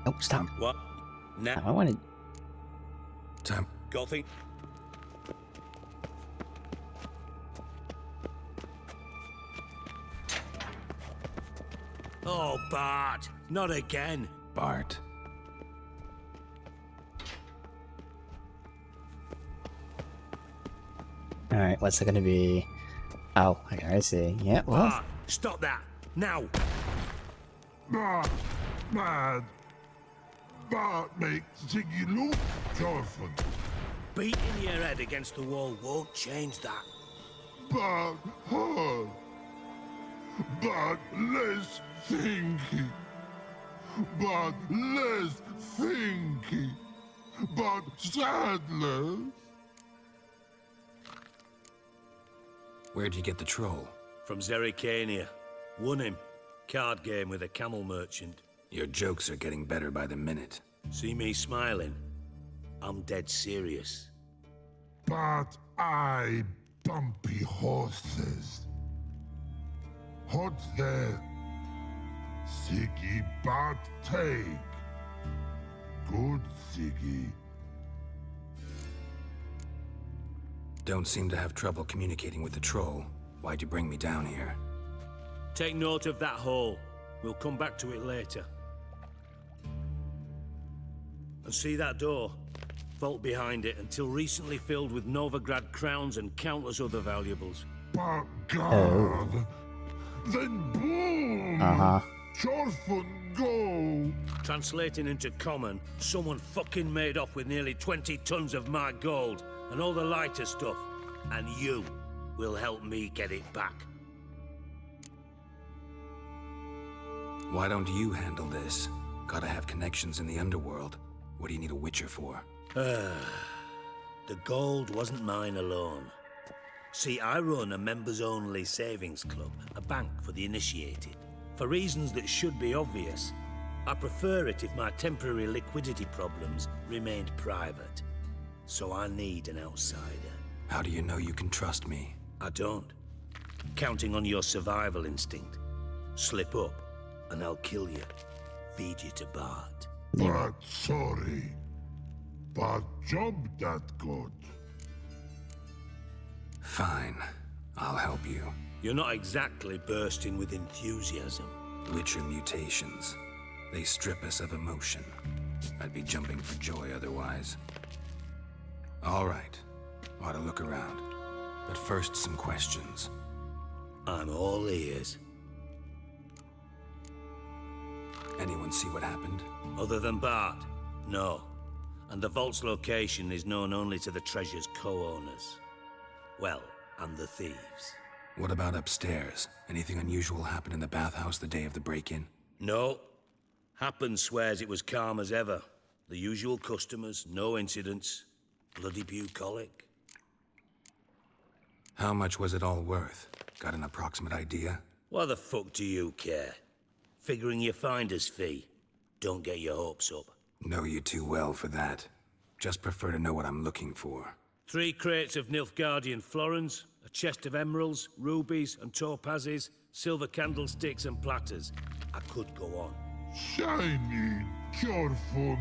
Oh, stop.
What? Now?
I wanted...
Time.
Got thing? Oh, Bart! Not again!
Bart.
Alright, what's it gonna be? Oh, okay, I see. Yeah, well...
Bart! Stop that! Now!
Bart, mad. Bart makes Ziggy look Jonathan.
Beating your head against the wall won't change that.
Bart hard. Bart less thinky. Bart less thinky. Bart sadler.
Where'd you get the troll?
From Zerrikania. Won him. Card game with a camel merchant.
Your jokes are getting better by the minute.
See me smiling? I'm dead serious.
But I bumpy horses. Hot there. Siggy Bart take. Good Siggy.
Don't seem to have trouble communicating with the troll. Why'd you bring me down here?
Take note of that hole. We'll come back to it later. And see that door? Vault behind it, until recently filled with Novigrad crowns and countless other valuables.
But God. Then boom!
Uh-huh.
Chorfun go!
Translating into common, someone fucking made off with nearly 20 tons of my gold and all the lighter stuff. And you will help me get it back.
Why don't you handle this? Gotta have connections in the underworld. What do you need a Witcher for?
The gold wasn't mine alone. See, I run a members-only savings club, a bank for the initiated. For reasons that should be obvious, I prefer it if my temporary liquidity problems remained private. So I need an outsider.
How do you know you can trust me?
I don't. counting on your survival instinct. Slip up, and I'll kill you. Feed you to Bart.
But sorry. But job that good.
Fine. I'll help you.
You're not exactly bursting with enthusiasm.
Witcher mutations. They strip us of emotion. I'd be jumping for joy otherwise. All right. Ought to look around. But first, some questions.
I'm all ears.
Anyone see what happened?
Other than Bart? No. And the vault's location is known only to the treasure's co-owners. Well, and the thieves.
What about upstairs? Anything unusual happen in the bathhouse the day of the break-in?
No. Happen swears it was calm as ever. The usual customers, no incidents. Bloody bucolic.
How much was it all worth? Got an approximate idea?
Why the fuck do you care? Figuring your finder's fee. Don't get your hopes up.
Know you too well for that. Just prefer to know what I'm looking for.
3 crates of Nilfgaardian florins, a chest of emeralds, rubies and topazes, silver candlesticks and platters. I could go on.
Shiny, careful.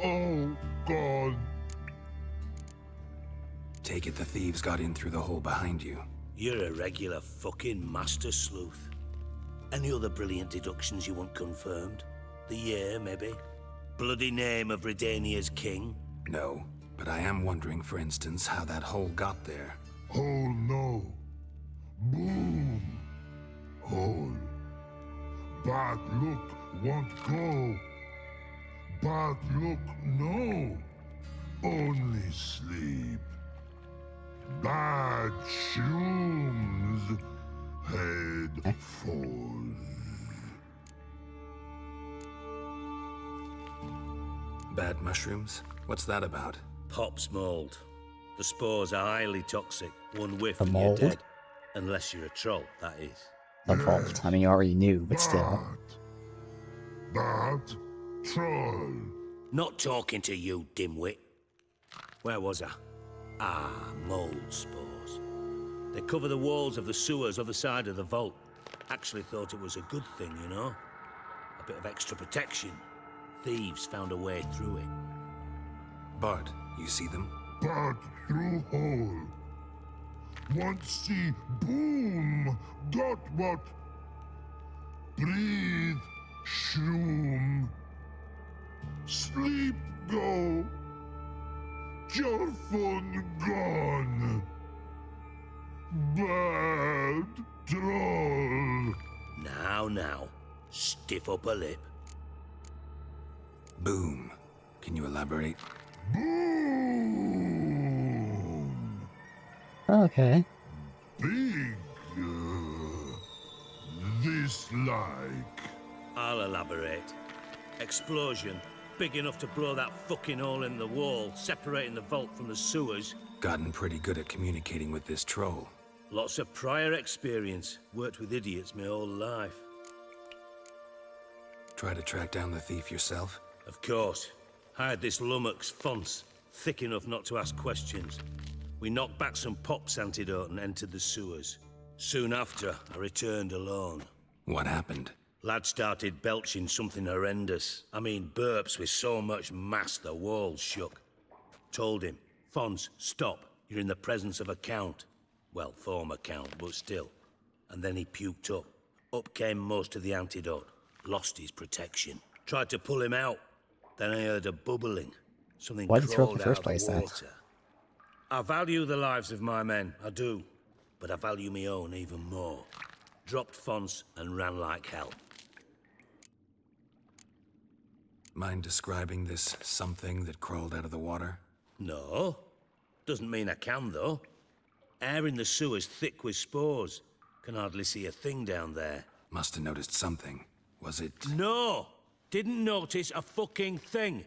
Oh, God.
Take it the thieves got in through the hole behind you.
You're a regular fucking master sleuth. Any other brilliant deductions you want confirmed? The year, maybe? Bloody name of Redania's king?
No, but I am wondering, for instance, how that hole got there.
Hole no. Boom. Hole. Bad look won't go. Bad look no. Only sleep. Bad shrooms. Head falls.
Bad mushrooms? What's that about?
Pop's mold. The spores are highly toxic. One whiff
The
and you're
mold?
dead. Unless you're a troll, that is.
The vault. I mean, you already knew, but still.
Bad troll.
Not talking to you, dimwit. Where was I? Ah, mold spores. They cover the walls of the sewers other side of the vault. Actually thought it was a good thing, you know? A bit of extra protection. Thieves found a way through it.
Bart, you see them?
Bad through hole. Want see boom. Got what? Breathe. Shroom. Sleep go. Your phone gone. Bad troll.
Now. Stiff upper lip.
Boom. Can you elaborate?
Boom.
Okay.
Big. This like.
I'll elaborate. Explosion. Big enough to blow that fucking hole in the wall, separating the vault from the sewers.
Gotten pretty good at communicating with this troll.
Lots of prior experience. Worked with idiots my whole life.
Try to track down the thief yourself?
Of course. Hired this lummox, Fons. Thick enough not to ask questions. We knocked back some Pop's antidote and entered the sewers. Soon after, I returned alone.
What happened?
Lad started belching something horrendous. I mean, burps with so much mass the walls shook. Told him, Fons, stop. You're in the presence of a count. Well, former count, but still. And then he puked up. Up came most of the antidote. Lost his protection. Tried to pull him out. Then I heard a bubbling. Something
Why did you throw up in
crawled
the first
out
place,
of
then?
water. I value the lives of my men, I do. But I value my own even more. Dropped Fons and ran like hell.
Mind describing this something that crawled out of the water?
No. Doesn't mean I can, though. Air in the sewer's thick with spores. Can hardly see a thing down there.
Must have noticed something. Was it...
No! Didn't notice a fucking thing.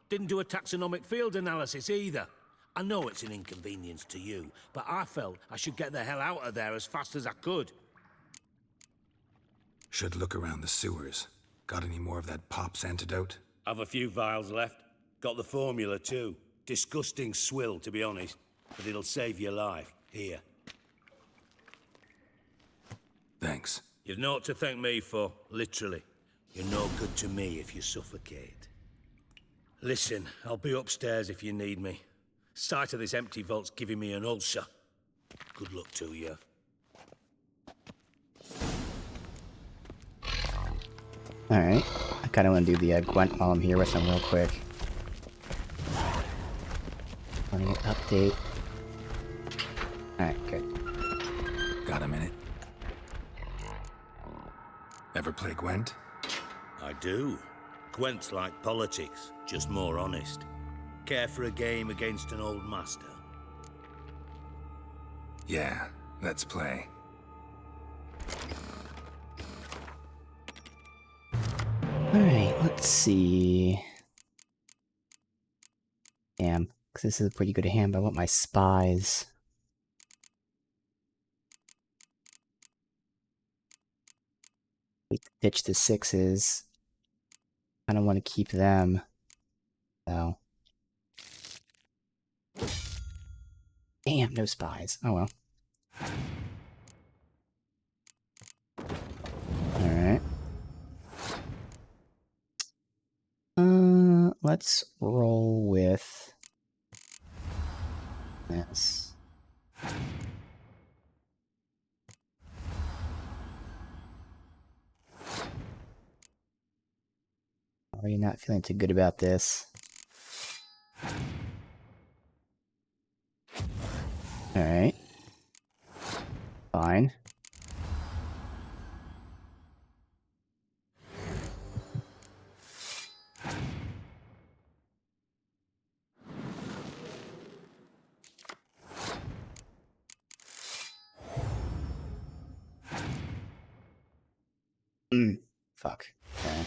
Didn't do a taxonomic field analysis either. I know it's an inconvenience to you, but I felt I should get the hell out of there as fast as I could.
Should look around the sewers. Got any more of that Pop's antidote?
I've a few vials left. Got the formula too. Disgusting swill, to be honest. But it'll save your life. Here.
Thanks.
You've naught to thank me for, literally. You're no good to me if you suffocate. Listen, I'll be upstairs if you need me. Sight of this empty vault's giving me an ulcer. Good luck to you.
Alright. I kind of want to do the Gwent while I'm here with him real quick. Want to get update. Alright, good.
Got a minute? Ever play Gwent?
I do. Gwent's like politics, just more honest. Care for a game against an old master?
Yeah, let's play.
Alright, let's see. Damn, because this is a pretty good hand, but I want my spies. Ditch the 6s. I don't want to keep them. So. Damn, no spies. Oh well. Alright. Let's roll with this. Already not feeling too good about this. Alright. Fine. Fuck. Okay.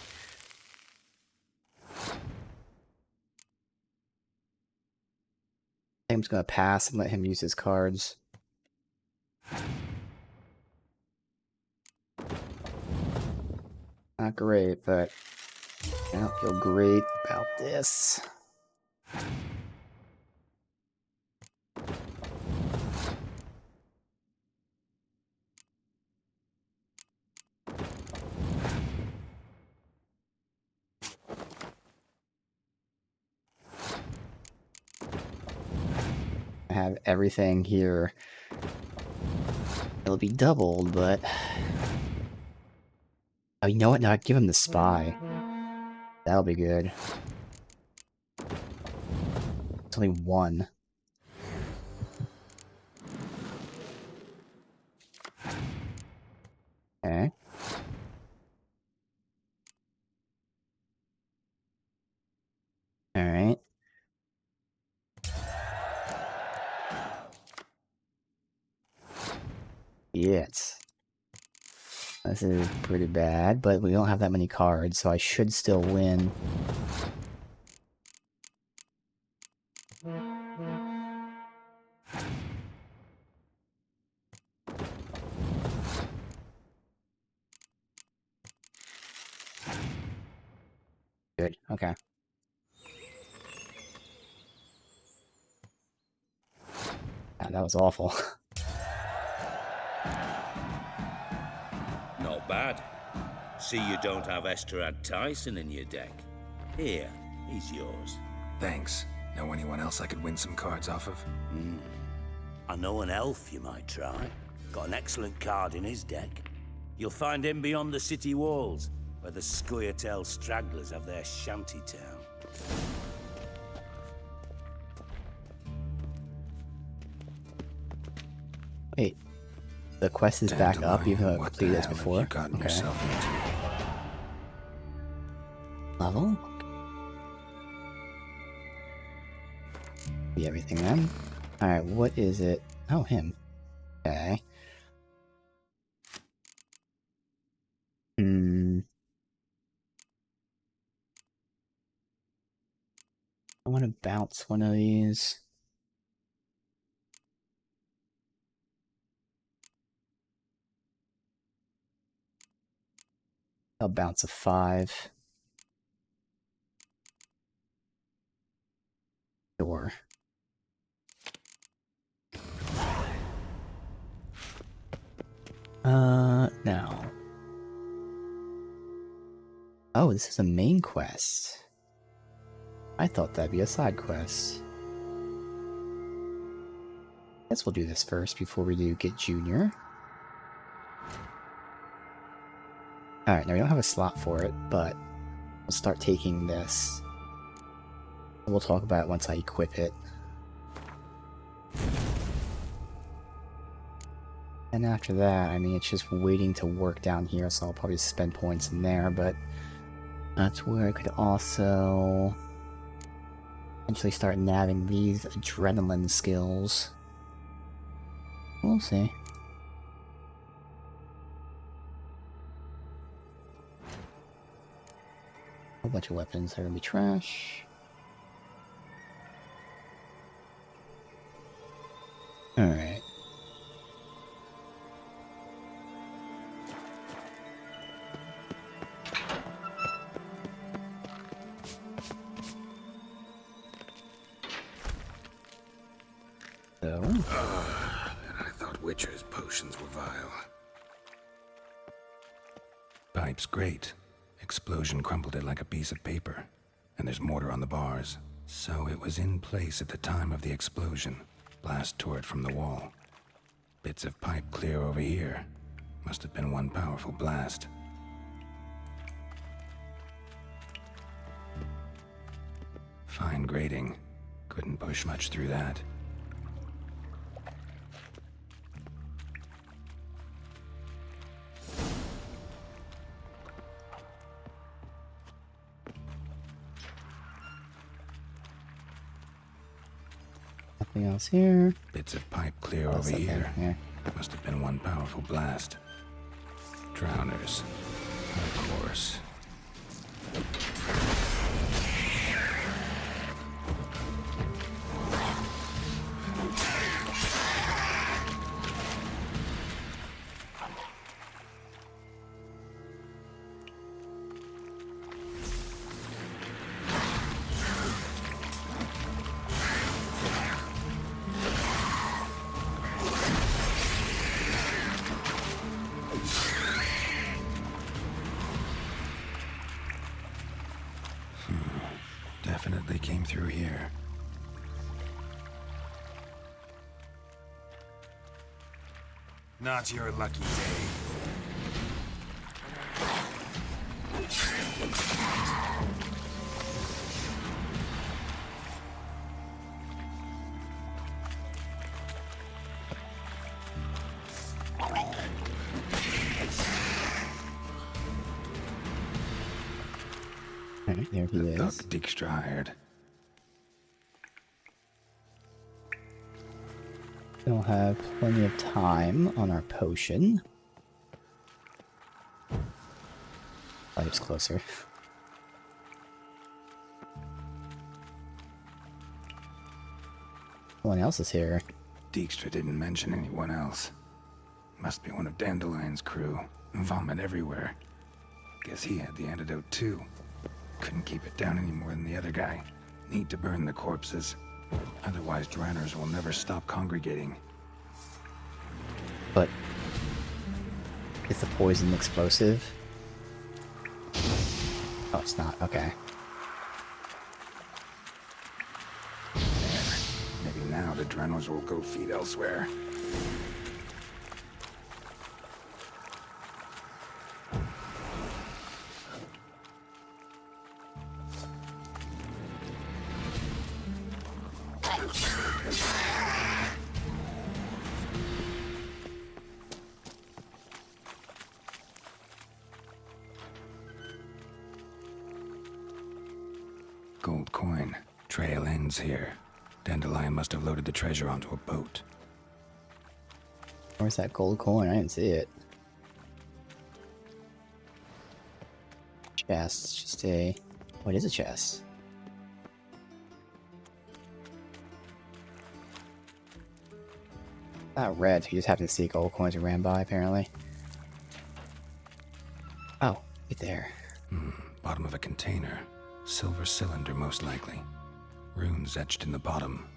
I'm just gonna pass and let him use his cards. Not great, but I don't feel great about this. I have everything here. It'll be doubled, but... Oh, you know what? Now I give him the spy. That'll be good. It's only one. Okay. Alright. Yes. This is pretty bad, but we don't have that many cards, so I should still win. Good, okay. God, that was awful.
Not bad. See you don't have Esterad Tyson in your deck. Here, he's yours.
Thanks. Know anyone else I could win some cards off of?
I know an elf you might try. Got an excellent card in his deck. You'll find him beyond the city walls, where the Scoia'tael stragglers have their shanty town.
Wait. The quest is back up, even though I completed this before? Okay. Level? Be everything then. Alright, what is it? Oh, him. Okay. I want to bounce one of these. I'll bounce a 5. Sure. No. Oh, this is a main quest. I thought that'd be a side quest. Guess we'll do this first before we do get Junior. Alright, now we don't have a slot for it, but we'll start taking this. We'll talk about it once I equip it. And after that, I mean, it's just waiting to work down here, so I'll probably spend points in there, but that's where I could also potentially start nabbing these adrenaline skills. We'll see. A whole bunch of weapons that are gonna be trash. Alright. So.
And I thought Witcher's potions were vile. Pipe's great. Explosion crumpled it like a piece of paper. And there's mortar on the bars. So it was in place at the time of the explosion. Blast tore it from the wall. Bits of pipe clear over here. Must have been one powerful blast. Fine grating. Couldn't push much through that.
Nothing else here.
Bits of pipe clear over here. Must have been one powerful blast. Drowners. Of course. Definitely came through here. Not your lucky day.
Alright, there he is.
Thug Dijkstra hired.
We'll have plenty of time on our potion. Life's closer. No one else is here.
Dijkstra didn't mention anyone else. Must be one of Dandelion's crew. Vomit everywhere. Guess he had the antidote too. Couldn't keep it down any more than the other guy. Need to burn the corpses. Otherwise, drowners will never stop congregating.
But is the poison explosive? Oh, it's not. Okay.
Maybe now the drowners will go feed elsewhere. Gold coin. Trail ends here. Dandelion must have loaded the treasure onto a boat.
Where's that gold coin? I didn't see it. Chest. Just a... What is a chest? Not red, so you just happened to see gold coins and ran by, apparently. Oh, right there.
Bottom of a container. Silver cylinder, most likely. Runes etched in the bottom.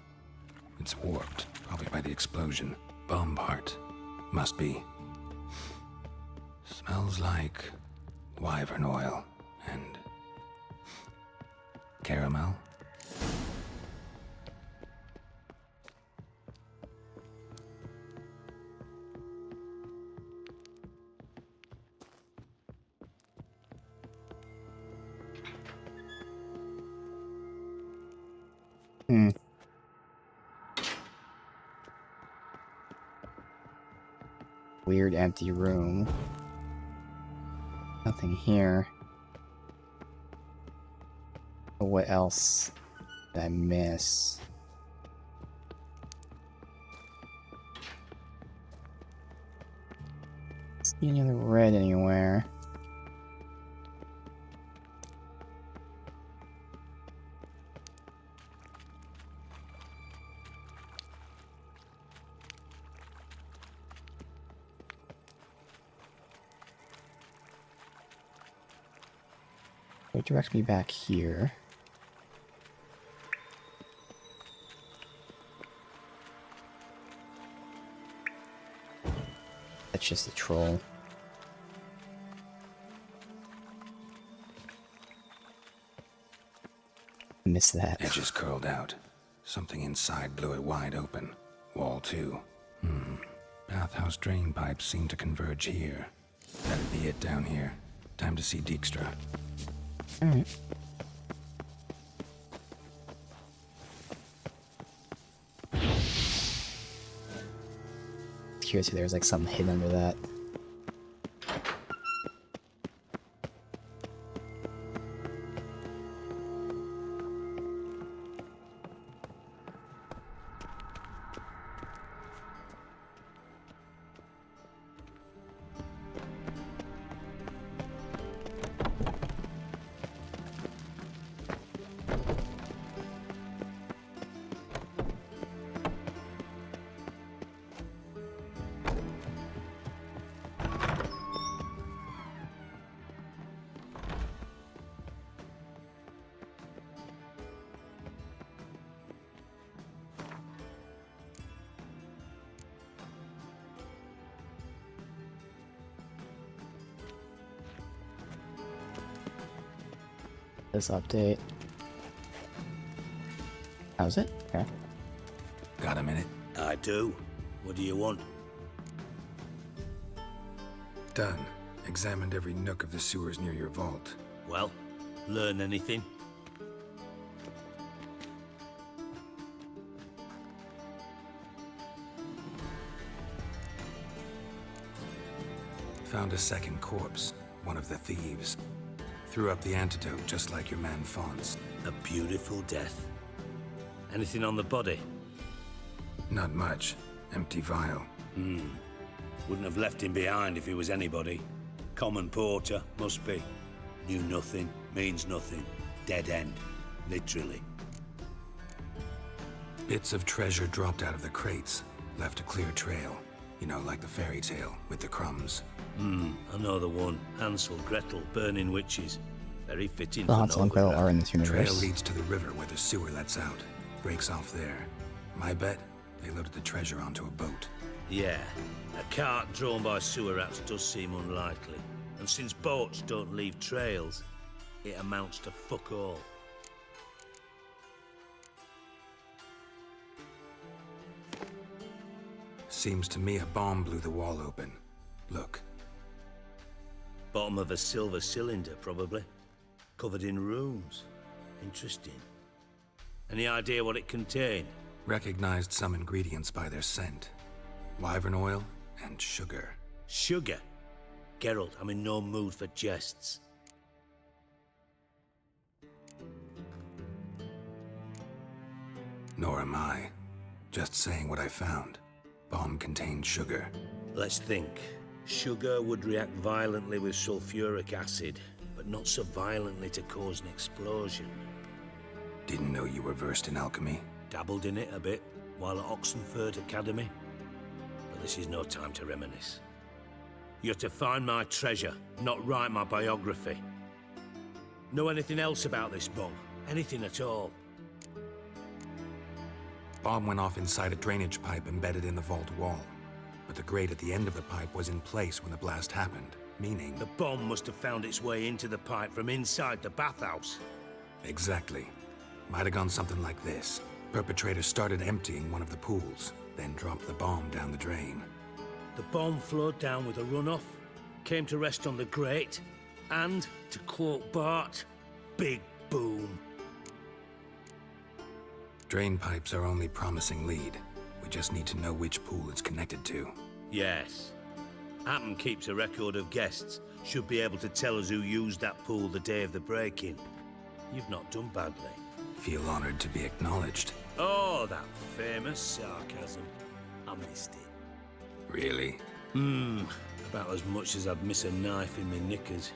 It's warped, probably by the explosion. Bomb part. Must be. Smells like wyvern oil and caramel.
Weird empty room. Nothing here. What else did I miss? See any other red anywhere? It directs me back here. That's just a troll. Missed that.
Edges curled out. Something inside blew it wide open. Wall 2. Bathhouse drain pipes seem to converge here. That'd be it down here. Time to see Dijkstra.
Alright. Curious if there's like something hidden under that. This update. How's it? Okay.
Got a minute?
I do. What do you want?
Done. Examined every nook of the sewers near your vault.
Well, learn anything?
Found a second corpse. One of the thieves. Threw up the antidote just like your man Fonz.
A beautiful death. Anything on the body?
Not much. Empty vial.
Wouldn't have left him behind if he was anybody. Common porter, must be. Knew nothing, means nothing. Dead end. Literally.
Bits of treasure dropped out of the crates. Left a clear trail. You know, like the fairy tale, with the crumbs.
I know the one. Hansel, Gretel, burning witches. Very fitting
The
for
Hansel and Gretel are in this
Trail
universe.
leads to the river where the sewer lets out. Breaks off there. My bet, they loaded the treasure onto a boat.
Yeah. A cart drawn by sewer rats does seem unlikely. And since boats don't leave trails, it amounts to fuck all.
Seems to me a bomb blew the wall open. Look.
Bottom of a silver cylinder, probably. Covered in runes. Interesting. Any idea what it contained?
Recognized some ingredients by their scent. Wyvern oil and sugar.
Sugar? Geralt, I'm in no mood for jests.
Nor am I. Just saying what I found. Bomb contained sugar.
Let's think. Sugar would react violently with sulfuric acid, but not so violently to cause an explosion.
Didn't know you were versed in alchemy.
Dabbled in it a bit while at Oxenford Academy. But this is no time to reminisce. You're to find my treasure, not write my biography. Know anything else about this bomb? Anything at all?
Bomb went off inside a drainage pipe embedded in the vault wall. But the grate at the end of the pipe was in place when the blast happened. Meaning?
The bomb must have found its way into the pipe from inside the bathhouse.
Exactly. Might have gone something like this. Perpetrator started emptying one of the pools, then dropped the bomb down the drain.
The bomb flowed down with a runoff, came to rest on the grate, and, to quote Bart, big boom.
Drain pipes are only promising lead. We just need to know which pool it's connected to.
Yes. Hammond keeps a record of guests. Should be able to tell us who used that pool the day of the break-in. You've not done badly.
Feel honored to be acknowledged.
Oh, that famous sarcasm. I missed it.
Really?
About as much as I'd miss a knife in my knickers.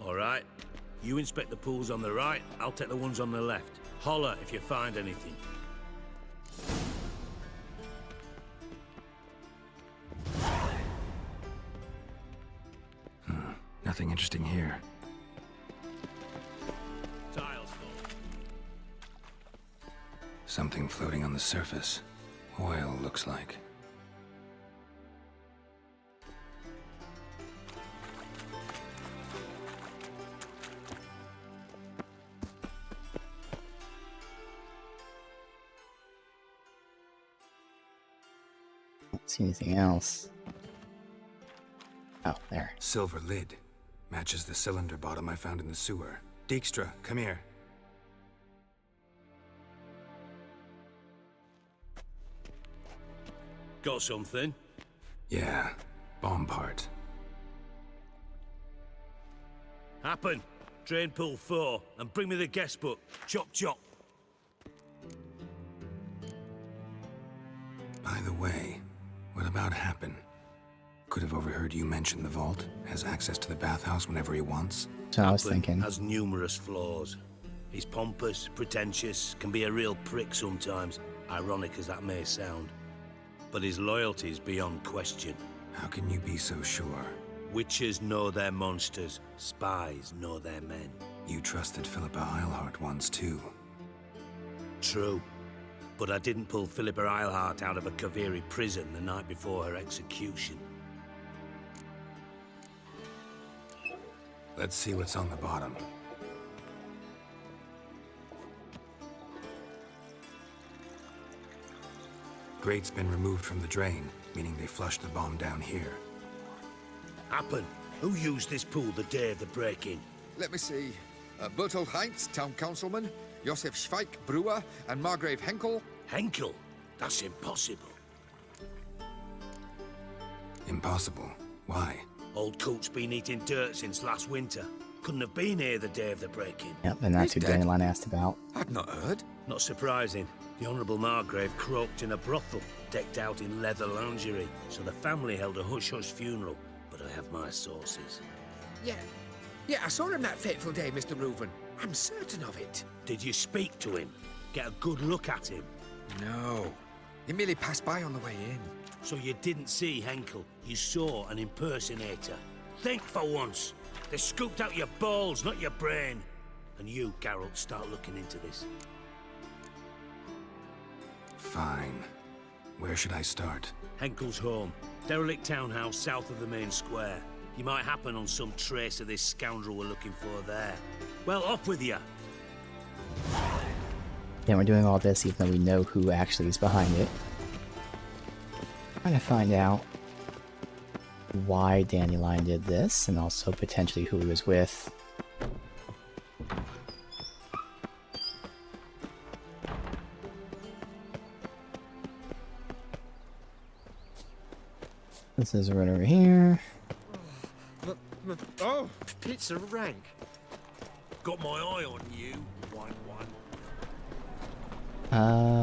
All right. You inspect the pools on the right, I'll take the ones on the left. Holler if you find anything.
Nothing interesting here.
Tiles full.
Something floating on the surface. Oil, looks like.
Don't see anything else. Oh, there.
Silver lid. Matches the cylinder bottom I found in the sewer. Dijkstra, come here.
Got something?
Yeah, bomb part.
Happen. Drain pool 4, and bring me the guest book. Chop chop.
By the way, what about Happen? Could have overheard you mention the vault. Has access to the bathhouse whenever he wants.
So I was
Happen
thinking.
has numerous flaws. He's pompous, pretentious, can be a real prick sometimes, ironic as that may sound. But his loyalty is beyond question.
How can you be so sure?
Witches know their monsters, spies know their men.
You trusted Philippa Eilhart once too.
True. But I didn't pull Philippa Eilhart out of a Kaviri prison the night before her execution.
Let's see what's on the bottom. Grate's been removed from the drain, meaning they flushed the bomb down here.
Happen. Who used this pool the day of the break-in?
Let me see. Bertolt Heinz, town councilman, Josef Schweik, brewer, and Margrave Henkel.
Henkel? That's impossible.
Impossible? Why?
Old Coot's been eating dirt since last winter. Couldn't have been here the day of the break-in.
Yep, and that's who Dandelion asked about.
I'd not heard.
Not surprising. The Honourable Margrave croaked in a brothel, decked out in leather lingerie, so the family held a hush-hush funeral, but I have my sources.
Yeah, I saw him that fateful day, Mr. Reuven. I'm certain of it.
Did you speak to him? Get a good look at him?
No. He merely passed by on the way in.
So you didn't see Henkel, you saw an impersonator. Think for once. They scooped out your balls, not your brain. And you, Geralt, start looking into this.
Fine. Where should I start?
Henkel's home. Derelict townhouse south of the main square. You might happen on some trace of this scoundrel we're looking for there. Well, off with you.
Yeah, we're doing all this even though we know who actually is behind it. Trying to find out why Dandelion did this, and also potentially who he was with. This is right over here.
Oh, pizza rank.
Got my eye on you, white one.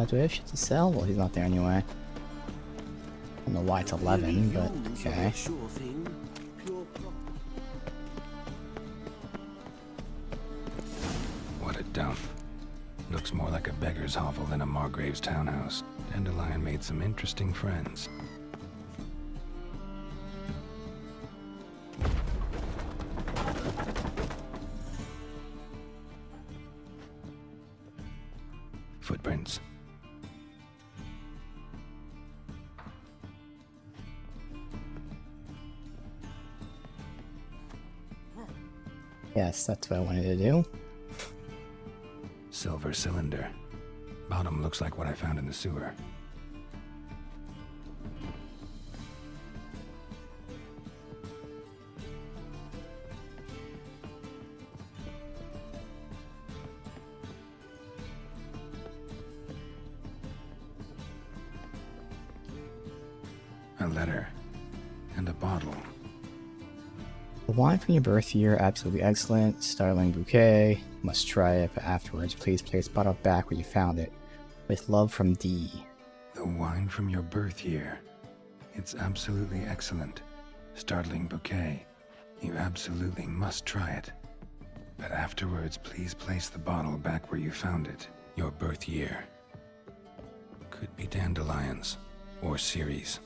Do I have shit to sell? Well, he's not there anyway. I don't know why it's 11, but okay.
What a dump. Looks more like a beggar's hovel than a Margrave's townhouse. Dandelion made some interesting friends. Footprints.
Yes, that's what I wanted to do.
Silver cylinder. Bottom looks like what I found in the sewer. A letter. And a bottle.
The wine from your birth year, absolutely excellent. Startling bouquet. Must try it, but afterwards, please place bottle back where you found it. With love from D.
The wine from your birth year. It's absolutely excellent. Startling bouquet. You absolutely must try it. But afterwards, please place the bottle back where you found it. Your birth year. Could be dandelions. Or Ceres.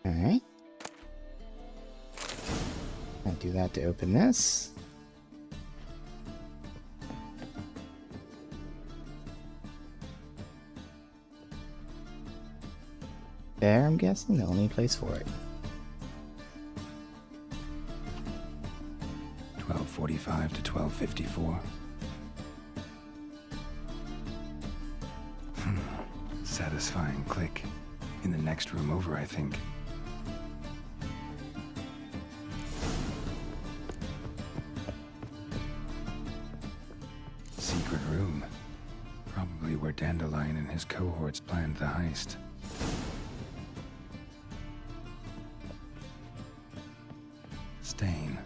Alright. I'll do that to open this. There, I'm guessing, the only place for it.
12:45 to 12:54. Satisfying click. In the next room over, I think. Secret room. Probably where Dandelion and his cohorts planned the heist. Stain.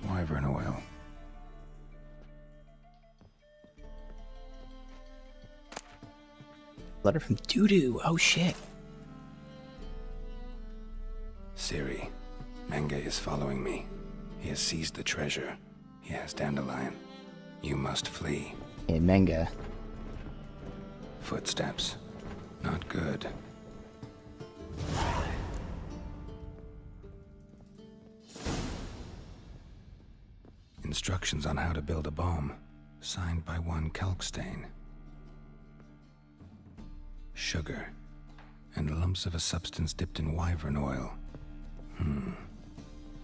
Wyvern oil.
Letter from Doodoo. Oh shit.
Ciri. Menge is following me. He has seized the treasure. He has Dandelion. You must flee.
Hey, Menge.
Footsteps. Not good. Instructions on how to build a bomb. Signed by one Kalkstein. Sugar. And lumps of a substance dipped in wyvern oil.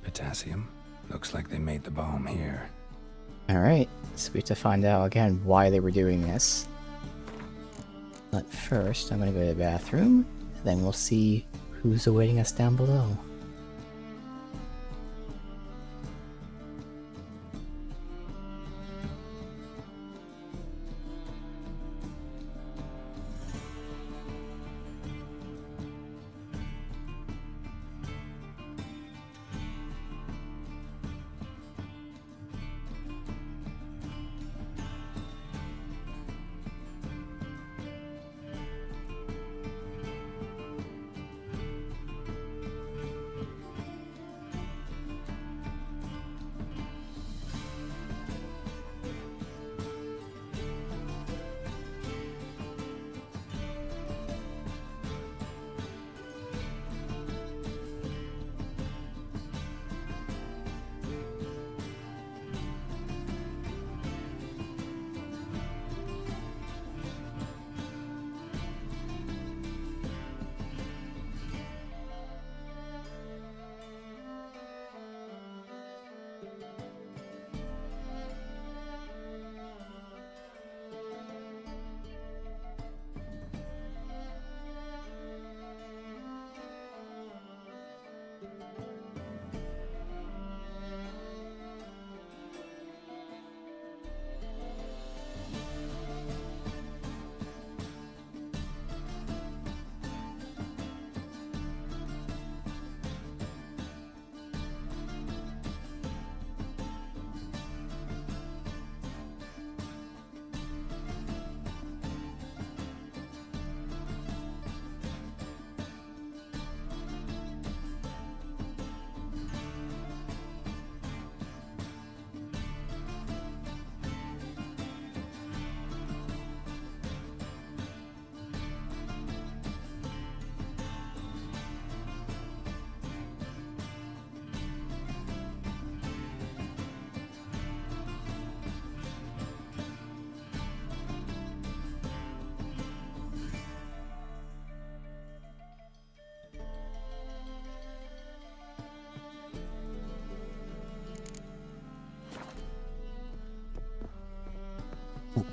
Potassium. Looks like they made the bomb here.
Alright, so we have to find out again why they were doing this. But first, I'm gonna go to the bathroom, and then we'll see who's awaiting us down below.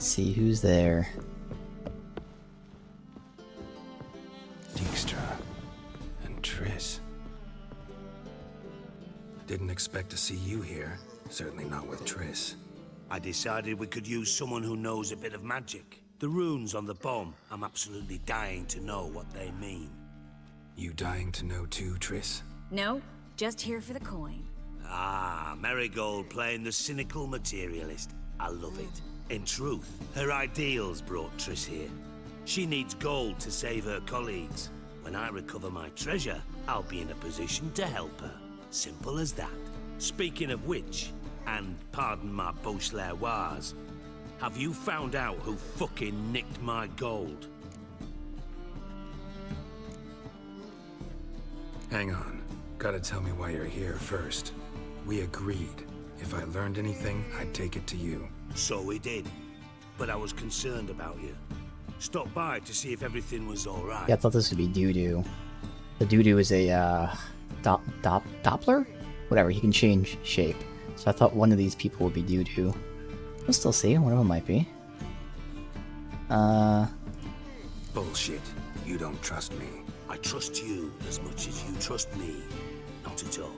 Let's see who's there.
Dijkstra and Triss. Didn't expect to see you here. Certainly not with Triss.
I decided we could use someone who knows a bit of magic. The runes on the bomb, I'm absolutely dying to know what they mean.
You dying to know too, Triss?
No, just here for the coin.
Ah, Marigold playing the cynical materialist. I love it. In truth, her ideals brought Triss here. She needs gold to save her colleagues. When I recover my treasure, I'll be in a position to help her. Simple as that. Speaking of which, and pardon my Beauclervois, have you found out who fucking nicked my gold?
Hang on. Gotta tell me why you're here first. We agreed. If I learned anything, I'd take it to you.
So we did. But I was concerned about you. Stopped by to see if everything was alright.
Yeah, I thought this would be Doo-Doo. The Doo-Doo is a, Doppler? Whatever, he can change shape. So I thought one of these people would be Doo-Doo. We'll still see, one of them might be.
Bullshit. You don't trust me.
I trust you as much as you trust me. Not at all.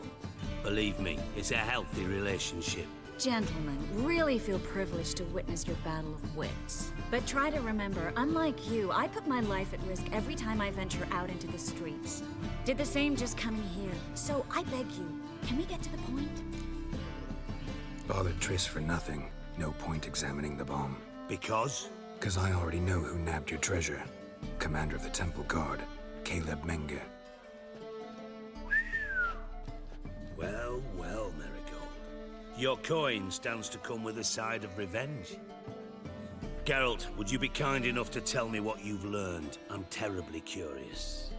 Believe me, it's a healthy relationship.
Gentlemen, really feel privileged to witness your battle of wits. But try to remember, unlike you, I put my life at risk every time I venture out into the streets. Did the same just coming here. So I beg you, can we get to the point?
Bothered Triss for nothing. No point examining the bomb.
Because?
Because I already know who nabbed your treasure. Commander of the Temple Guard, Caleb Menge.
Well, well, Marigold. Your coin stands to come with a side of revenge. Geralt, would you be kind enough to tell me what you've learned? I'm terribly curious.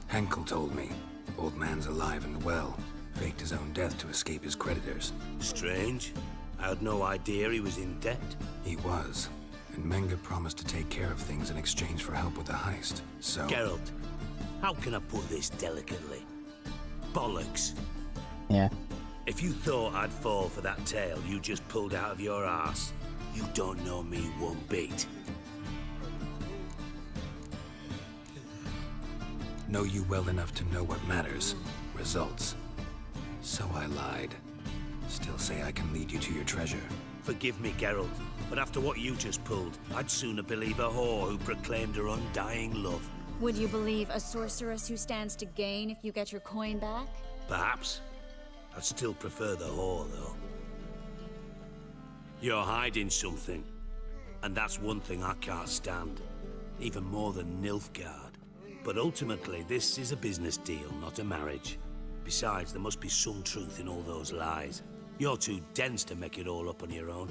Henkel told me. Old man's alive and well. Faked his own death to escape his creditors.
Strange. I had no idea he was in debt.
He was. And Menge promised to take care of things in exchange for help with the heist. So...
Geralt, how can I put this delicately? Bollocks.
Yeah.
If you thought I'd fall for that tale you just pulled out of your arse, you don't know me one bit.
Know you well enough to know what matters. Results. So I lied. Still say I can lead you to your treasure.
Forgive me, Geralt, but after what you just pulled, I'd sooner believe a whore who proclaimed her undying love.
Would you believe a sorceress who stands to gain if you get your coin back?
Perhaps. I'd still prefer the whore, though. You're hiding something, and that's one thing I can't stand. Even more than Nilfgaard. But ultimately, this is a business deal, not a marriage. Besides, there must be some truth in all those lies. You're too dense to make it all up on your own.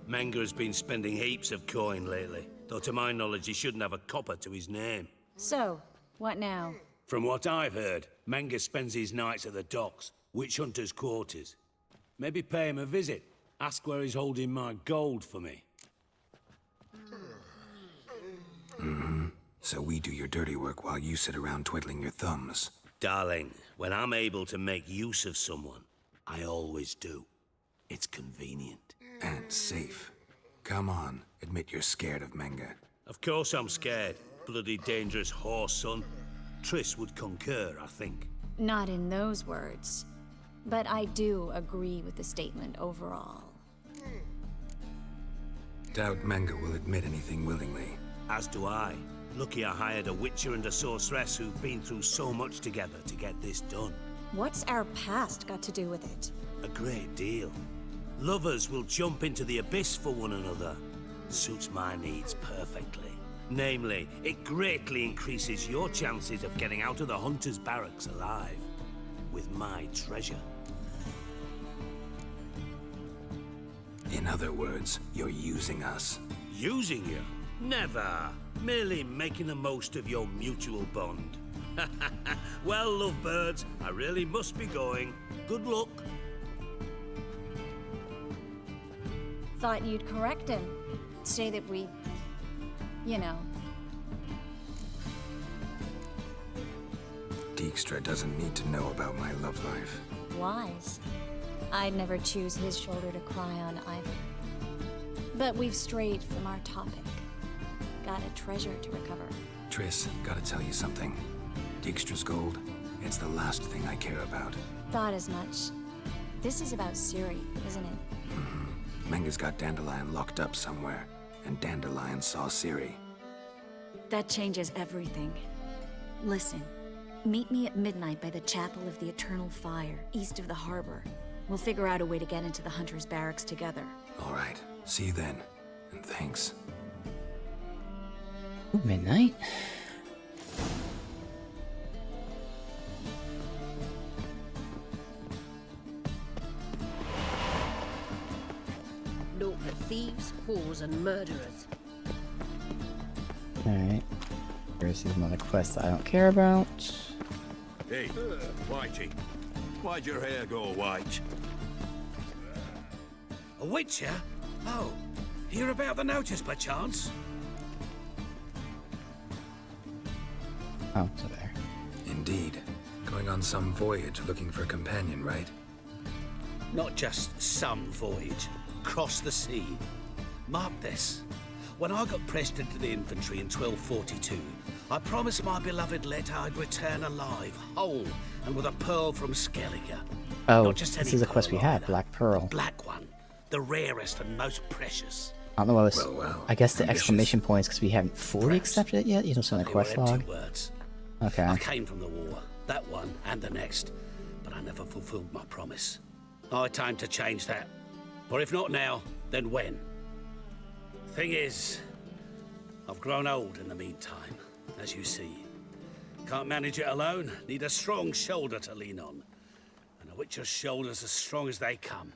Menge has been spending heaps of coin lately, though to my knowledge he shouldn't have a copper to his name.
So, what now?
From what I've heard, Menge spends his nights at the docks, witch hunters' quarters. Maybe pay him a visit. Ask where he's holding my gold for me.
So we do your dirty work while you sit around twiddling your thumbs.
Darling, when I'm able to make use of someone, I always do. It's convenient.
And safe. Come on, admit you're scared of Menge.
Of course I'm scared. Bloody dangerous whore, son. Triss would concur, I think.
Not in those words. But I do agree with the statement overall.
Doubt Menge will admit anything willingly.
As do I. Lucky I hired a witcher and a sorceress who've been through so much together to get this done.
What's our past got to do with it?
A great deal. Lovers will jump into the abyss for one another. Suits my needs perfectly. Namely, it greatly increases your chances of getting out of the hunter's barracks alive. With my treasure.
In other words, you're using us.
Using you? Never. Merely making the most of your mutual bond. Well, lovebirds, I really must be going. Good luck.
Thought you'd correct him. Say that we... you know.
Dijkstra doesn't need to know about my love life.
wise. I'd never choose his shoulder to cry on either. But we've strayed from our topic. Got a treasure to recover.
Triss, gotta tell you something. Dijkstra's gold, it's the last thing I care about.
Thought as much. This is about Ciri, isn't it?
Menga's got Dandelion locked up somewhere, and Dandelion saw Ciri.
That changes everything. Listen, meet me at midnight by the Chapel of the Eternal Fire, east of the harbor. We'll figure out a way to get into the Hunter's Barracks together.
All right, see you then, and thanks.
Midnight?
Naught but thieves, whores, and murderers.
Alright. Here's another quest I don't care about.
Hey, Whitey. Why'd your hair go white?
A witcher? Oh, hear about the notice by chance?
Oh, so there.
Indeed. Going on some voyage looking for a companion, right?
Not just some voyage. Cross the sea. Mark this. When I got pressed into the infantry in 1242, I promised my beloved Let I'd return alive, whole, and with a pearl from Skellige.
Oh,
Not just
this
any
is a quest we
pearl
had,
either.
Black Pearl.
Black one. The rarest and most precious.
I don't know what was.
Well,
I guess the
ambitious.
exclamation point is because we haven't fully accepted it yet. You don't see on the
They were
quest
empty
log.
words.
Okay.
I came from the war, that one and the next, but I never fulfilled my promise. I time to change that. For if not now, then when? Thing is, I've grown old in the meantime, as you see. Can't manage it alone, need a strong shoulder to lean on. And a witcher's shoulder's as strong as they come.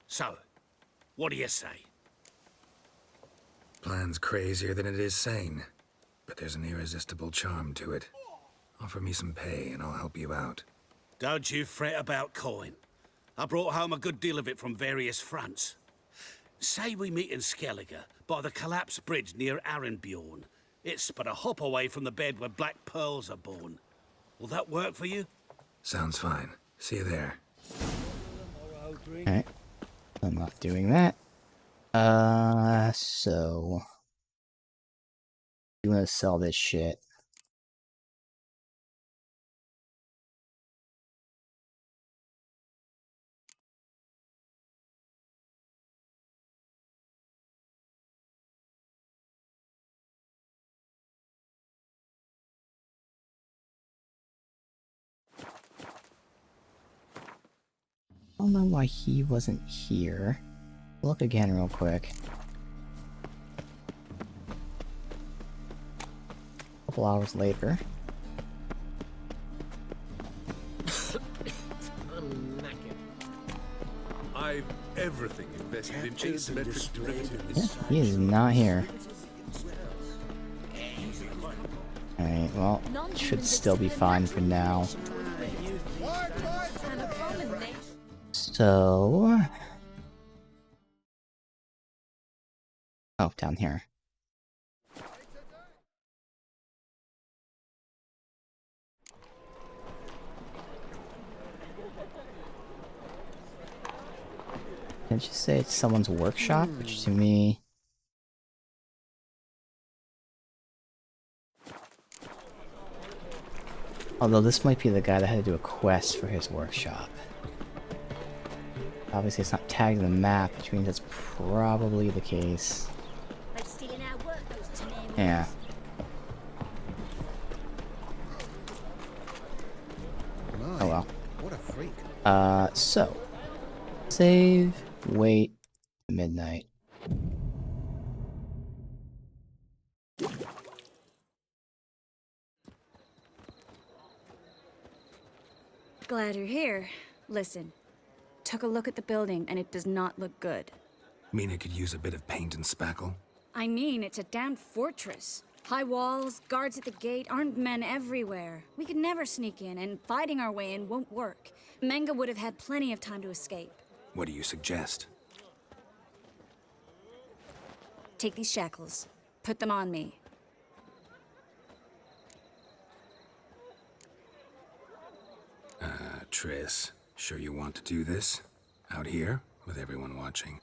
So, what do you say?
Plan's crazier than it is sane, but there's an irresistible charm to it. Offer me some pay and I'll help you out.
Don't you fret about coin. I brought home a good deal of it from various fronts. Say we meet in Skellige, by the collapsed bridge near Arenbjorn. It's but a hop away from the bed where black pearls are born. Will that work for you?
Sounds fine. See you there.
Alright. I'm not doing that. So... You want to sell this shit. I don't know why he wasn't here. Look again real quick. A couple hours later.
I'm knackered.
I've everything invested in asymmetric directive.
Yeah, he is not here. Alright, well, should still be fine for now. So... Oh, down here. Didn't you say it's someone's workshop? Which to me... Although this might be the guy that had to do a quest for his workshop. Obviously it's not tagged in the map, which means that's probably the case. Yeah. Oh well.
What a freak.
So. Save, wait, midnight.
Glad you're here. Listen, took a look at the building and it does not look good.
Mina could use a bit of paint and spackle.
I mean, it's a damn fortress. High walls, guards at the gate, armed men everywhere. We could never sneak in, and fighting our way in won't work. Menga would have had plenty of time to escape.
What do you suggest?
Take these shackles. Put them on me.
Triss. Sure you want to do this? Out here, with everyone watching?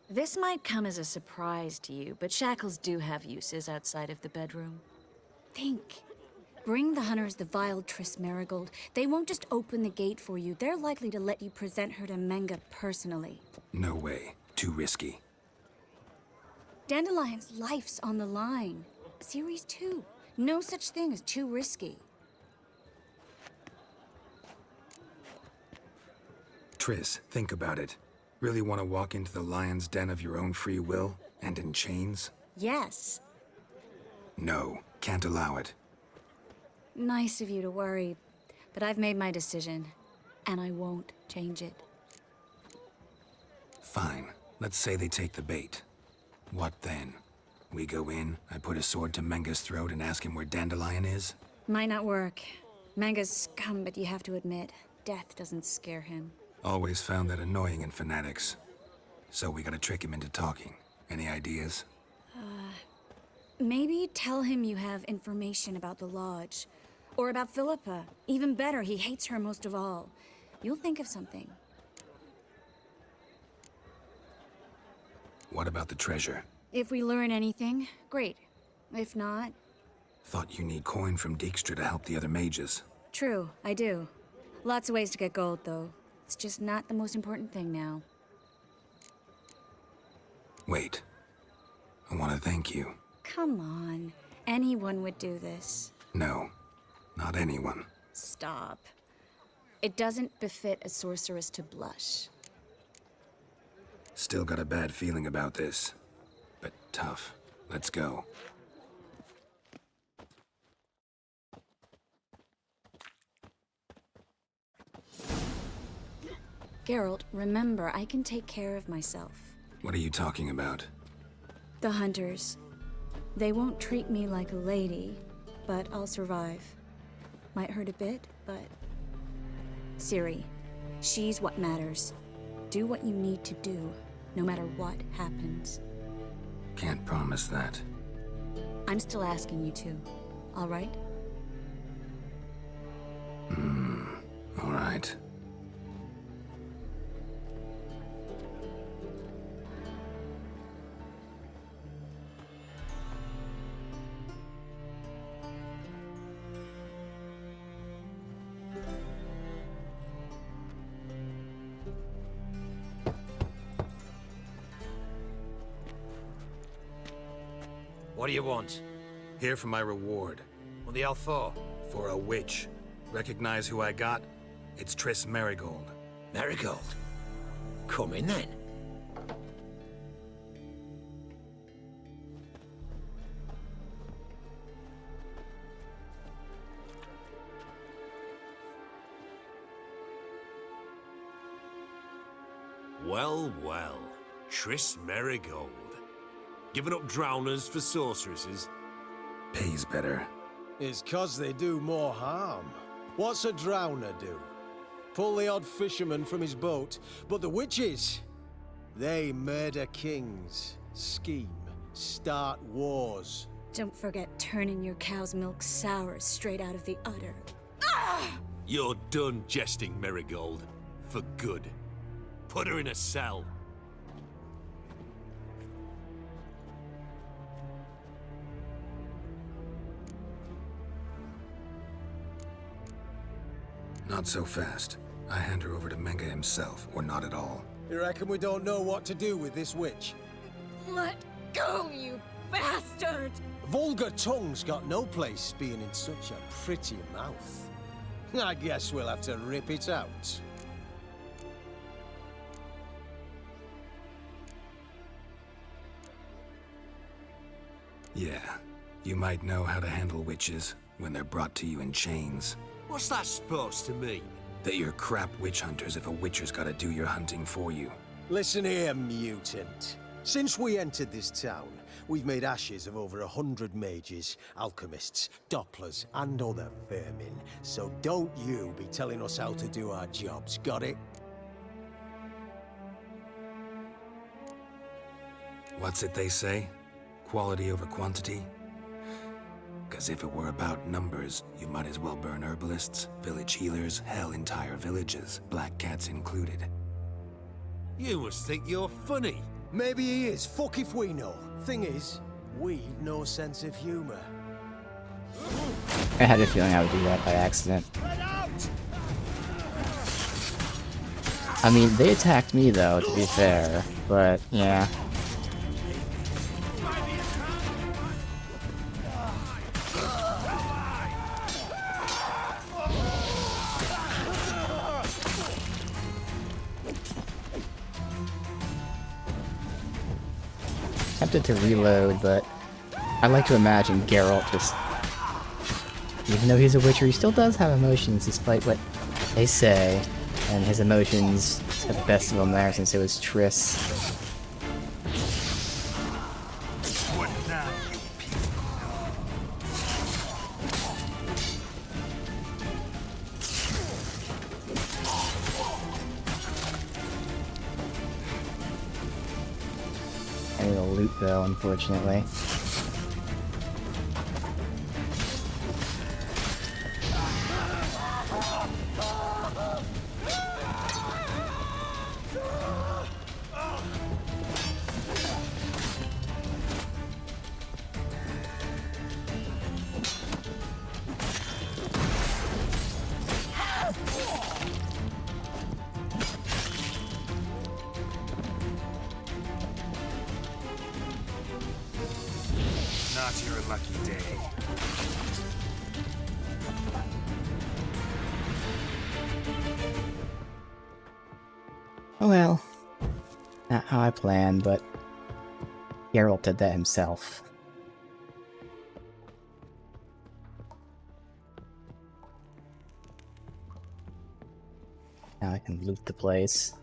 This might come as a surprise to you, but shackles do have uses outside of the bedroom. Think. Bring the hunters the vile Triss Merigold. They won't just open the gate for you. They're likely to let you present her to Menga personally.
No way. Too risky.
Dandelion's life's on the line. Series 2. No such thing as too risky.
Triss, think about it. Really want to walk into the lion's den of your own free will, and in chains?
Yes.
No, can't allow it.
Nice of you to worry, but I've made my decision, and I won't change it.
Fine. Let's say they take the bait. What then? We go in, I put a sword to Menga's throat and ask him where Dandelion is?
Might not work. Menga's scum, but you have to admit, death doesn't scare him.
Always found that annoying in fanatics. So we gotta trick him into talking. Any ideas?
Maybe tell him you have information about the Lodge. Or about Philippa. Even better, he hates her most of all. You'll think of something.
What about the treasure?
If we learn anything, great. If not...
Thought you need coin from Dijkstra to help the other mages.
True, I do. Lots of ways to get gold, though. It's just not the most important thing now.
Wait. I want to thank you.
Come on. Anyone would do this.
No, not anyone.
Stop. It doesn't befit a sorceress to blush.
Still got a bad feeling about this. But tough. Let's go.
Geralt, remember, I can take care of myself.
What are you talking about?
The hunters. They won't treat me like a lady, but I'll survive. Might hurt a bit, but... Ciri, she's what matters. Do what you need to do, no matter what happens.
Can't promise that.
I'm still asking you to, all right?
All right.
What do you want?
Here for my reward.
What the hell for?
For a witch. Recognize who I got? It's Triss Merigold.
Merigold? Come in then.
Well, well. Triss Merigold. Giving up drowners for sorceresses?
Pays better.
It's 'cause they do more harm. What's a drowner do? Pull the odd fisherman from his boat. But the witches, they murder kings, scheme, start wars.
Don't forget turning your cow's milk sour straight out of the udder.
You're done jesting, Merigold. For good. Put her in a cell.
Not so fast. I hand her over to Menga himself, or not at all.
You reckon we don't know what to do with this witch?
Let go, you bastard!
Vulgar tongue's got no place being in such a pretty mouth. I guess we'll have to rip it out.
Yeah. You might know how to handle witches when they're brought to you in chains.
What's that supposed to mean?
That you're crap witch hunters if a witcher's gotta do your hunting for you.
Listen here, mutant. Since we entered this town, we've made ashes of over 100 mages, alchemists, dopplers, and other vermin. So don't you be telling us how to do our jobs, got it?
What's it they say? Quality over quantity? 'Cause As if it were about numbers, you might as well burn herbalists, village healers, hell, entire villages, black cats included.
You must think you're funny. Maybe he is, fuck if we know. Thing is, we've no sense of humor.
I had a feeling I would do that by accident. I mean, they attacked me though, to be fair, but yeah. Tempted to reload, but I like to imagine Geralt just, even though he's a Witcher, he still does have emotions despite what they say, and his emotions have the best of them there since it was Triss. I need a loot though, unfortunately.
Not your lucky day.
Oh well. Not how I planned, but Geralt did that himself. Now I can loot the place.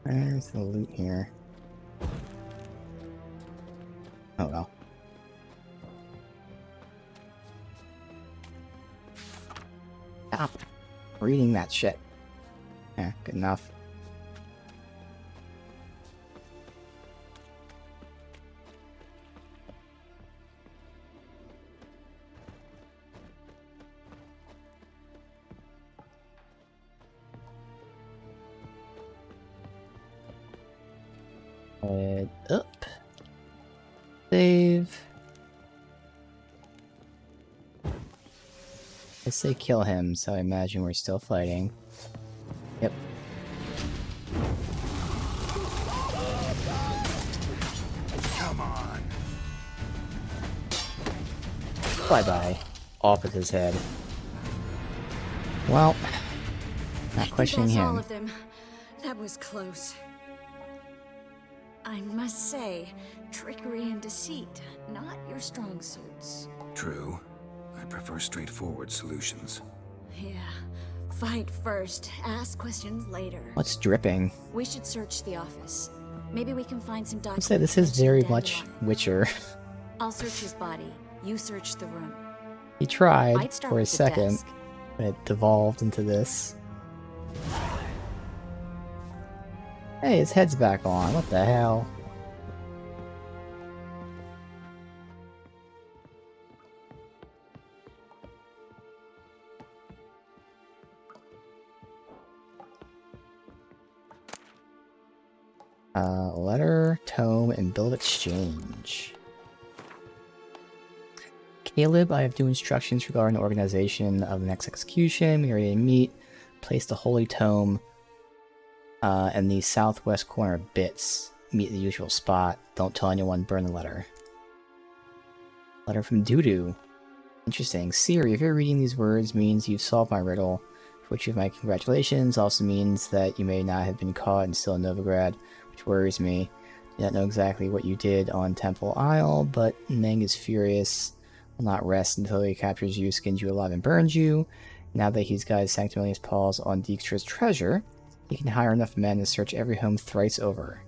Where's the loot here? Oh well. Stop reading that shit. Yeah, good enough. Head up. Save. I say kill him, so I imagine we're still fighting. Yep.
Come on.
Bye-bye. Off with his head. Well, not questioning
That's all
him.
of them. That was close. I must say, trickery and deceit, not your strong suits.
True. I prefer straightforward solutions.
Yeah. Fight first, ask questions later.
What's dripping?
We should search the office. Maybe we can find some
I'd
documents.
say this is very much Witcher.
I'll search his body. You search the room.
He tried
I'd start
for a
with the
second,
desk.
but it devolved into this. Hey, his head's back on. What the hell? Letter, tome, and bill of exchange. Caleb, I have new instructions regarding the organization of the next execution. We are ready to meet. Place the holy tome in the southwest corner of Bits. Meet at the usual spot. Don't tell anyone. Burn the letter. Letter from Dudu. Interesting. Siri, if you're reading these words, means you've solved my riddle, for which you have my congratulations. Also means that you may not have been caught and still in Novigrad, which worries me. I do not know exactly what you did on Temple Isle, but Meng is furious. Will not rest until he captures you, skins you alive, and burns you. Now that he's got his sanctimonious paws on Dijkstra's treasure, he can hire enough men to search every home thrice over.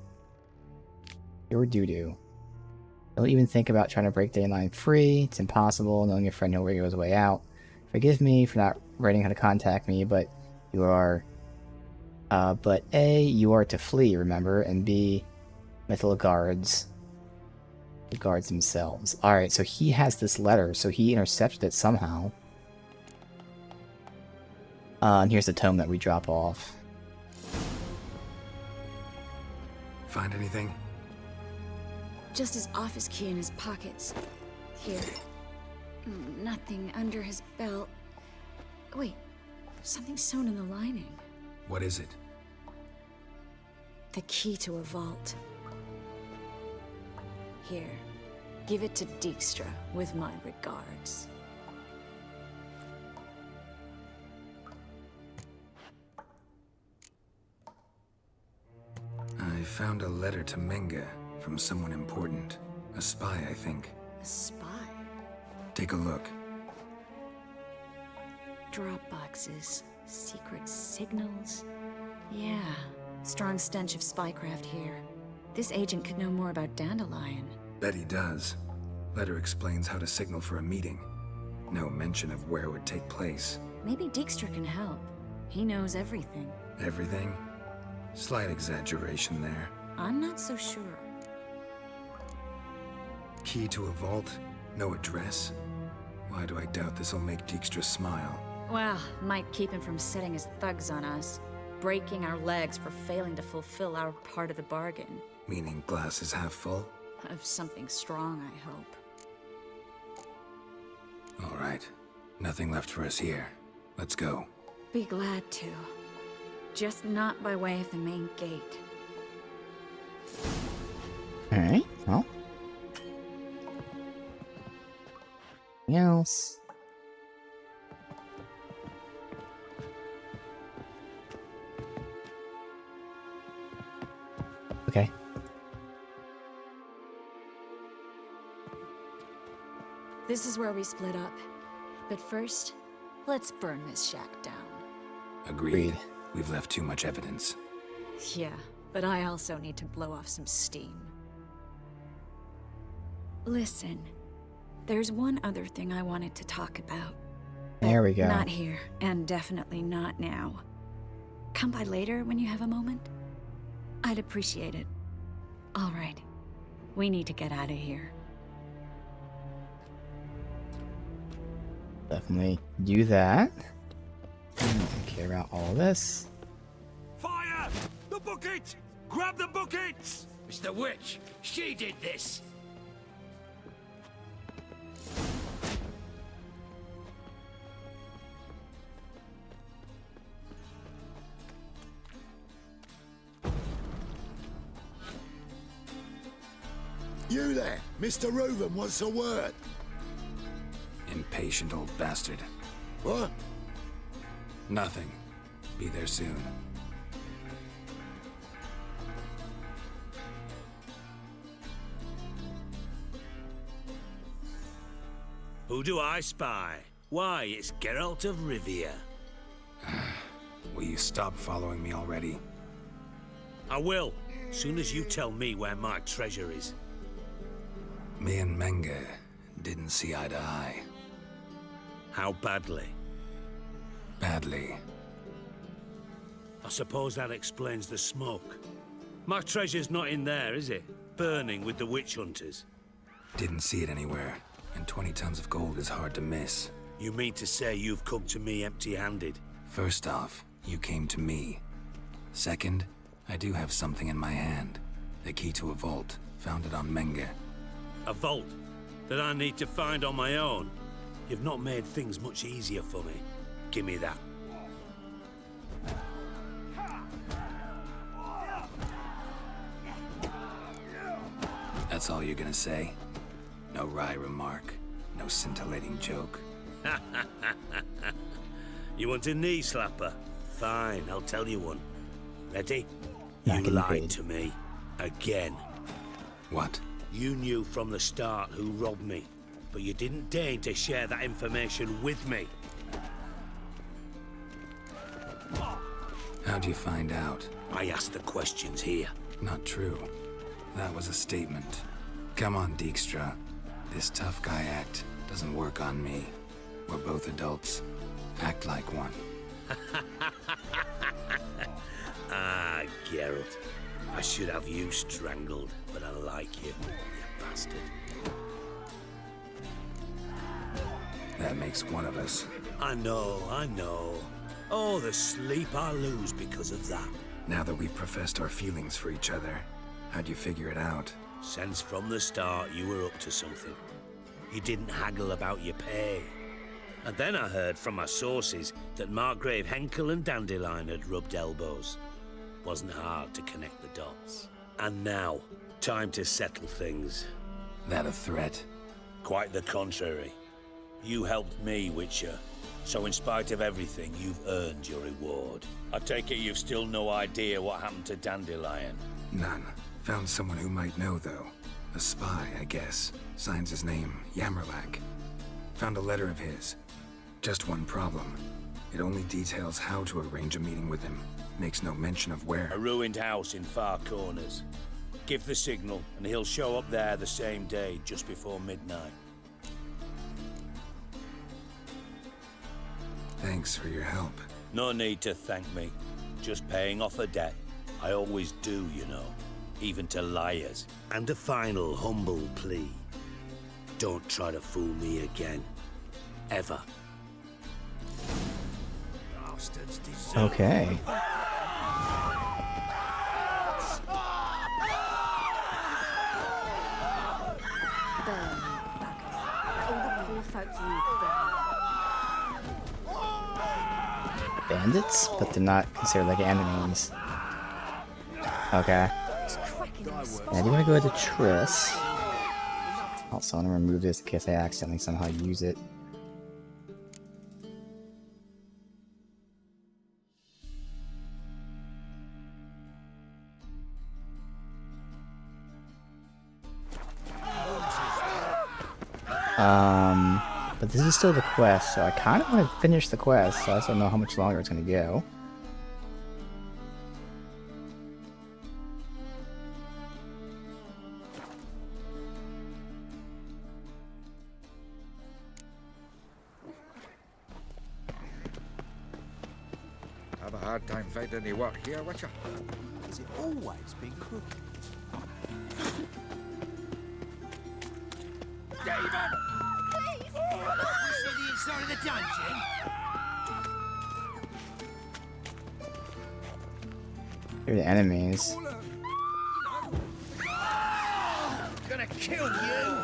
Pure doo-doo. Don't even think about trying to break Dayline free. It's impossible, knowing your friend nowhere goes way out. Forgive me for not writing how to contact me, but you are... but A, you are to flee, remember? And B, Mythil guards. The guards themselves. Alright, so he has this letter, so he intercepted it somehow. And here's the tome that we drop off.
Find anything?
Just his office key in his pockets. Here. Nothing under his belt. Wait, something sewn in the lining.
What is it?
The key to a vault. Here. Give it to Dijkstra with my regards.
I found a letter to Menge from someone important. A spy, I think.
A spy?
Take a look.
Drop boxes, secret signals. Yeah, strong stench of spycraft here. This agent could know more about Dandelion.
Bet he does. Letter explains how to signal for a meeting. No mention of where it would take place.
Maybe Dijkstra can help. He knows everything.
Everything? Slight exaggeration there.
I'm not so sure.
Key to a vault? No address? Why do I doubt this'll make Dijkstra smile?
Well, might keep him from setting his thugs on us. Breaking our legs for failing to fulfill our part of the bargain.
Meaning glass is half full?
Of something strong, I hope.
All right. Nothing left for us here. Let's go.
Be glad to. Just not by way of the main gate.
Alright, well. Anything else? Okay.
This is where we split up. But first, let's burn this shack down.
Agreed. We've left too much evidence.
Yeah, but I also need to blow off some steam. Listen, there's one other thing I wanted to talk about.
There we go.
Not here, and definitely not now. Come by later when you have a moment. I'd appreciate it. All right, we need to get out of here.
Definitely do that. Don't care about all this.
Fire! The bucket! Grab the buckets!
It's the witch. She did this.
You there, Mr. Reuven wants a word.
Impatient old bastard.
What?
Nothing. Be there soon.
Who do I spy? Why, it's Geralt of Rivia.
Will you stop following me already?
I will, soon as you tell me where my treasure is.
Me and Menge didn't see eye to eye.
How badly?
Badly.
I suppose that explains the smoke. My treasure's not in there, is it? Burning with the witch hunters.
Didn't see it anywhere, and 20 tons of gold is hard to miss.
You mean to say you've come to me empty-handed?
First off, you came to me. Second, I do have something in my hand. The key to a vault, founded on Menge.
A vault that I need to find on my own? You've not made things much easier for me. Give me that.
That's all you're gonna say? No wry remark, no scintillating joke.
You want a knee slapper? Fine, I'll tell you one. Ready?
Not
You lied
paid.
to me. Again.
What?
You knew from the start who robbed me, but you didn't deign to share that information with me.
How'd you find out?
I asked the questions here.
Not true. That was a statement. Come on, Dijkstra. This tough guy act doesn't work on me. We're both adults. Act like one.
Ah, Geralt. I should have you strangled, but I like you bastard.
That makes one of us.
I know. Oh, the sleep I lose because of that.
Now that we've professed our feelings for each other, how'd you figure it out?
Since from the start you were up to something. You didn't haggle about your pay. And then I heard from my sources that Margrave Henkel and Dandelion had rubbed elbows. Wasn't hard to connect the dots. And now, time to settle things.
That a threat?
Quite the contrary. You helped me, Witcher. So in spite of everything, you've earned your reward. I take it you've still no idea what happened to Dandelion?
None. Found someone who might know, though. A spy, I guess. Signs his name, Yammerlak. Found a letter of his. Just one problem. It only details how to arrange a meeting with him. Makes no mention of where.
A ruined house in Far Corners. Give the signal, and he'll show up there the same day, just before midnight.
Thanks for your help.
No need to thank me. Just paying off a debt. I always do, you know. Even to liars. And a final humble plea. Don't try to fool me again. Ever. Bastards deserve.
Okay. Bandits, but they're not considered like enemies. Okay. Now, do you want to go to Triss? Also, I'm gonna remove this in case I accidentally somehow use it. But this is still the quest, so I kind of want to finish the quest, so I just don't know how much longer it's going to go.
Have a hard time finding any work here, Witcher.
Has it always been crooked?
David! Please! You said the inside of the dungeon?
Here are the enemies.
Gonna kill you!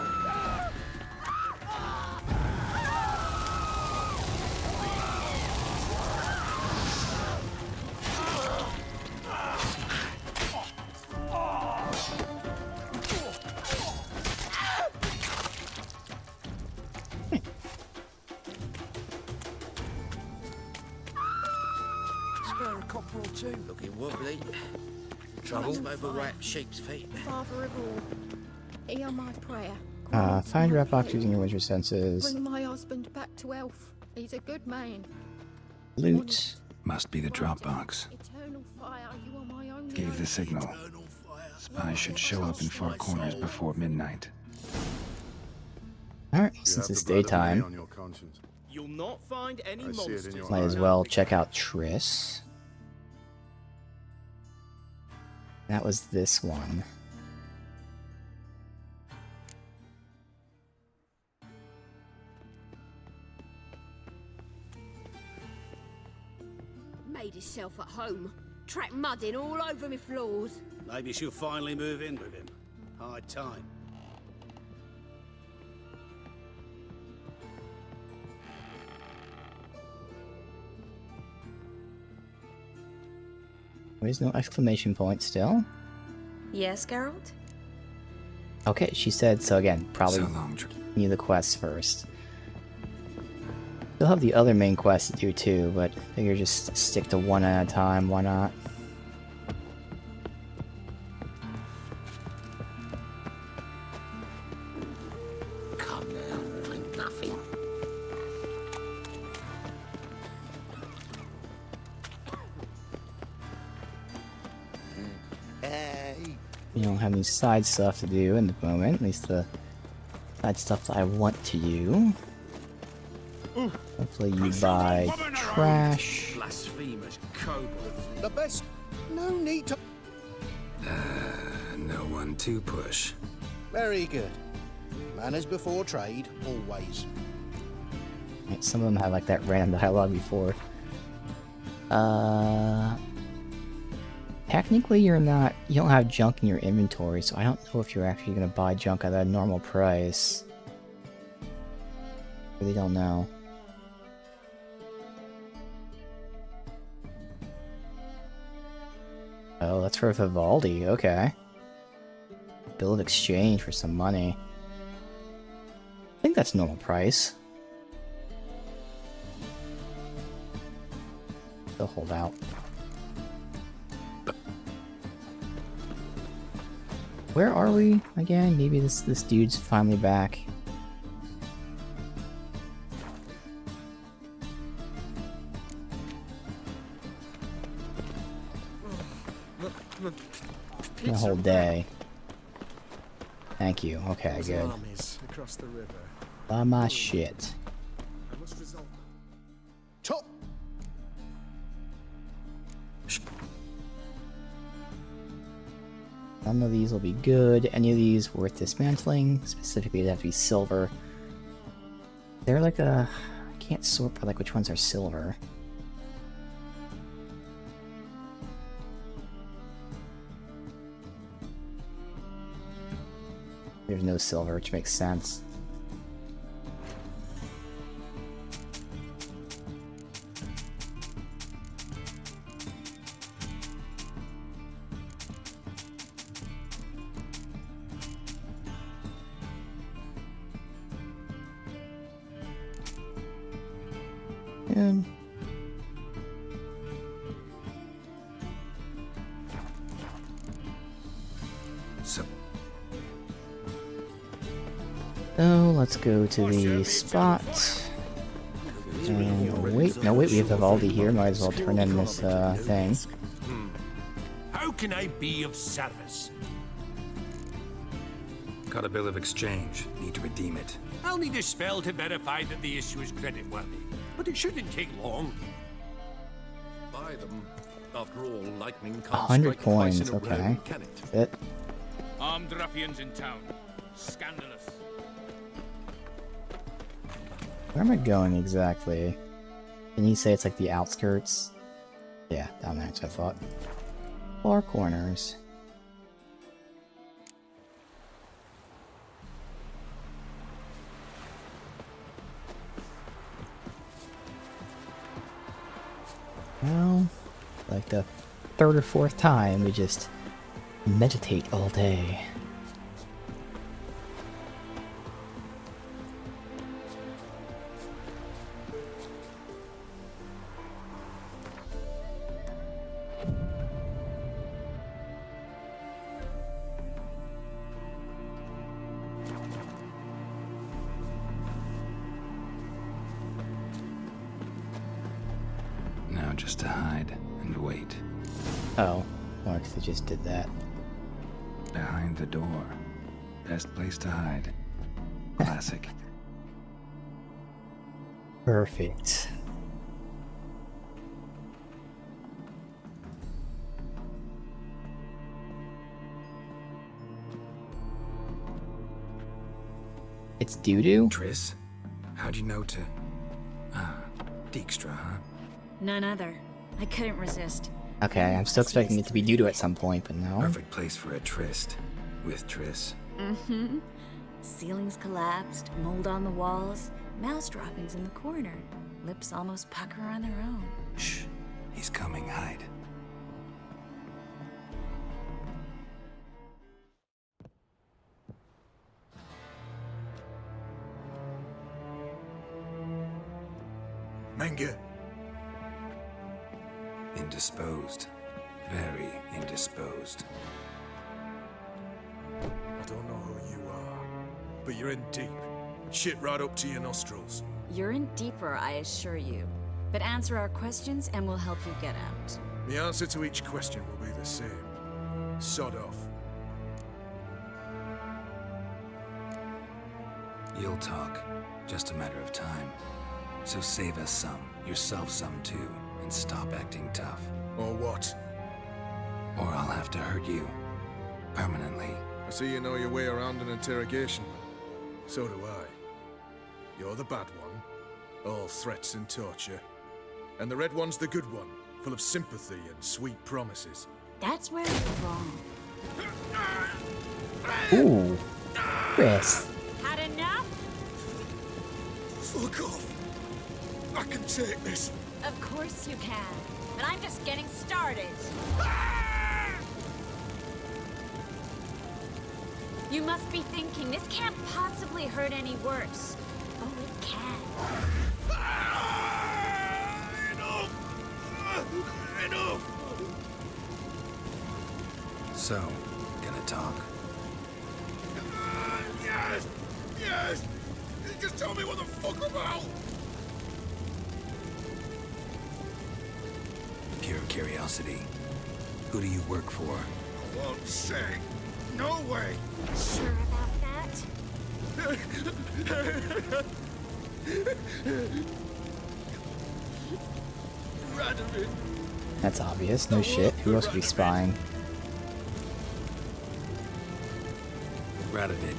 Looking wobbly. Trouble overwrapped sheep's feet.
Father of all, hear my prayer.
Find rat box using your winter senses.
Bring my husband back to health. He's a good man.
Loot.
Must be the Dropbox.
Eternal fire, you are my only
Gave the signal. Spies should show up in Far Corners before midnight.
Alright, since it's daytime,
You'll not find any monsters.
might as well check out Triss. That was this one.
Made himself at home. Track mudding all over me floors.
Maybe she'll finally move in with him. High time.
There's no exclamation point still.
Yes, Geralt?
Okay, she said so again. Probably need the quests first. Still have the other main quests to do too, but I figure just stick to one at a time. Why not?
Come now, ain't nothing.
Hey,
You don't have any side stuff to do in the moment, at least the side stuff that I want to do. Hopefully you buy trash.
Blasphemous kobolds. The best. No need to.
No one to push.
Very good. Manners before trade, always.
Right, some of them have like that random dialogue before. Technically you don't have junk in your inventory, so I don't know if you're actually gonna buy junk at a normal price. Really don't know. Oh, that's for Vivaldi, okay. Bill of exchange for some money. I think that's normal price. They'll hold out. Where are we again? Maybe this dude's finally back. The whole day. Thank you. Okay, good.
Across the river.
Buy my shit.
Top.
None of these will be good. Any of these worth dismantling. Specifically, they have to be silver. They're like a... I can't sort by like which ones are silver. There's no silver, which makes sense. And so let's go to the spot. And wait, no wait, we have Vivaldi here. Might as well turn in this thing.
How can I be of service?
Got a bill of exchange. Need to redeem it.
I'll need a spell to verify that the issue is creditworthy, but it shouldn't take long.
Buy them. After all, lightning can't
100
strike twice
coins,
in a
okay.
row, can it?
That's it.
Armed ruffians in town. Scandalous.
Where am I going exactly? Can you say it's like the outskirts? Yeah, down there, that's what I thought. 4 corners. Well, like the 3rd or 4th time, we just meditate all day.
Now just to hide and wait.
Oh, well, they just did that.
Behind the door. Best place to hide. Classic.
Perfect. It's Dudu?
Triss? How'd you know to... Ah, Dijkstra, huh?
None other. I couldn't resist.
Okay, I'm still expecting it to be Dudu at some point, but no.
Perfect place for a tryst. With Triss.
Mm-hmm. Ceilings collapsed, mold on the walls, mouse droppings in the corner. Lips almost pucker on their own.
Shh. He's coming, hide.
Menge.
Indisposed. Very indisposed.
I don't know who you are, but you're in deep. Shit right up to your nostrils.
You're in deeper, I assure you. But answer our questions and we'll help you get out.
The answer to each question will be the same. Sod off.
You'll talk. Just a matter of time. So save us some, yourself some too, and stop acting tough.
Or what?
Or I'll have to hurt you. Permanently.
I see you know your way around an interrogation. So do I. You're the bad one, all threats and torture. And the red one's the good one, full of sympathy and sweet promises.
That's where you're wrong.
Ooh. Chris.
Had enough?
Fuck off. I can take this.
Of course you can. But I'm just getting started. You must be thinking, this can't possibly hurt any worse. Oh, it can.
Enough! Enough!
So, gonna talk?
Yes! Yes! Just tell me what the fuck about!
Pure curiosity. Who do you work for?
I won't say. No way!
Sure about that?
Radovid.
That's obvious. No shit. Who else would be spying?
Radovid.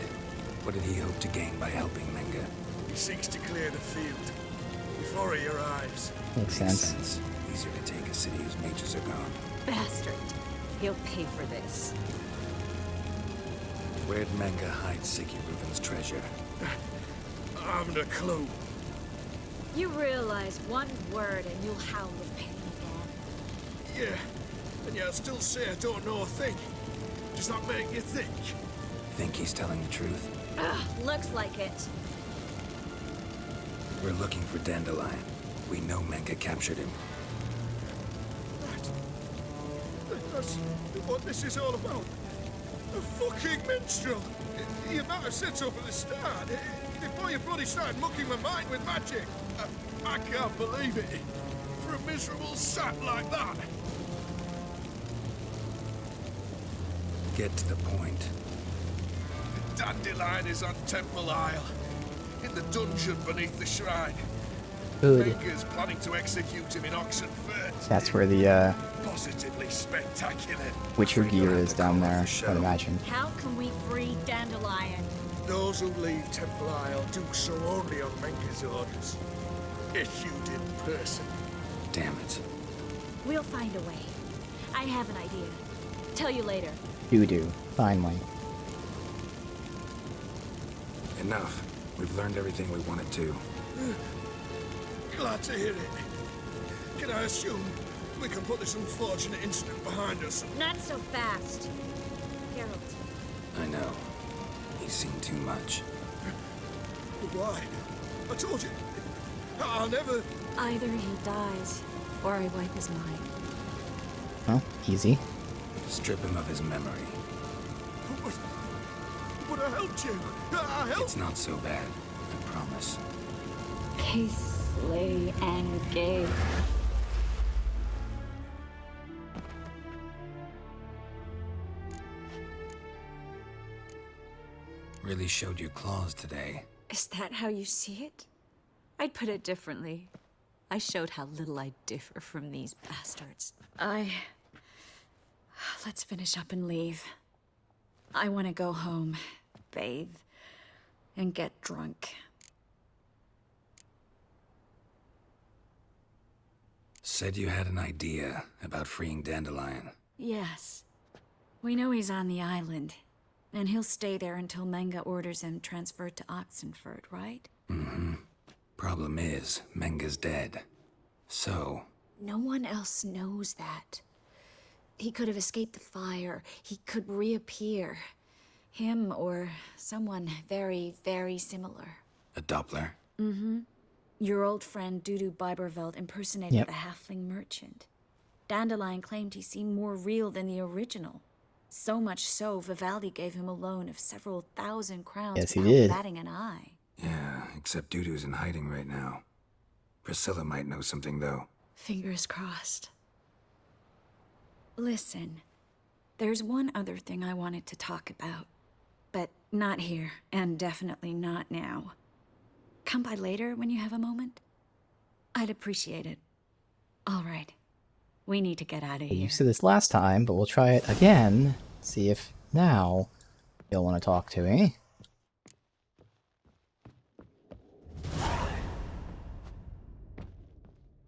What did he hope to gain by helping Menga?
He seeks to clear the field before he arrives.
Makes sense.
Easier to take a city whose mages are gone.
Bastard. He'll pay for this.
Where'd Menga hide Siki Reuven's treasure?
I haven't a clue.
You realize one word and you'll howl with pain again.
Yeah, and yet I still say I don't know a thing. Does that make you think?
Think he's telling the truth?
Ugh, looks like it.
We're looking for Dandelion. We know Menga captured him.
That's what this is all about. A fucking minstrel! You might have said so from the start, before you bloody started mucking my mind with magic. I can't believe it. For a miserable sap like that.
Get to the point.
Dandelion is on Temple Isle, in the dungeon beneath the shrine.
Good.
Menga's planning to execute him in Oxenfurt.
That's where the
Positively spectacular.
Witcher gear is down there, I'd imagine.
How can we free Dandelion?
Those who leave Temple Isle do so only on Menga's orders. Issued in person.
Damn it.
We'll find a way. I have an idea. Tell you later.
Do. Finally.
Enough. We've learned everything we wanted to.
Glad to hear it. Can I assume we can put this unfortunate incident behind us?
Not so fast. Geralt.
I know. He's seen too much.
Why? I told you. I'll never...
Either he dies, or I wipe his mind.
Well, easy.
Strip him of his memory.
But I helped you. I helped...
It's not so bad. I promise.
Case, lay, and gay.
Really showed your claws today.
Is that how you see it? I'd put it differently. I showed how little I differ from these bastards. Let's finish up and leave. I want to go home, bathe, and get drunk.
Said you had an idea about freeing Dandelion.
Yes. We know he's on the island, and he'll stay there until Menga orders him transferred to Oxenfurt, right?
Mm-hmm. Problem is, Menga's dead. So...
No one else knows that. He could have escaped the fire. He could reappear. Him or someone very, very similar.
A Doppler?
Mm-hmm. Your old friend Dudu Biberveld impersonated the halfling merchant. Dandelion claimed he seemed more real than the original. So much so, Vivaldi gave him a loan of several thousand crowns without batting an eye.
Yeah, except Dudu's in hiding right now. Priscilla might know something, though.
Fingers crossed. Listen, there's one other thing I wanted to talk about. But Not here, and definitely not now. Come by later when you have a moment. I'd appreciate it. All right. We need to get out of here.
You said this last time, but we'll try it again. See if now you'll want to talk to me.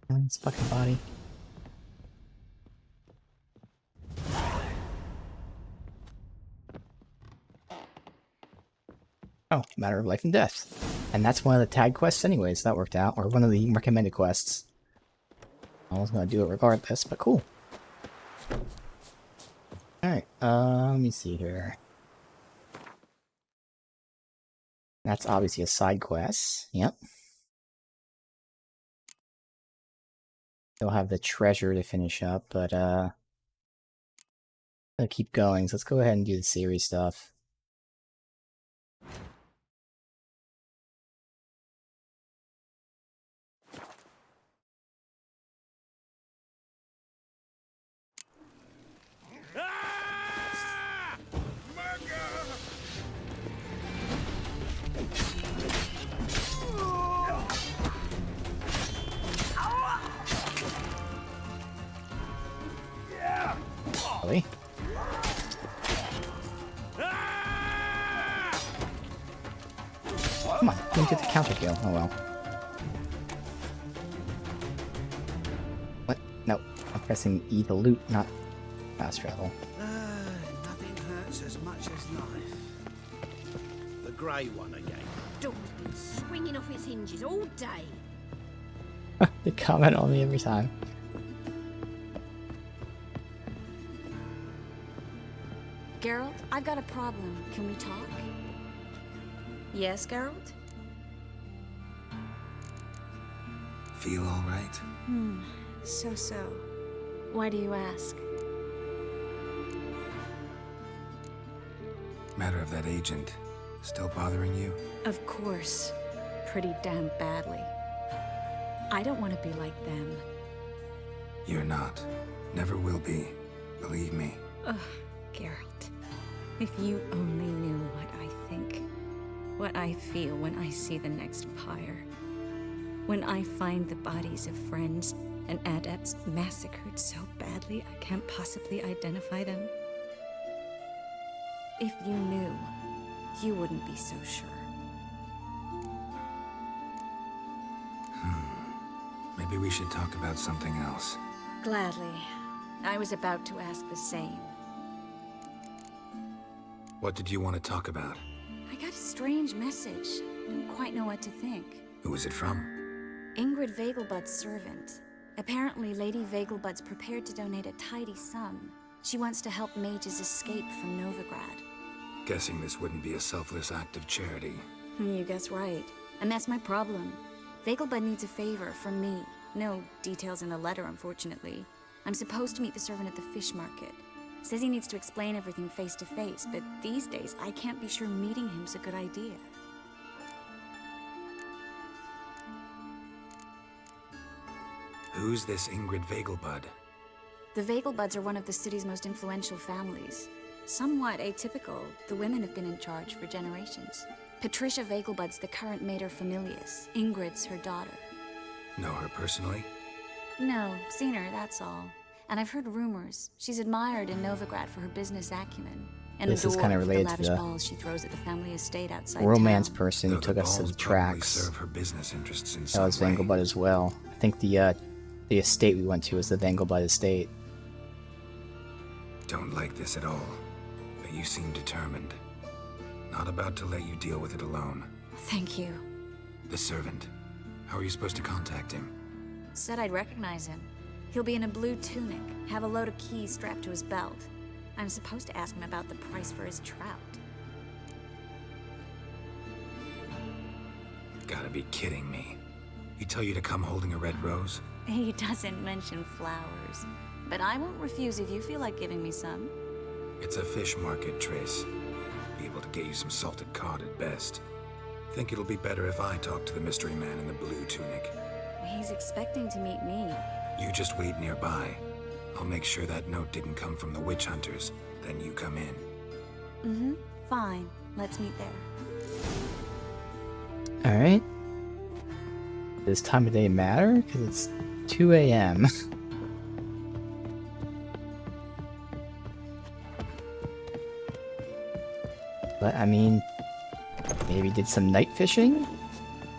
This fucking body. Oh, matter of life and death. And that's one of the tag quests anyways, that worked out. Or one of the recommended quests. I was gonna do it regardless, but cool. Alright, let me see here. That's obviously a side quest. Yep. They'll have the treasure to finish up, but I'll keep going, so let's go ahead and do the series stuff. Really? Come on, didn't get the counter kill. Oh well. What? No, I'm pressing E to loot, not fast travel.
Nothing hurts as much as life. The grey one again.
Door's been swinging off its hinges all day.
They comment on me every time.
Geralt, I've got a problem. Can we talk? Yes, Geralt?
Feel all right?
So. Why do you ask?
Matter of that agent still bothering you?
Of course. Pretty damn badly. I don't want to be like them.
You're not. Never will be. Believe me.
Ugh, Geralt. If you only knew what I think. What I feel when I see the next pyre. When I find the bodies of friends and adepts massacred so badly I can't possibly identify them. If you knew, you wouldn't be so sure.
Maybe we should talk about something else.
Gladly. I was about to ask the same.
What did you want to talk about?
I got a strange message. Don't quite know what to think.
Who was it from?
Ingrid Vegelbud's servant. Apparently, Lady Vegelbud's prepared to donate a tidy sum. She wants to help mages escape from Novigrad.
Guessing this wouldn't be a selfless act of charity.
You guess right. And that's my problem. Vegelbud needs a favor from me. No details in the letter, unfortunately. I'm supposed to meet the servant at the fish market. Says he needs to explain everything face to face, but these days I can't be sure meeting him's a good idea.
Who's this Ingrid Vegelbud?
The Vegelbuds are one of the city's most influential families. Somewhat atypical, the women have been in charge for generations. Patricia Vegelbud's the current mater familias. Ingrid's her daughter.
Know her personally?
No, seen her, that's all. And I've heard rumors. She's admired in Novigrad for her business acumen. And
This is kind of related
the
to
lavish
the
balls she throws at the family estate outside
romance
town.
person who took us to the tracks.
Serve her business interests in
That was
some way.
Vegelbud as well. I think the estate we went to was the Vegelbud estate.
Don't like this at all, but you seem determined. Not about to let you deal with it alone.
Thank you.
The servant. How are you supposed to contact him?
Said I'd recognize him. He'll be in a blue tunic, have a load of keys strapped to his belt. I'm supposed to ask him about the price for his trout.
Gotta be kidding me. He tell you to come holding a red rose?
He doesn't mention flowers, but I won't refuse if you feel like giving me some.
It's a fish market, Triss. Be able to get you some salted cod at best. Think it'll be better if I talk to the mystery man in the blue tunic.
He's expecting to meet me.
You just wait nearby. I'll make sure that note didn't come from the witch hunters. Then you come in.
Fine. Let's meet there.
Alright. Does time of day matter? Because it's 2 a.m. But, I mean, maybe did some night fishing?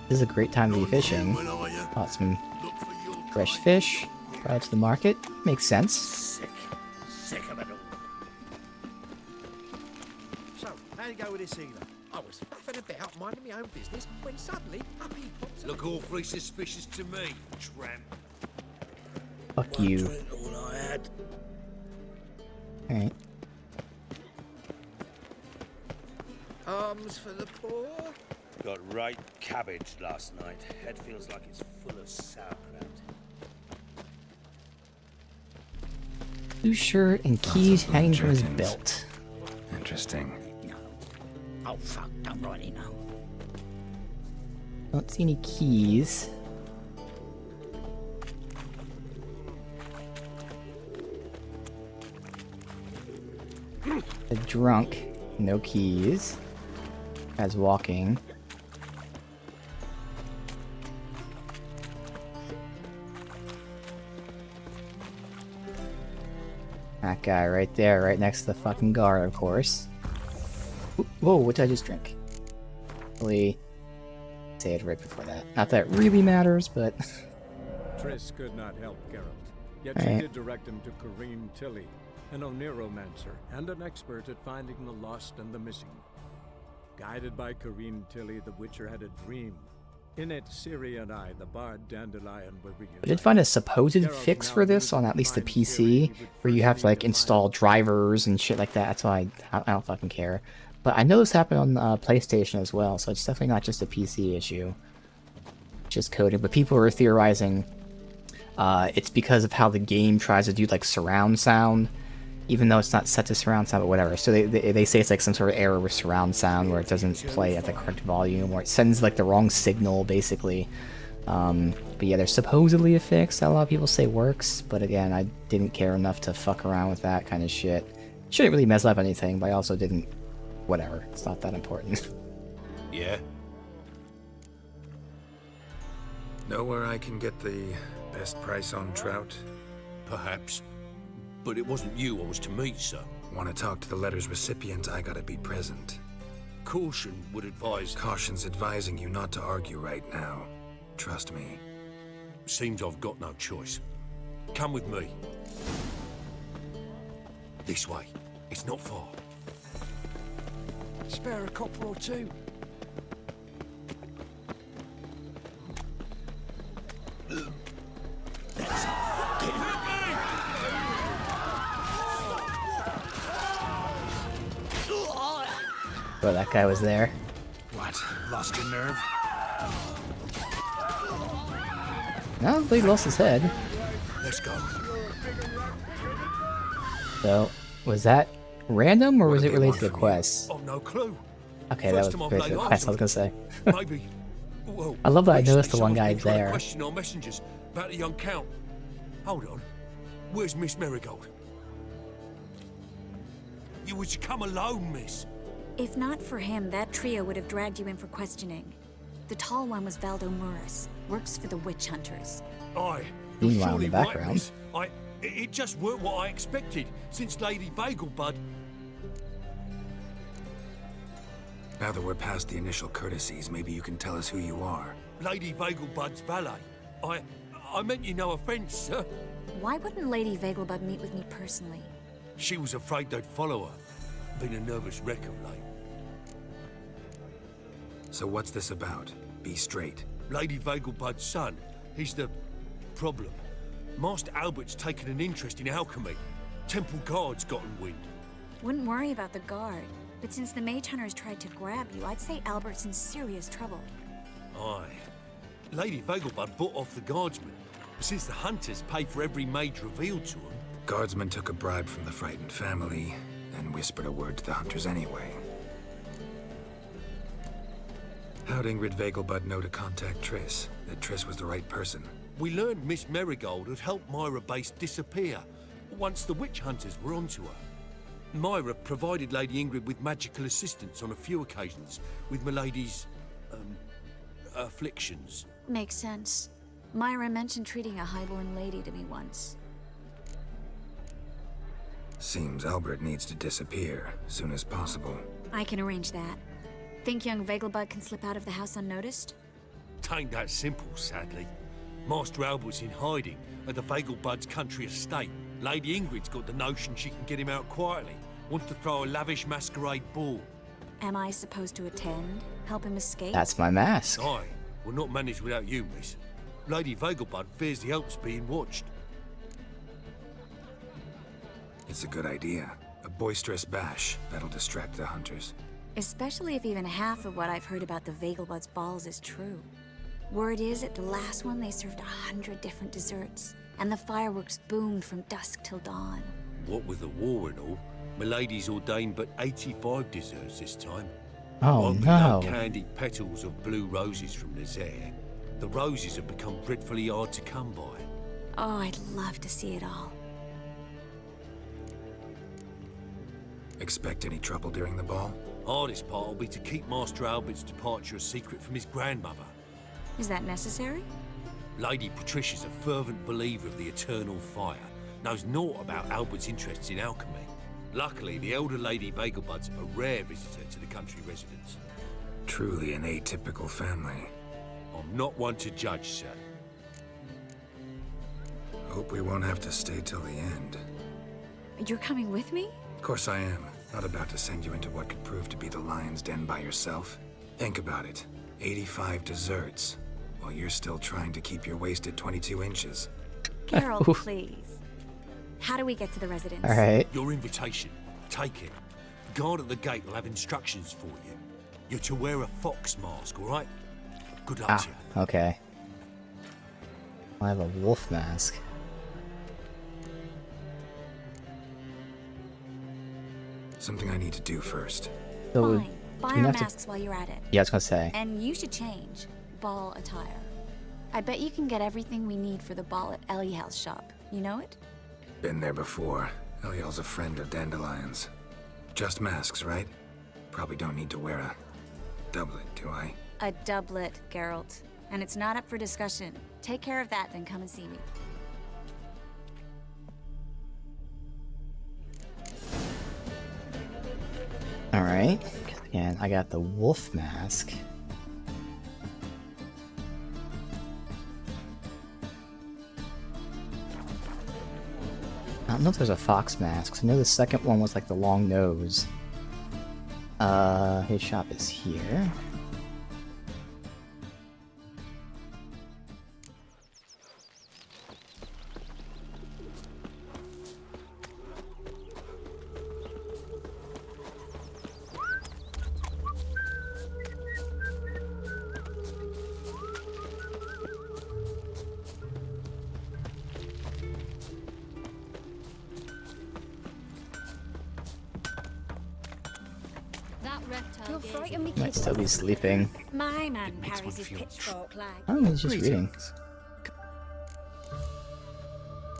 This is a great time to be fishing. Caught some fresh fish, brought it to the market. Makes sense.
Sick of it all.
So, how you go with this healer? I was faffing about, minding my own business, when suddenly, up he pops.
Look awfully suspicious to me, tramp.
Fuck you.
All I had.
Alright.
Arms for the poor?
Got right cabbage last night. Head feels like it's full of sauerkraut.
Blue shirt and keys hanging from his belt.
Interesting.
Oh, fuck, don't really know.
Don't see any keys. A drunk, no keys. As walking. That guy right there, right next to the fucking guard, of course. Whoa, what did I just drink? Really say it right before that. Not that it really matters, but...
Triss could not help Geralt, yet
All
she
right.
did direct him to Corrine Tilly, an Oniromancer and an expert at finding the lost and the missing. Guided by Corrine Tilly, the Witcher had a dream. In it, Ciri and I, the bard Dandelion, were reunited.
I did find a supposed fix for this on at least the PC, where you have to like install drivers and shit like that. That's why I don't fucking care. But I know this happened on PlayStation as well, so it's definitely not just a PC issue. Just coding, but people are theorizing it's because of how the game tries to do like surround sound, even though it's not set to surround sound, but whatever. So they say it's like some sort of error with surround sound where it doesn't play at the correct volume, or it sends like the wrong signal, basically. But yeah, there's supposedly a fix that a lot of people say works, but again, I didn't care enough to fuck around with that kind of shit. Shouldn't really mess up anything, but I also didn't... Whatever, it's not that important.
Yeah?
Know where I can get the best price on trout?
Perhaps. But it wasn't you I was to meet, sir.
Want to talk to the letter's recipient, I gotta be present.
Caution would advise...
Caution's advising you not to argue right now. Trust me.
Seems I've got no choice. Come with me. This way. It's not far.
Spare a copper or two.
But that guy was there.
What? Lost your nerve?
No, I believe he lost his head.
Let's go.
So, was that random, or was it related to the quest?
Oh, no clue.
Okay, that was related to the quest, I was gonna say.
Maybe. Well,
I love that I noticed the
recently
one guy
someone's been trying to
there.
question our messengers about the young count. Hold on. Where's Miss Marigold? You was to come alone, miss.
If not for him, that trio would have dragged you in for questioning. The tall one was Valdo Muris, works for the witch hunters.
Aye.
Meanwhile, in the
Surely right,
background.
miss. It just weren't what I expected, since Lady Vagelbud...
Now that we're past the initial courtesies, maybe you can tell us who you are.
Lady Vagelbud's valet. I meant you no offence, sir.
Why wouldn't Lady Vagelbud meet with me personally?
She was afraid they'd follow her. Been a nervous wreck of late.
So what's this about? Be straight.
Lady Vagelbud's son, he's the problem. Master Albert's taken an interest in alchemy. Temple guards gotten wind.
Wouldn't worry about the guard, but since the mage hunters tried to grab you, I'd say Albert's in serious trouble.
Aye. Lady Vagelbud bought off the guardsmen, but since the hunters pay for every mage revealed to them...
Guardsmen took a bribe from the frightened family, then whispered a word to the hunters anyway. How'd Ingrid Vagelbud know to contact Triss? That Triss was the right person?
We learned Miss Marigold had helped Myra Base disappear once the witch hunters were onto her.
Myra provided Lady Ingrid with magical assistance on a few occasions with Milady's, afflictions.
Makes sense. Myra mentioned treating a highborn lady to me once.
Seems Albert needs to disappear soon as possible.
I can arrange that. Think young Vegelbud can slip out of the house unnoticed?
Tain't that simple, sadly. Master Albert's in hiding at the Vegelbud's country estate. Lady Ingrid's got the notion she can get him out quietly. Wants to throw a lavish masquerade ball.
Am I supposed to attend? Help him escape?
That's my mask.
Aye, we'll not manage without you, miss. Lady Vegelbud fears the Alps being watched.
It's a good idea. A boisterous bash that'll distract the hunters.
Especially if even half of what I've heard about the Vegelbud's balls is true. Word is, at the last one they served 100 different desserts, and the fireworks boomed from dusk till dawn.
What with the war and all, Milady's ordained but 85 desserts this time.
Oh,
One with
no.
candied petals of blue roses from Nazaire. The roses have become dreadfully hard to come by.
Oh, I'd love to see it all.
Expect any trouble during the ball?
Hardest part will be to keep Master Albert's departure a secret from his grandmother.
Is that necessary?
Lady Patricia's a fervent believer of the eternal fire, knows naught about Albert's interests in alchemy. Luckily, the elder Lady Vegelbud's a rare visitor to the country residence.
Truly an atypical family.
I'm not one to judge, sir.
Hope we won't have to stay till the end.
You're coming with me?
Of course I am. Not about to send you into what could prove to be the lion's den by yourself. Think about it. 85 desserts, while you're still trying to keep your waist at 22 inches.
Geralt, please. How do we get to the residence?
All right.
Your invitation. Take it. The guard at the gate will have instructions for you. You're to wear a fox mask, all right? Good luck to you.
Okay. I have a wolf mask.
Something I need to do first.
So,
Fine. Buy
do we
our
have to-
masks while you're at it.
Yeah, I was gonna say.
And you should change. Ball attire. I bet you can get everything we need for the ball at Eliel's shop. You know it?
Been there before. Eliel's a friend of Dandelion's. Just masks, right? Probably don't need to wear a doublet, do I?
A doublet, Geralt. And it's not up for discussion. Take care of that, then come and see me.
All right. Again, I got the wolf mask. I don't know if there's a fox mask. 'Cause I know the second one was like the long nose. His shop is here.
That reptile
You'll frighten me,
Might still be sleeping.
My man carries his pitchfork like.
Oh, he's just reading.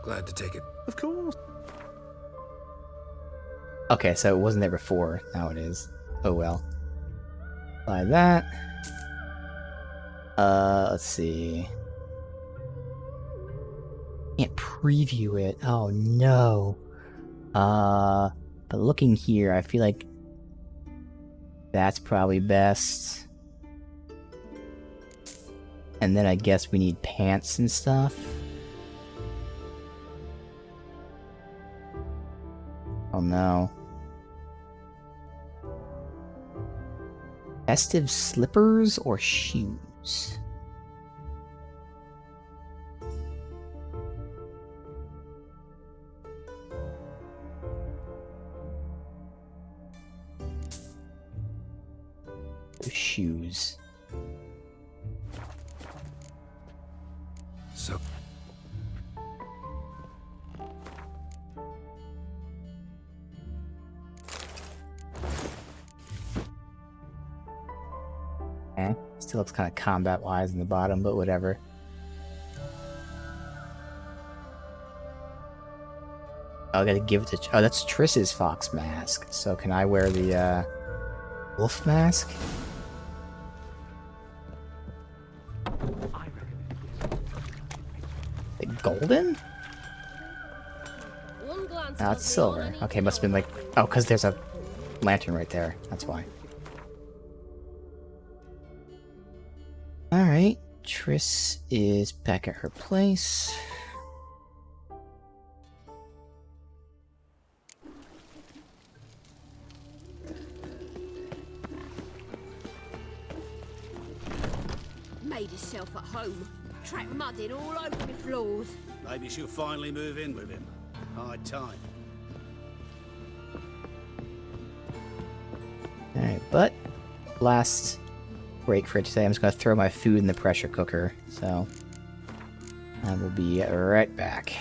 Glad to take it.
Of course.
Okay, so it wasn't there before. Now it is. Oh well. Buy that. Let's see. Can't preview it. Oh no. But looking here, I feel like that's probably best. And then I guess we need pants and stuff. Oh no. Festive slippers or shoes? Shoes.
So
Still looks kind of combat wise in the bottom, but whatever. I gotta give it to... Oh, that's Triss's fox mask. So can I wear the, wolf mask? The golden?
One glance
Oh, it's silver. Okay, must have been like... Oh, because there's a lantern right there. That's why. Alright. Triss is back at her place.
Made herself at home. Track mudding all over the floors.
Maybe she'll finally move in with him. High time.
Alright, but last break for today, I'm just going to throw my food in the pressure cooker. So I will be right back.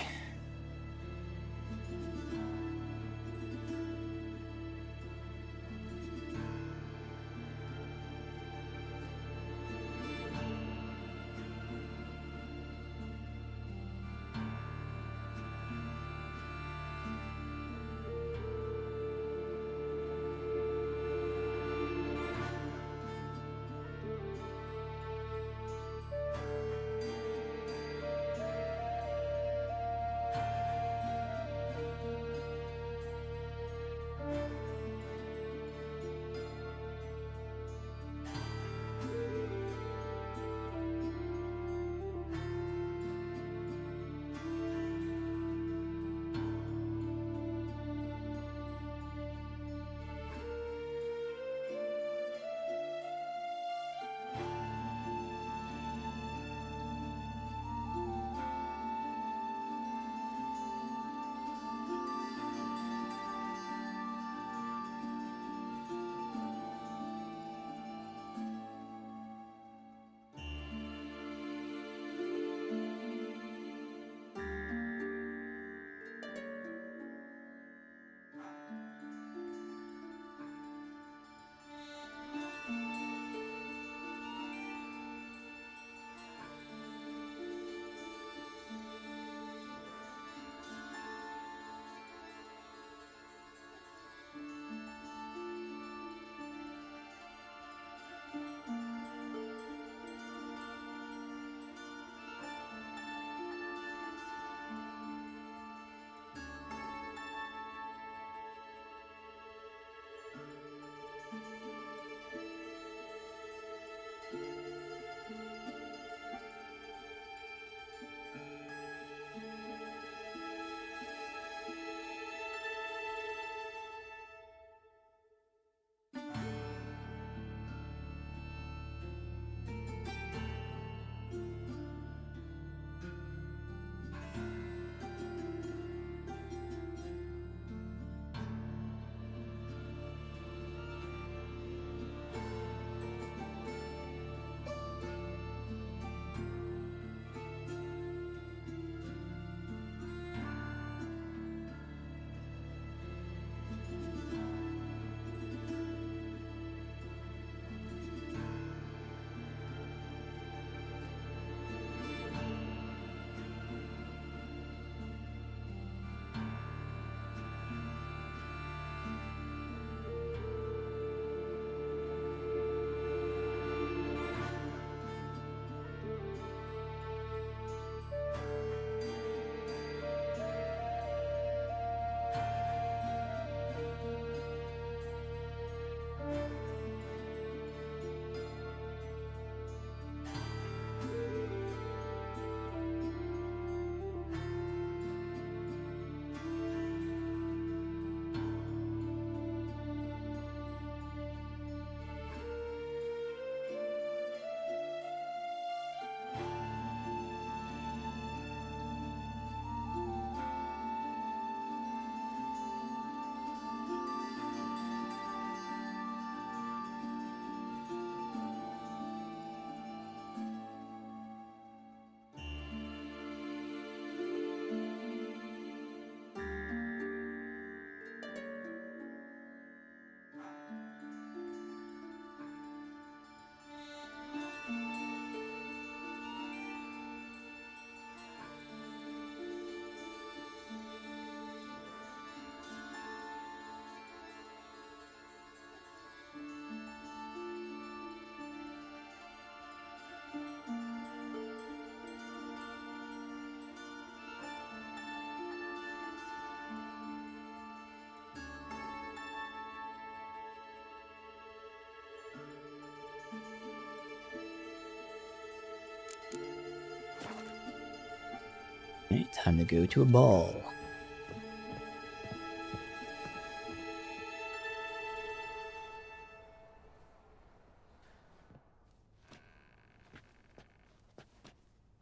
Alright, time to go to a ball.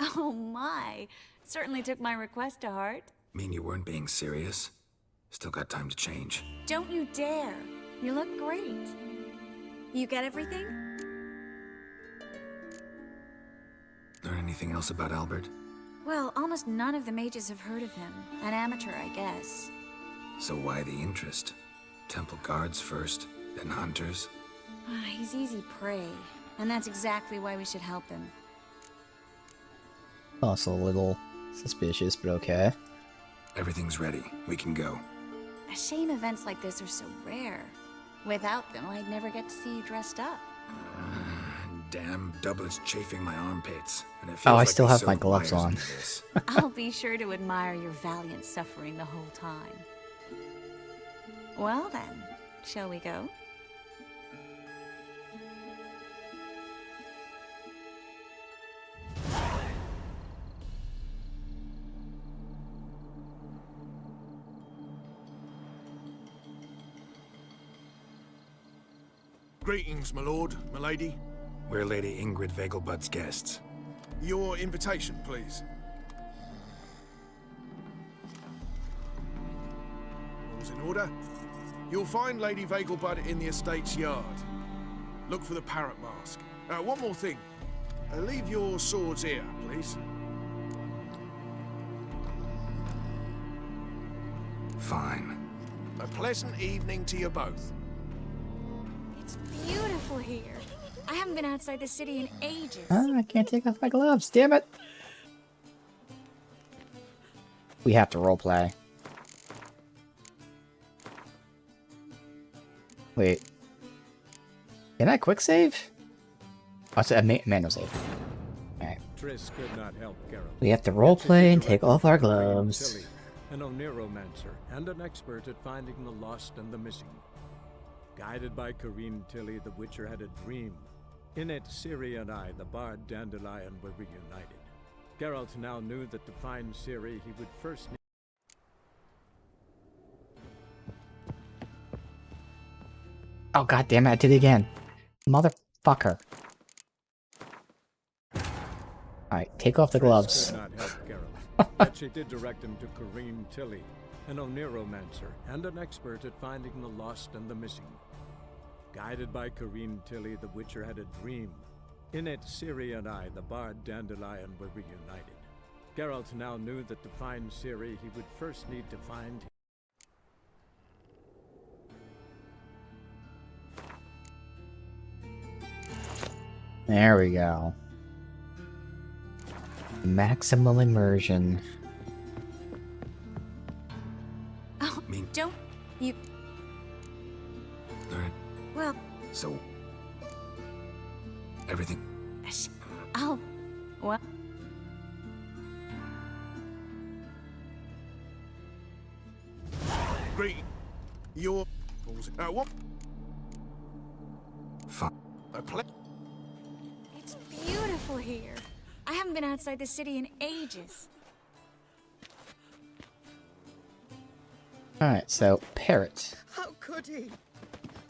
Oh my. Certainly took my request to heart.
Mean you weren't being serious? Still got time to change.
Don't you dare. You look great. You get everything?
Learn anything else about Albert?
Well, almost none of the mages have heard of him. An amateur, I guess.
So why the interest? Temple guards first, then hunters?
He's easy prey, and that's exactly why we should help him.
Also a little suspicious, but okay.
Everything's ready. We can go.
A shame events like this are so rare. Without them, I'd never get to see you dressed up.
Damn doublets chafing my armpits. And it feels
Oh, I
like
still
they
have my
sewed
gloves
wires
on.
into this.
I'll be sure to admire your valiant suffering the whole time. Well then, shall we go?
Greetings, my lord, my lady.
We're Lady Ingrid Vegelbud's guests.
Your invitation, please. All's in order. You'll find Lady Vegelbud in the estate's yard. Look for the parrot mask. One more thing. Leave your swords here, please.
Fine.
A pleasant evening to you both.
It's beautiful here. I haven't been outside the city in ages.
I can't take off my gloves, damn it! We have to roleplay. Wait. Can I quick save? Oh, it's a manual save. Alright.
Triss could not help Geralt.
We have to roleplay and take off our gloves.
Tilly, an Oneromancer and an expert at finding the lost and the missing. Guided by Corrine Tilly, the Witcher had a dream. In it, Ciri and I, the bard Dandelion, were reunited. Geralt now knew that to find Ciri, he would first need...
Oh god damn it, I did it again. Motherfucker. Alright, take off the gloves.
Triss could not help Geralt, but she did direct him to Corrine Tilly, an Oneromancer and an expert at finding the lost and the missing. Guided by Corrine Tilly, the Witcher had a dream. In it, Ciri and I, the bard Dandelion, were reunited. Geralt now knew that to find Ciri, he would first need to find...
There we go. Maximum immersion.
Oh, don't you...
Learn it.
Well...
So... everything...
Oh... What?
Great. Your... what?
Fine.
It's beautiful here. I haven't been outside the city in ages.
Alright, so, parrot.
How could he?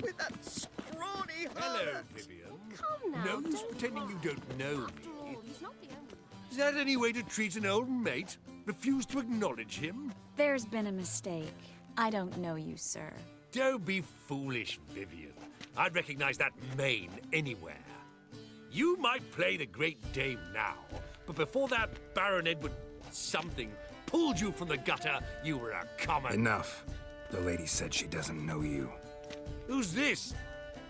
With that scrawny
Hello,
heart.
Vivian.
Come now,
No use
don't
pretending you don't know
After
me.
all, he's not the only
Is that any way to treat an old mate? Refuse to acknowledge him?
There's been a mistake. I don't know you, sir.
Don't be foolish, Vivian. I'd recognize that mane anywhere. You might play the Great Dame now, but before that Baron Edward something pulled you from the gutter, you were a common...
Enough. The lady said she doesn't know you.
Who's this?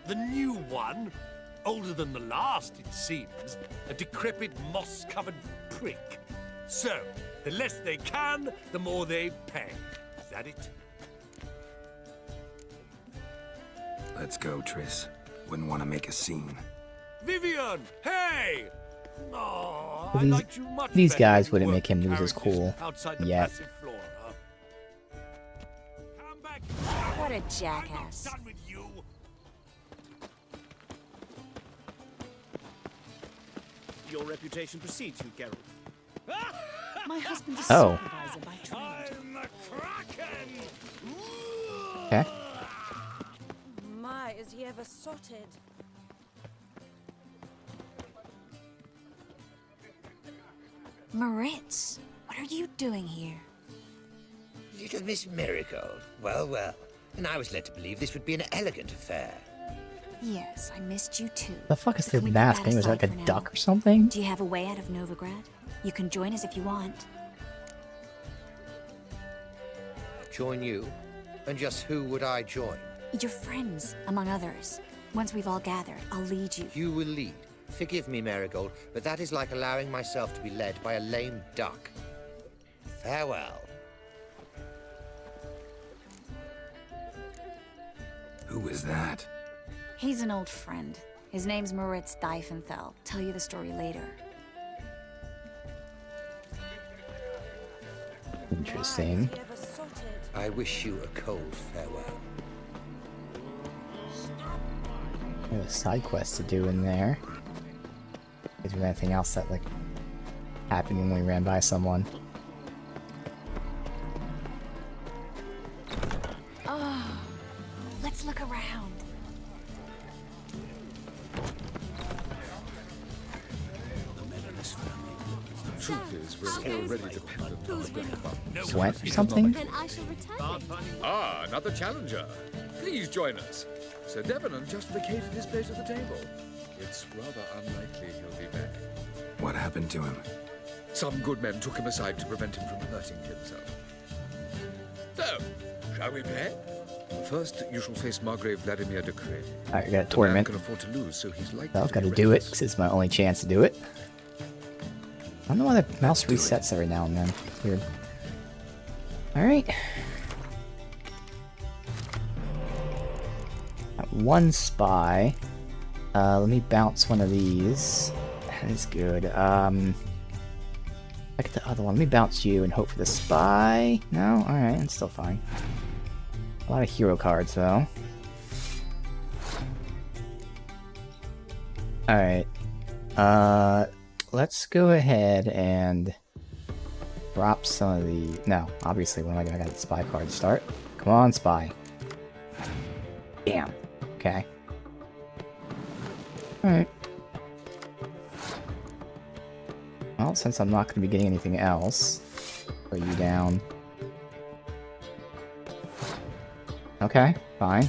The new one? Older than the last, it seems. A decrepit, moss-covered prick. So, the less they can, the more they pay. Is that it?
Let's go, Triss. Wouldn't want to make a scene.
Vivian! Hey! Oh, I
These-
liked you much
these
better
guys
when you
wouldn't make him
worked
lose his
carriages
cool
outside the
yet.
passive flora.
What a jackass.
Done with you.
Your reputation precedes you, Geralt.
My husband's a
Oh.
supervisor by trade.
Okay.
My, is he ever sorted?
Moritz, what are you doing here?
Little Miss Marigold. Well, well. And I was led to believe this would be an elegant affair.
Yes, I missed you too.
The fuck is
But
the
can we put
mask?
that
It was like a
aside for now?
duck or something?
Do you have a way out of Novigrad? You can join us if you want.
Join you? And just who would I join?
Your friends, among others. Once we've all gathered, I'll lead you.
You will lead. Forgive me, Marigold, but that is like allowing myself to be led by a lame duck. Farewell.
Who is that?
He's an old friend. His name's Moritz Diefenthal. Tell you the story later.
Interesting.
I wish you a cold farewell.
There's a side quest to do in there. Is there anything else that like happened when we ran by someone?
Oh, let's look around.
Truth is, we're already dependent on the grandpa.
Sweat or something?
Then I shall return.
Ah, another challenger. Please join us. Sir Devenant just vacated his place at the table. It's rather unlikely he'll be back.
What happened to him?
Some good men took him aside to prevent him from hurting himself. So, shall we play? First, you shall face Margrave Vladimir de Cré.
Alright, we got a
The man
tournament.
can afford to lose, so he's likely
So I've
to
got
be
to do it
reckless.
because it's my only chance to do it. I don't know why the mouse resets every now and then. Weird. Alright. Got one spy. Let me bounce one of these. That is good. Look at the other one. Let me bounce you and hope for the spy. No? Alright, it's still fine. A lot of hero cards, though. Alright. Let's go ahead and drop some of the... No, obviously, when I got the spy card to start. Come on, spy. Damn. Okay. Alright. Well, since I'm not going to be getting anything else, put you down. Okay, fine.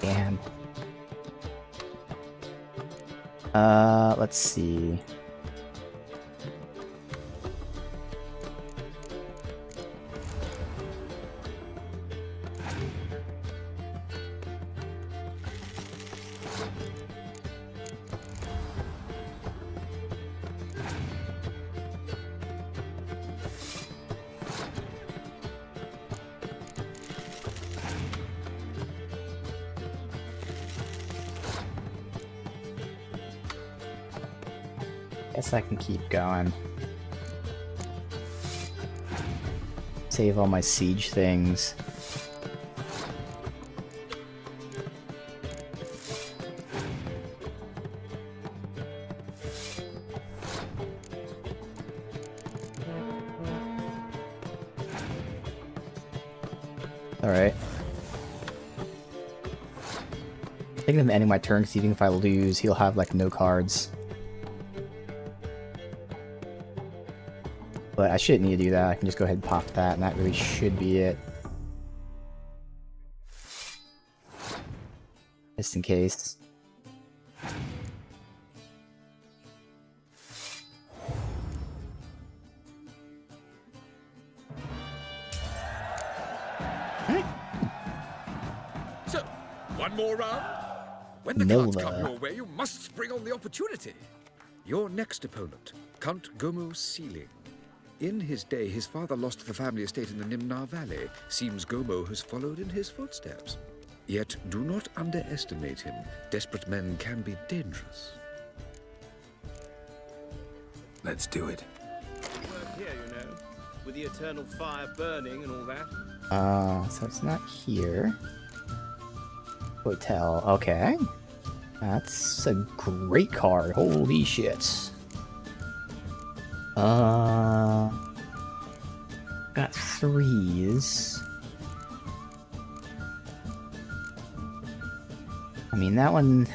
Damn. Let's see. Guess I can keep going. Save all my siege things. Alright. Thinking of ending my turn because even if I lose, he'll have like no cards. But I shouldn't need to do that. I can just go ahead and pop that, and that really should be it. Just in case.
So, one more round? When the cards come
Nova.
your way, you must spring on the opportunity. Your next opponent, Count Gomo Sealing. In his day, his father lost the family estate in the Nimnar Valley. Seems Gomo has followed in his footsteps. Yet, do not underestimate him. Desperate men can be dangerous.
Let's do it.
Work here, you know, with the eternal fire burning and all that.
So it's not here. Hotel, okay. That's a great card, holy shit. Got 3s. I mean, that one...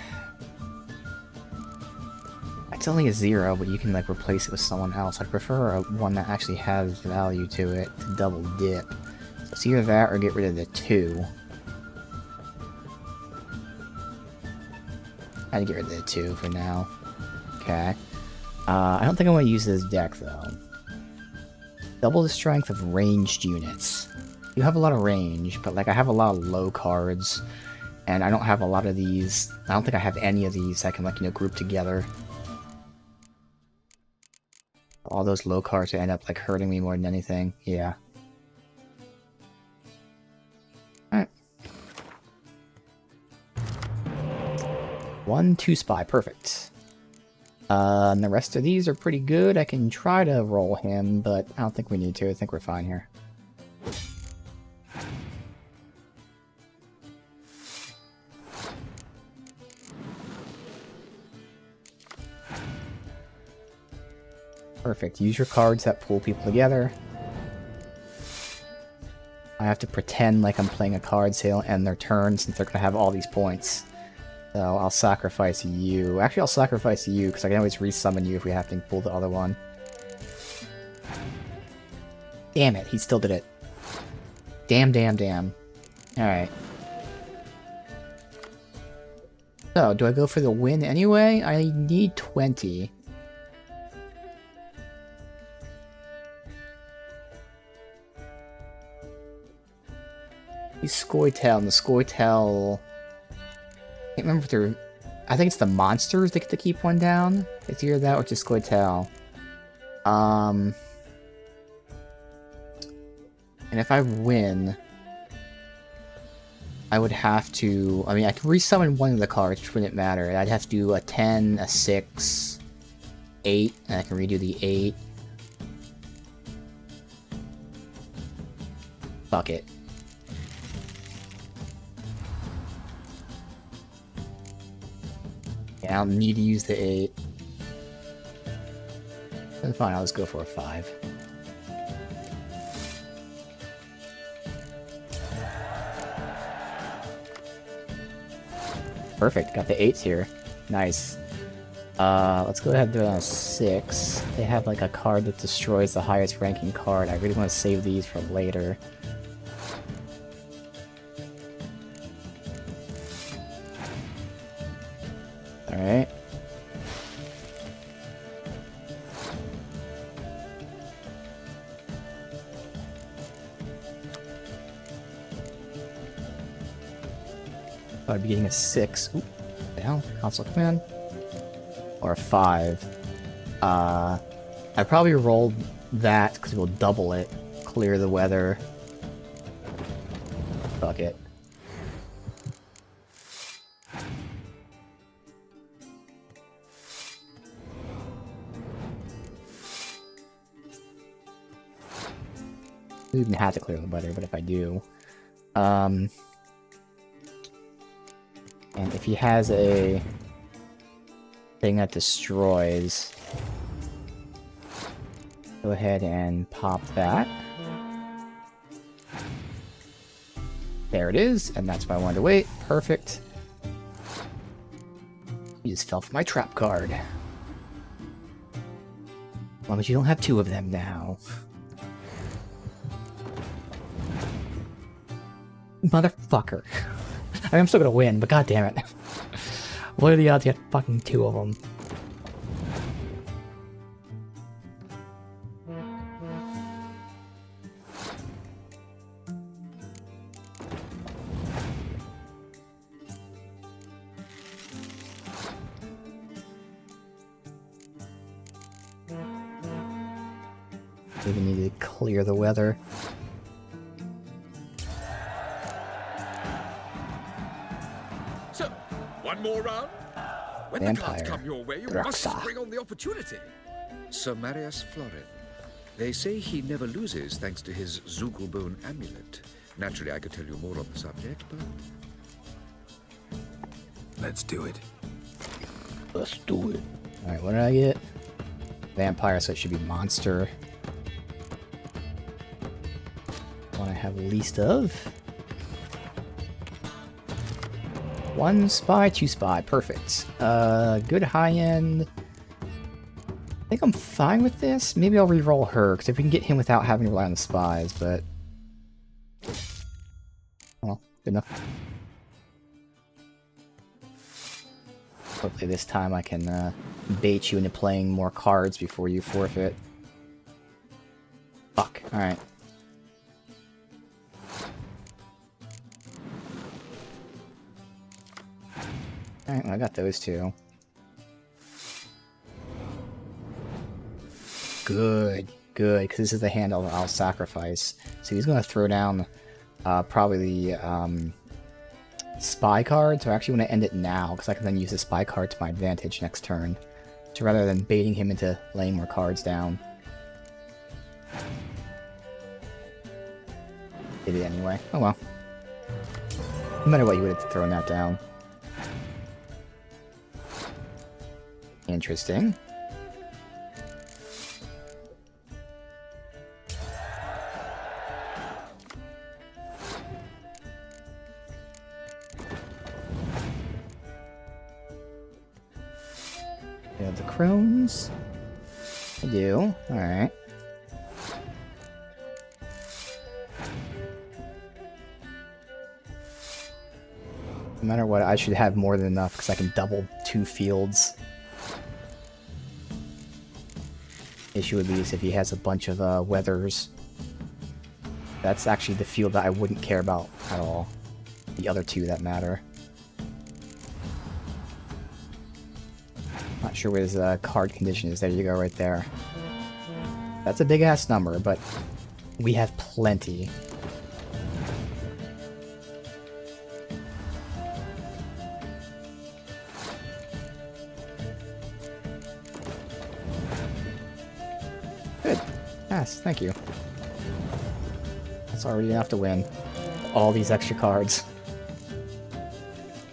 It's only a 0, but you can, like, replace it with someone else. I'd prefer one that actually has value to it to double dip. So it's either that or get rid of the 2. I'd get rid of the 2 for now. Okay. I don't think I'm going to use this deck, though. Double the strength of ranged units. You have a lot of range, but, like, I have a lot of low cards, and I don't have a lot of these. I don't think I have any of these that can, like, you know, group together. All those low cards end up, like, hurting me more than anything. Yeah. Alright. 1, 2 spy. Perfect. And the rest of these are pretty good. I can try to roll him, but I don't think we need to. I think we're fine here. Perfect. Use your cards that pull people together. I have to pretend like I'm playing a card sale and their turn since they're going to have all these points. So I'll sacrifice you. Actually, I'll sacrifice you because I can always resummon you if we have to pull the other one. Damn it, he still did it. Damn, damn, damn. Alright. So, do I go for the win anyway? I need 20. Scoia'tael, and the Scoia'tael... I can't remember if they're... I think it's the monsters that get to keep one down. It's either that or just Scoia'tael. And if I win... I would have to... I mean, I can resummon one of the cards, which wouldn't matter. I'd have to do a 10, a 6, 8, and I can redo the 8. Fuck it. Yeah, I'll need to use the 8. Then fine, I'll just go for a 5. Perfect, got the 8s here. Nice. Let's go ahead and do it on a 6. They have like a card that destroys the highest ranking card. I really want to save these for later. Alright. I'd be getting a 6. Oop. What the hell? Console command? Or a 5. I probably rolled that because we'll double it. Clear the weather. Fuck it. I don't even have to clear the weather, but if I do. And if he has a thing that destroys, go ahead and pop that. There it is, and that's why I wanted to wait. Perfect. You just fell for my trap card. As long as you don't have 2 of them now. Motherfucker. I mean, I'm still gonna win, but goddammit. What are the odds you had fucking 2 of them? We even need to clear the weather.
One more round? When
Vampire.
the cards come your way, you
Draxa.
must spring on the opportunity. Sir Marius Florin. They say he never loses thanks to his Zugelbone amulet. Naturally, I could tell you more on the subject, but...
Let's do it.
Let's do it. Alright, what did I get? vampire, so it should be monster. One I have least of. 1 spy, 2 spy, perfect. Good high end. I think I'm fine with this. Maybe I'll re-roll her, because if we can get him without having to rely on the spies, but... well, good enough. Hopefully this time I can bait you into playing more cards before you forfeit. Fuck, alright. Alright, well, I got those two. Good, good, because this is the hand I'll sacrifice. So he's going to throw down probably the spy card, so I actually want to end it now, because I can then use the spy card to my advantage next turn. So rather than baiting him into laying more cards down. Did it anyway. Oh well. No matter what, you would have thrown that down. Interesting. You have the crones. I do. Alright. No matter what, I should have more than enough because I can double 2 fields. Issue with these if he has a bunch of weathers. That's actually the field that I wouldn't care about at all. The other 2 that matter. Not sure where his card condition is. There you go, right there. That's a big ass number, but we have plenty. Good. Yes, thank you. That's already enough to win. All these extra cards.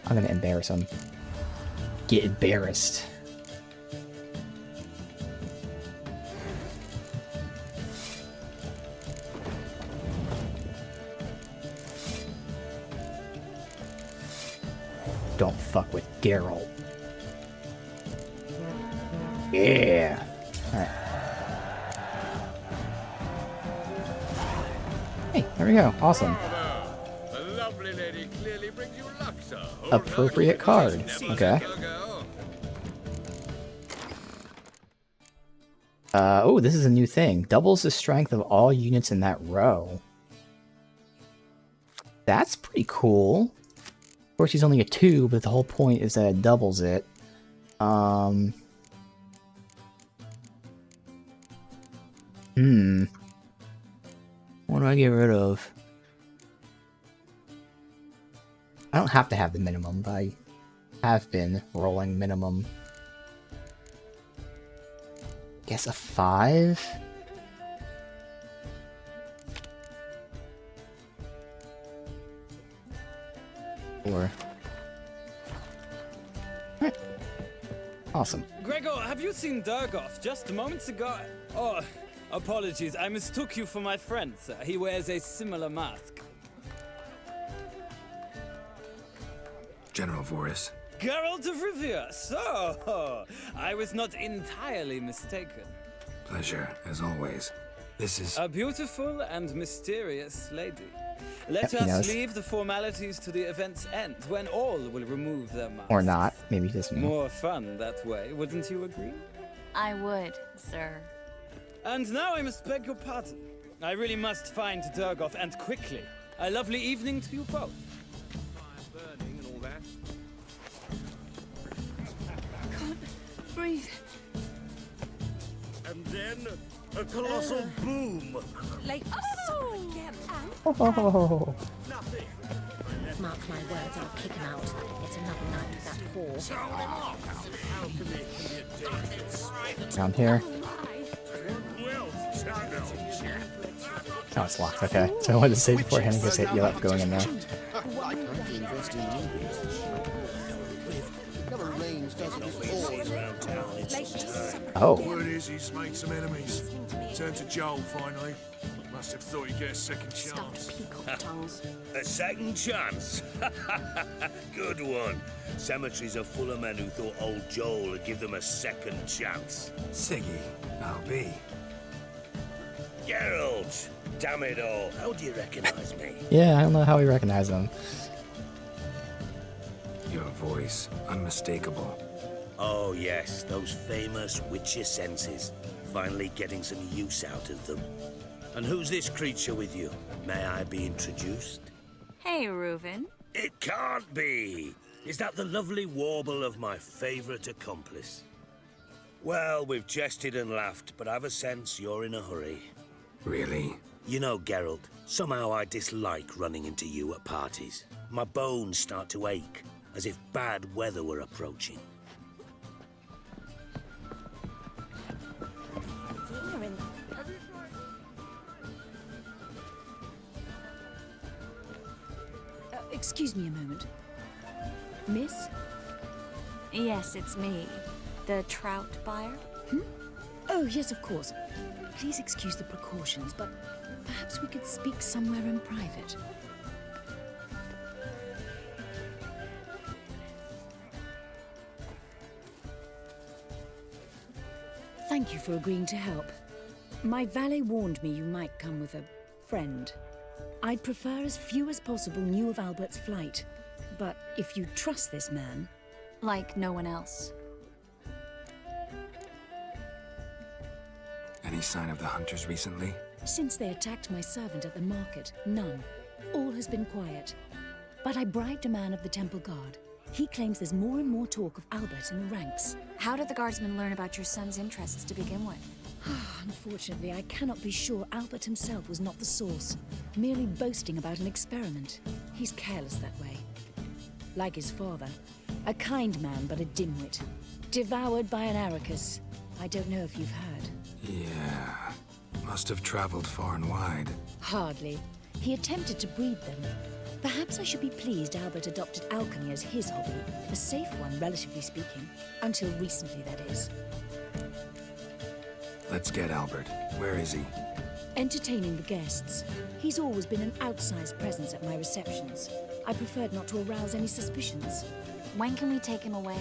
I'm gonna embarrass him. Get embarrassed. Don't fuck with Geralt. Yeah. Alright. Hey, there we go. Awesome.
The lovely lady clearly brings you luck, sir.
Appropriate card. Okay. Oh, this is a new thing. Doubles the strength of all units in that row. That's pretty cool. Of course, he's only a 2, but the whole point is that it doubles it. What do I get rid of? I don't have to have the minimum, but I have been rolling minimum. Guess a 5? Or... Right. Awesome.
Gregor, have you seen Durgoff just moments ago? Oh, apologies. I mistook you for my friend, sir. He wears a similar mask.
General Voris.
Geralt of Rivia. So, I was not entirely mistaken.
Pleasure, as always. This is...
a beautiful and mysterious lady. Let us leave the formalities to the event's end, when all will remove their masks.
Or not. Maybe just me.
More fun that way, wouldn't you agree?
I would, sir.
And now I must beg your pardon. I really must find Durgoff, and quickly. A lovely evening to you both.
Fire burning and all that.
Can't breathe.
And then a colossal boom.
Like again.
Oh.
Mark my words, I'll kick him out. It's another night with that whore.
Down here. Oh, it's locked. Okay. So I wanted to say beforehand in case I yell up going in there.
Never rains, does it?
Oh.
Word is,
Lizzie's made some enemies. Turned to Joel, finally. Must have thought he'd get a second chance.
Peacock tongues.
A second chance? Good one. Cemeteries are full of men who thought old Joel would give them a second chance.
Siggy, I'll be.
Geralt! Damn it all. How do you recognize me?
Yeah, I don't know how we recognize him.
Your voice, unmistakable.
Oh yes, those famous Witcher senses. Finally getting some use out of them. And who's this creature with you? May I be introduced?
Hey, Reuven.
It can't be! Is that the lovely warble of my favourite accomplice? Well, we've jested and laughed, but I've a sense you're in a hurry.
Really?
You know, Geralt, somehow I dislike running into you at parties. My bones start to ache, as if bad weather were approaching.
Excuse me a moment. Miss? Yes, it's me. The trout buyer? Oh, yes, of course. Please excuse the precautions, but perhaps we could speak somewhere in private. Thank you for agreeing to help. My valet warned me you might come with a friend. I'd prefer as few as possible knew of Albert's flight. But if you trust this man... Like no one else.
Any sign of the hunters recently?
Since they attacked my servant at the market, none. All has been quiet. But I bribed a man of the Temple Guard. He claims there's more and more talk of Albert in the ranks.
How did the guardsmen learn about your son's interests to begin with?
Unfortunately, I cannot be sure Albert himself was not the source, merely boasting about an experiment. He's careless that way. Like his father, a kind man but a dimwit. Devoured by an Arrakis. I don't know if you've heard.
Yeah. Must have traveled far and wide.
Hardly. He attempted to breed them. Perhaps I should be pleased Albert adopted alchemy as his hobby. A safe one, relatively speaking. Until recently, that is.
Let's get Albert. Where is he?
Entertaining the guests. He's always been an outsized presence at my receptions. I preferred not to arouse any suspicions.
When can we take him away?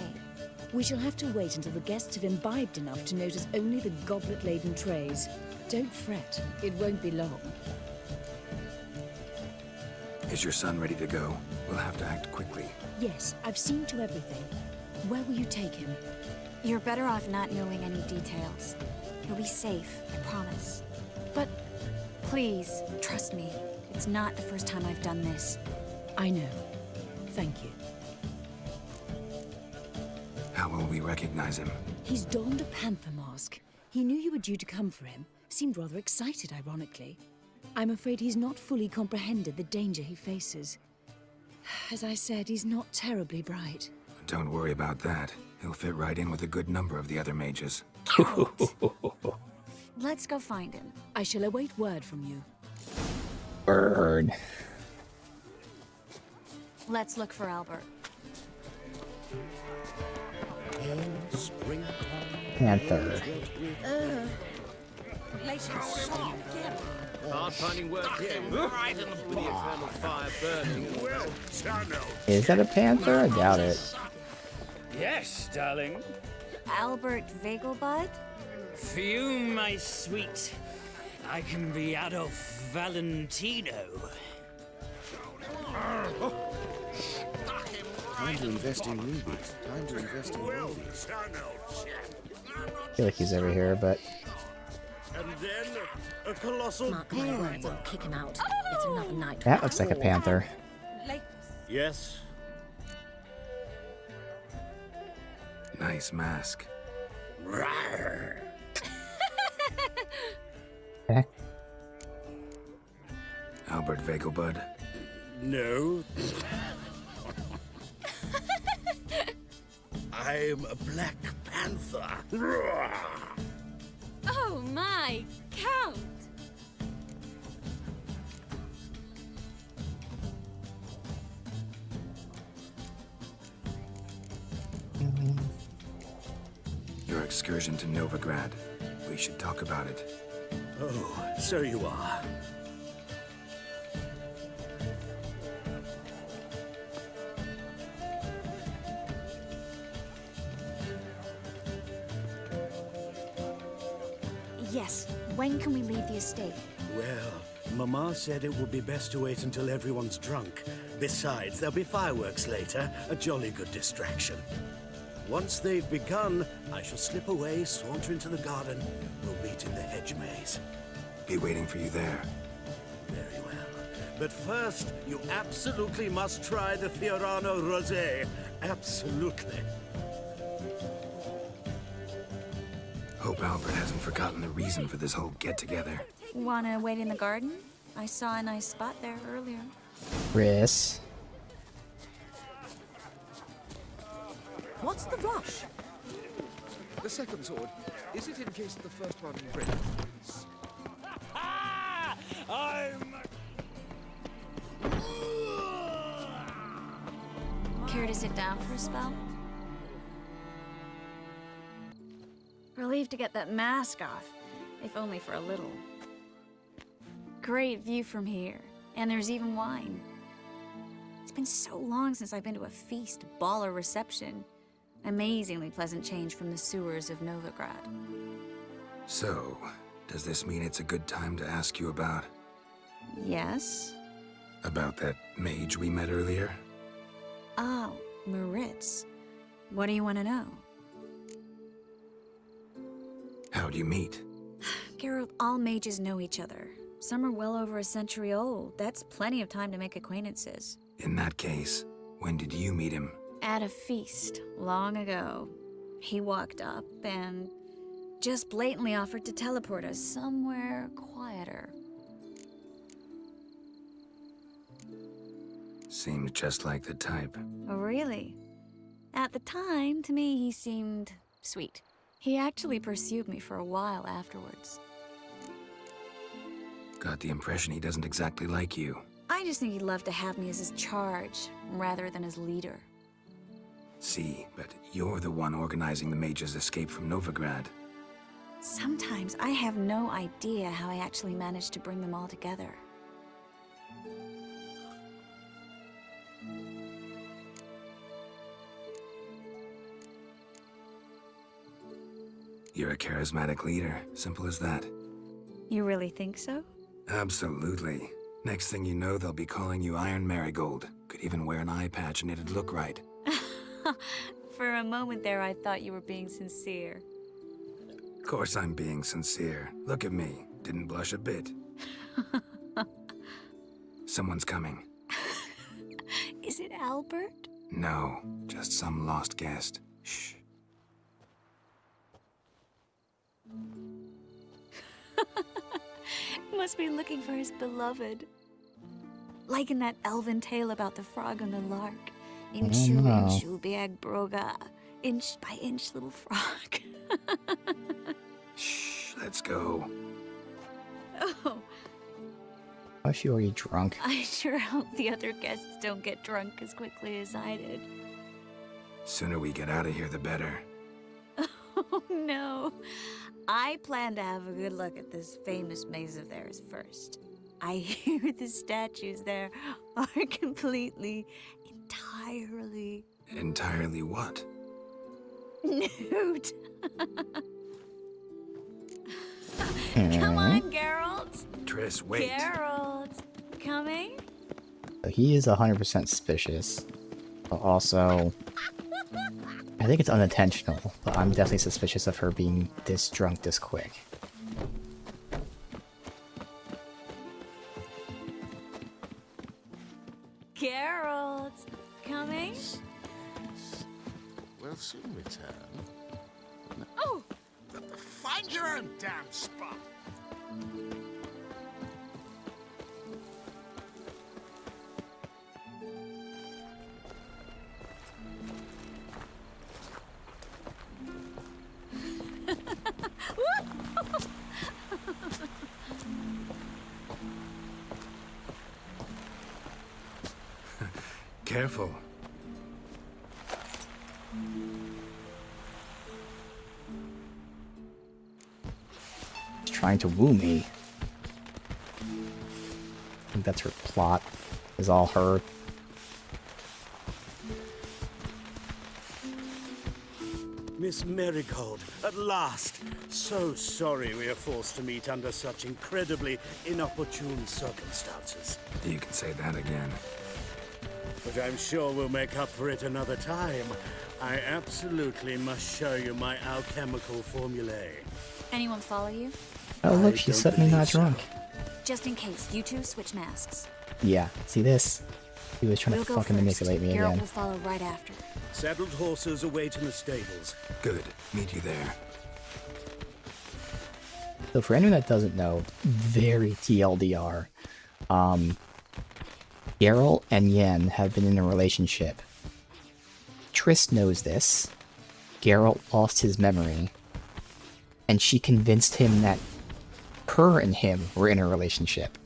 We shall have to wait until the guests have imbibed enough to notice only the goblet-laden trays. Don't fret, it won't be long.
Is your son ready to go? We'll have to act quickly.
Yes, I've seen to everything. Where will you take him?
You're better off not knowing any details. He'll be safe, I promise.
But...
Please, trust me. It's not the first time I've done this.
I know. Thank you.
How will we recognize him?
He's donned a panther mask. He knew you were due to come for him. Seemed rather excited, ironically. I'm afraid he's not fully comprehended the danger he faces. As I said, he's not terribly bright.
Don't worry about that. He'll fit right in with a good number of the other mages.
Let's go find him.
I shall await word from you.
Burn.
Let's look for Albert.
Panther.
Hard finding work here. Right in the with the eternal fire burning. Well,
Is that a panther? I doubt it.
Yes, darling.
Albert Vegelbud?
For you, my sweet, I can be Adolf Valentino.
Time to invest in rubies. Time to invest in rubies.
I feel like he's over here, but
And then a colossal.
Mark my words, I'll kick him out. It's another night.
that looks like a panther.
Yes.
Nice mask.
Rawr.
Okay.
Albert Vegelbud.
No. I'm a Black Panther. Roar.
Oh my, Count!
Your excursion to Novigrad. we should talk about it.
Oh, so you are.
Yes, when can we leave the estate?
Well, Mama said it would be best to wait until everyone's drunk. Besides, there'll be fireworks later, a jolly good distraction. Once they've begun, I shall slip away, saunter into the garden. We'll meet in the hedge maze.
Be waiting for you there.
Very well. But first, you absolutely must try the Fiorano Rosé. Absolutely.
Hope Albert hasn't forgotten the reason for this whole get-together.
Wanna wait in the garden? I saw a nice spot there earlier.
Chris.
What's the rush?
The second sword. Is it in case the first one breaks?
Care to sit down for a spell? Relieved to get that mask off, if only for a little. Great view from here, and there's even wine. It's been so long since I've been to a feast, ball, or reception. Amazingly pleasant change from the sewers of Novigrad.
So, does this mean it's a good time to ask you about?
Yes?
About that mage we met earlier?
Oh, Moritz. What do you want to know?
How'd you meet?
Geralt, all mages know each other. Some are well over a century old. That's plenty of time to make acquaintances.
In that case, when did you meet him?
At a feast, long ago. He walked up and just blatantly offered to teleport us somewhere quieter.
Seems just like the type.
Oh, really? At the time, to me, he seemed sweet. He actually pursued me for a while afterwards.
Got the impression he doesn't exactly like you.
I just think he'd love to have me as his charge, rather than his leader.
See, but you're the one organizing the mage's escape from Novigrad.
Sometimes I have no idea how I actually managed to bring them all together.
You're a charismatic leader, simple as that.
You really think so?
Absolutely. Next thing you know, they'll be calling you Iron Marigold. Could even wear an eye patch and it'd look right.
For a moment there, I thought you were being sincere.
Of course I'm being sincere. Look at me. Didn't blush a bit. Someone's coming.
Is it Albert?
No, just some lost guest. Shh.
Must be looking for his beloved. Like in that elven tale about the frog and the lark. Inchu, inchu, bag broga. Inch by inch, little frog.
Shh, let's go.
Oh,
Oh, she already drunk.
I sure hope the other guests don't get drunk as quickly as I did.
Sooner we get out of here, the better.
Oh no. I plan to have a good look at this famous maze of theirs first. I hear the statues there are completely, entirely...
Entirely what?
nude. Come on, Geralt.
Triss, wait.
Geralt, coming?
So he is 100% suspicious. But also, I think it's unintentional, but I'm definitely suspicious of her being this drunk this quick.
Geralt, coming?
We'll soon return.
Oh!
Find your own damn spot!
Careful.
trying to woo me. I think that's her plot, is all her.
Miss Marigold, at last. So sorry we are forced to meet under such incredibly inopportune circumstances.
You can say that again.
But I'm sure we'll make up for it another time. I absolutely must show you my alchemical formulae.
Anyone follow you?
Oh look, she's suddenly not drunk.
Just in case, you two switch masks.
Yeah, see this? He was trying
We'll
to
go
fucking
first.
manipulate me
Geralt
again.
will follow right after.
Saddled horses await in the stables.
Good. Meet you there.
So for anyone that doesn't know, very TLDR, Geralt and Yen have been in a relationship. Triss knows this. Geralt lost his memory. And she convinced him that her and him were in a relationship.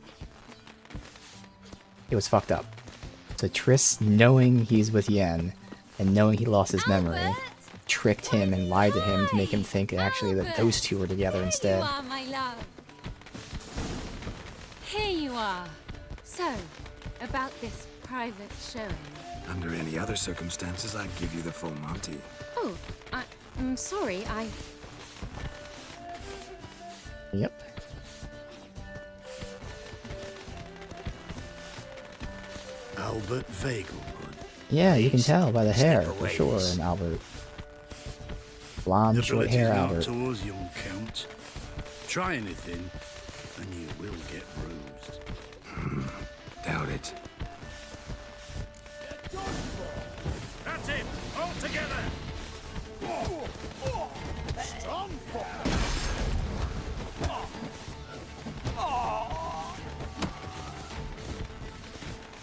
It was fucked up. So Triss, knowing he's with Yen, and knowing he lost his memory, tricked him and lied to him to make him think actually that those two were together instead.
Here you are, my love. Here you are. So, about this private showing.
Under any other circumstances, I'd give you the full Monty.
Oh, I'm sorry,
Yep.
Albert Vegelwood.
Yeah, you can tell by the hair, for
away,
sure,
miss.
and Albert. Blonde, short
Nobility
hair,
not
Albert.
yours, young count. Try anything, and you will get bruised.
Doubt it.
That's it! All together! Strong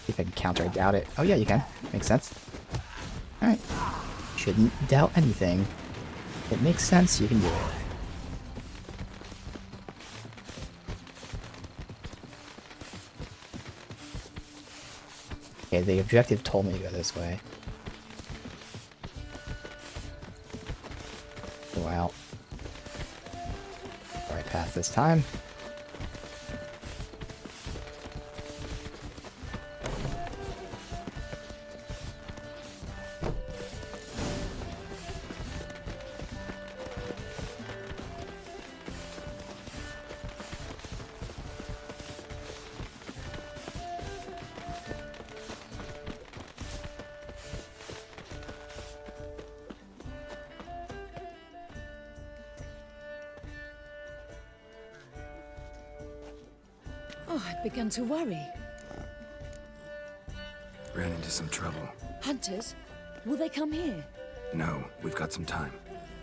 See if I can counter, I doubt it. Oh yeah, you can. Makes sense. Alright. Shouldn't doubt anything. It makes sense, you can do it. Okay, the objective told me to go this way. Go out. Right path this time.
Oh, I'd begun to worry.
Ran into some trouble.
Hunters? Will they come here?
No, we've got some time.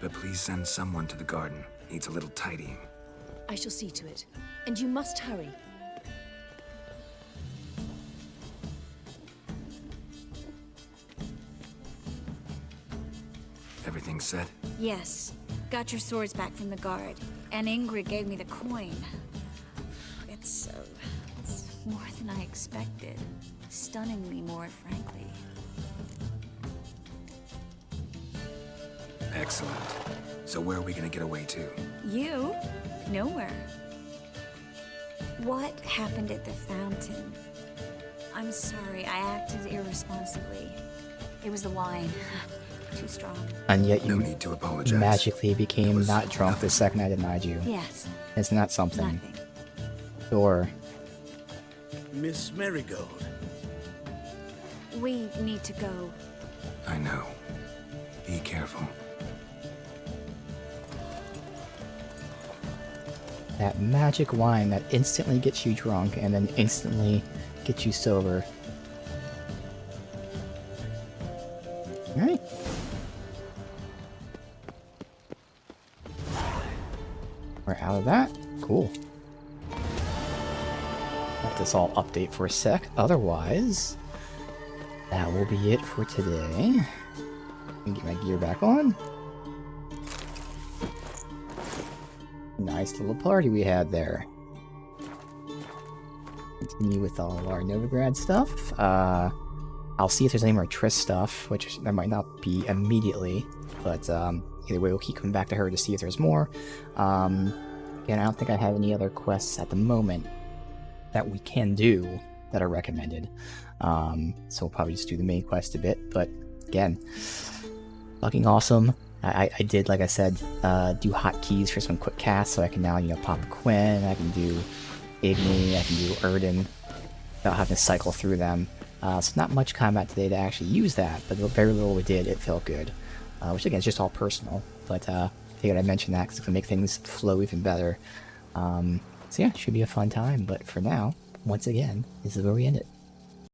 But please send someone to the garden. Needs a little tidying.
I shall see to it. And you must hurry.
Everything set?
Yes. Got your swords back from the guard. And Ingrid gave me the coin. It's more than I expected. Stunningly more, frankly.
Excellent. So where are we gonna get away to?
You? Nowhere. What happened at the fountain? I'm sorry, I acted irresponsibly. It was the wine. Too strong.
And yet you
No need to apologize.
magically became not drunk the second I denied you.
Yes.
Isn't that something? Sure.
Miss Marigold.
We need to go.
I know. Be careful.
That magic wine that instantly gets you drunk and then instantly gets you sober. Alright. We're out of that. Cool. Let this all update for a sec. Otherwise, that will be it for today. Let me get my gear back on. Nice little party we had there. Continue with all of our Novigrad stuff. I'll see if there's any more Triss stuff, which there might not be immediately, but either way we'll keep coming back to her to see if there's more. Again, I don't think I have any other quests at the moment that we can do that are recommended. So we'll probably just do the main quest a bit. But again, fucking awesome. I did, like I said, do hotkeys for some quick casts, so I can now, pop Quinn, I can do Igni, I can do Erden, without having to cycle through them. So not much combat today to actually use that, but the very little we did, it felt good. Which again, is just all personal, but I figured I'd mention that because it's going to make things flow even better. So yeah, it should be a fun time, but for now, once again, this is where we end it.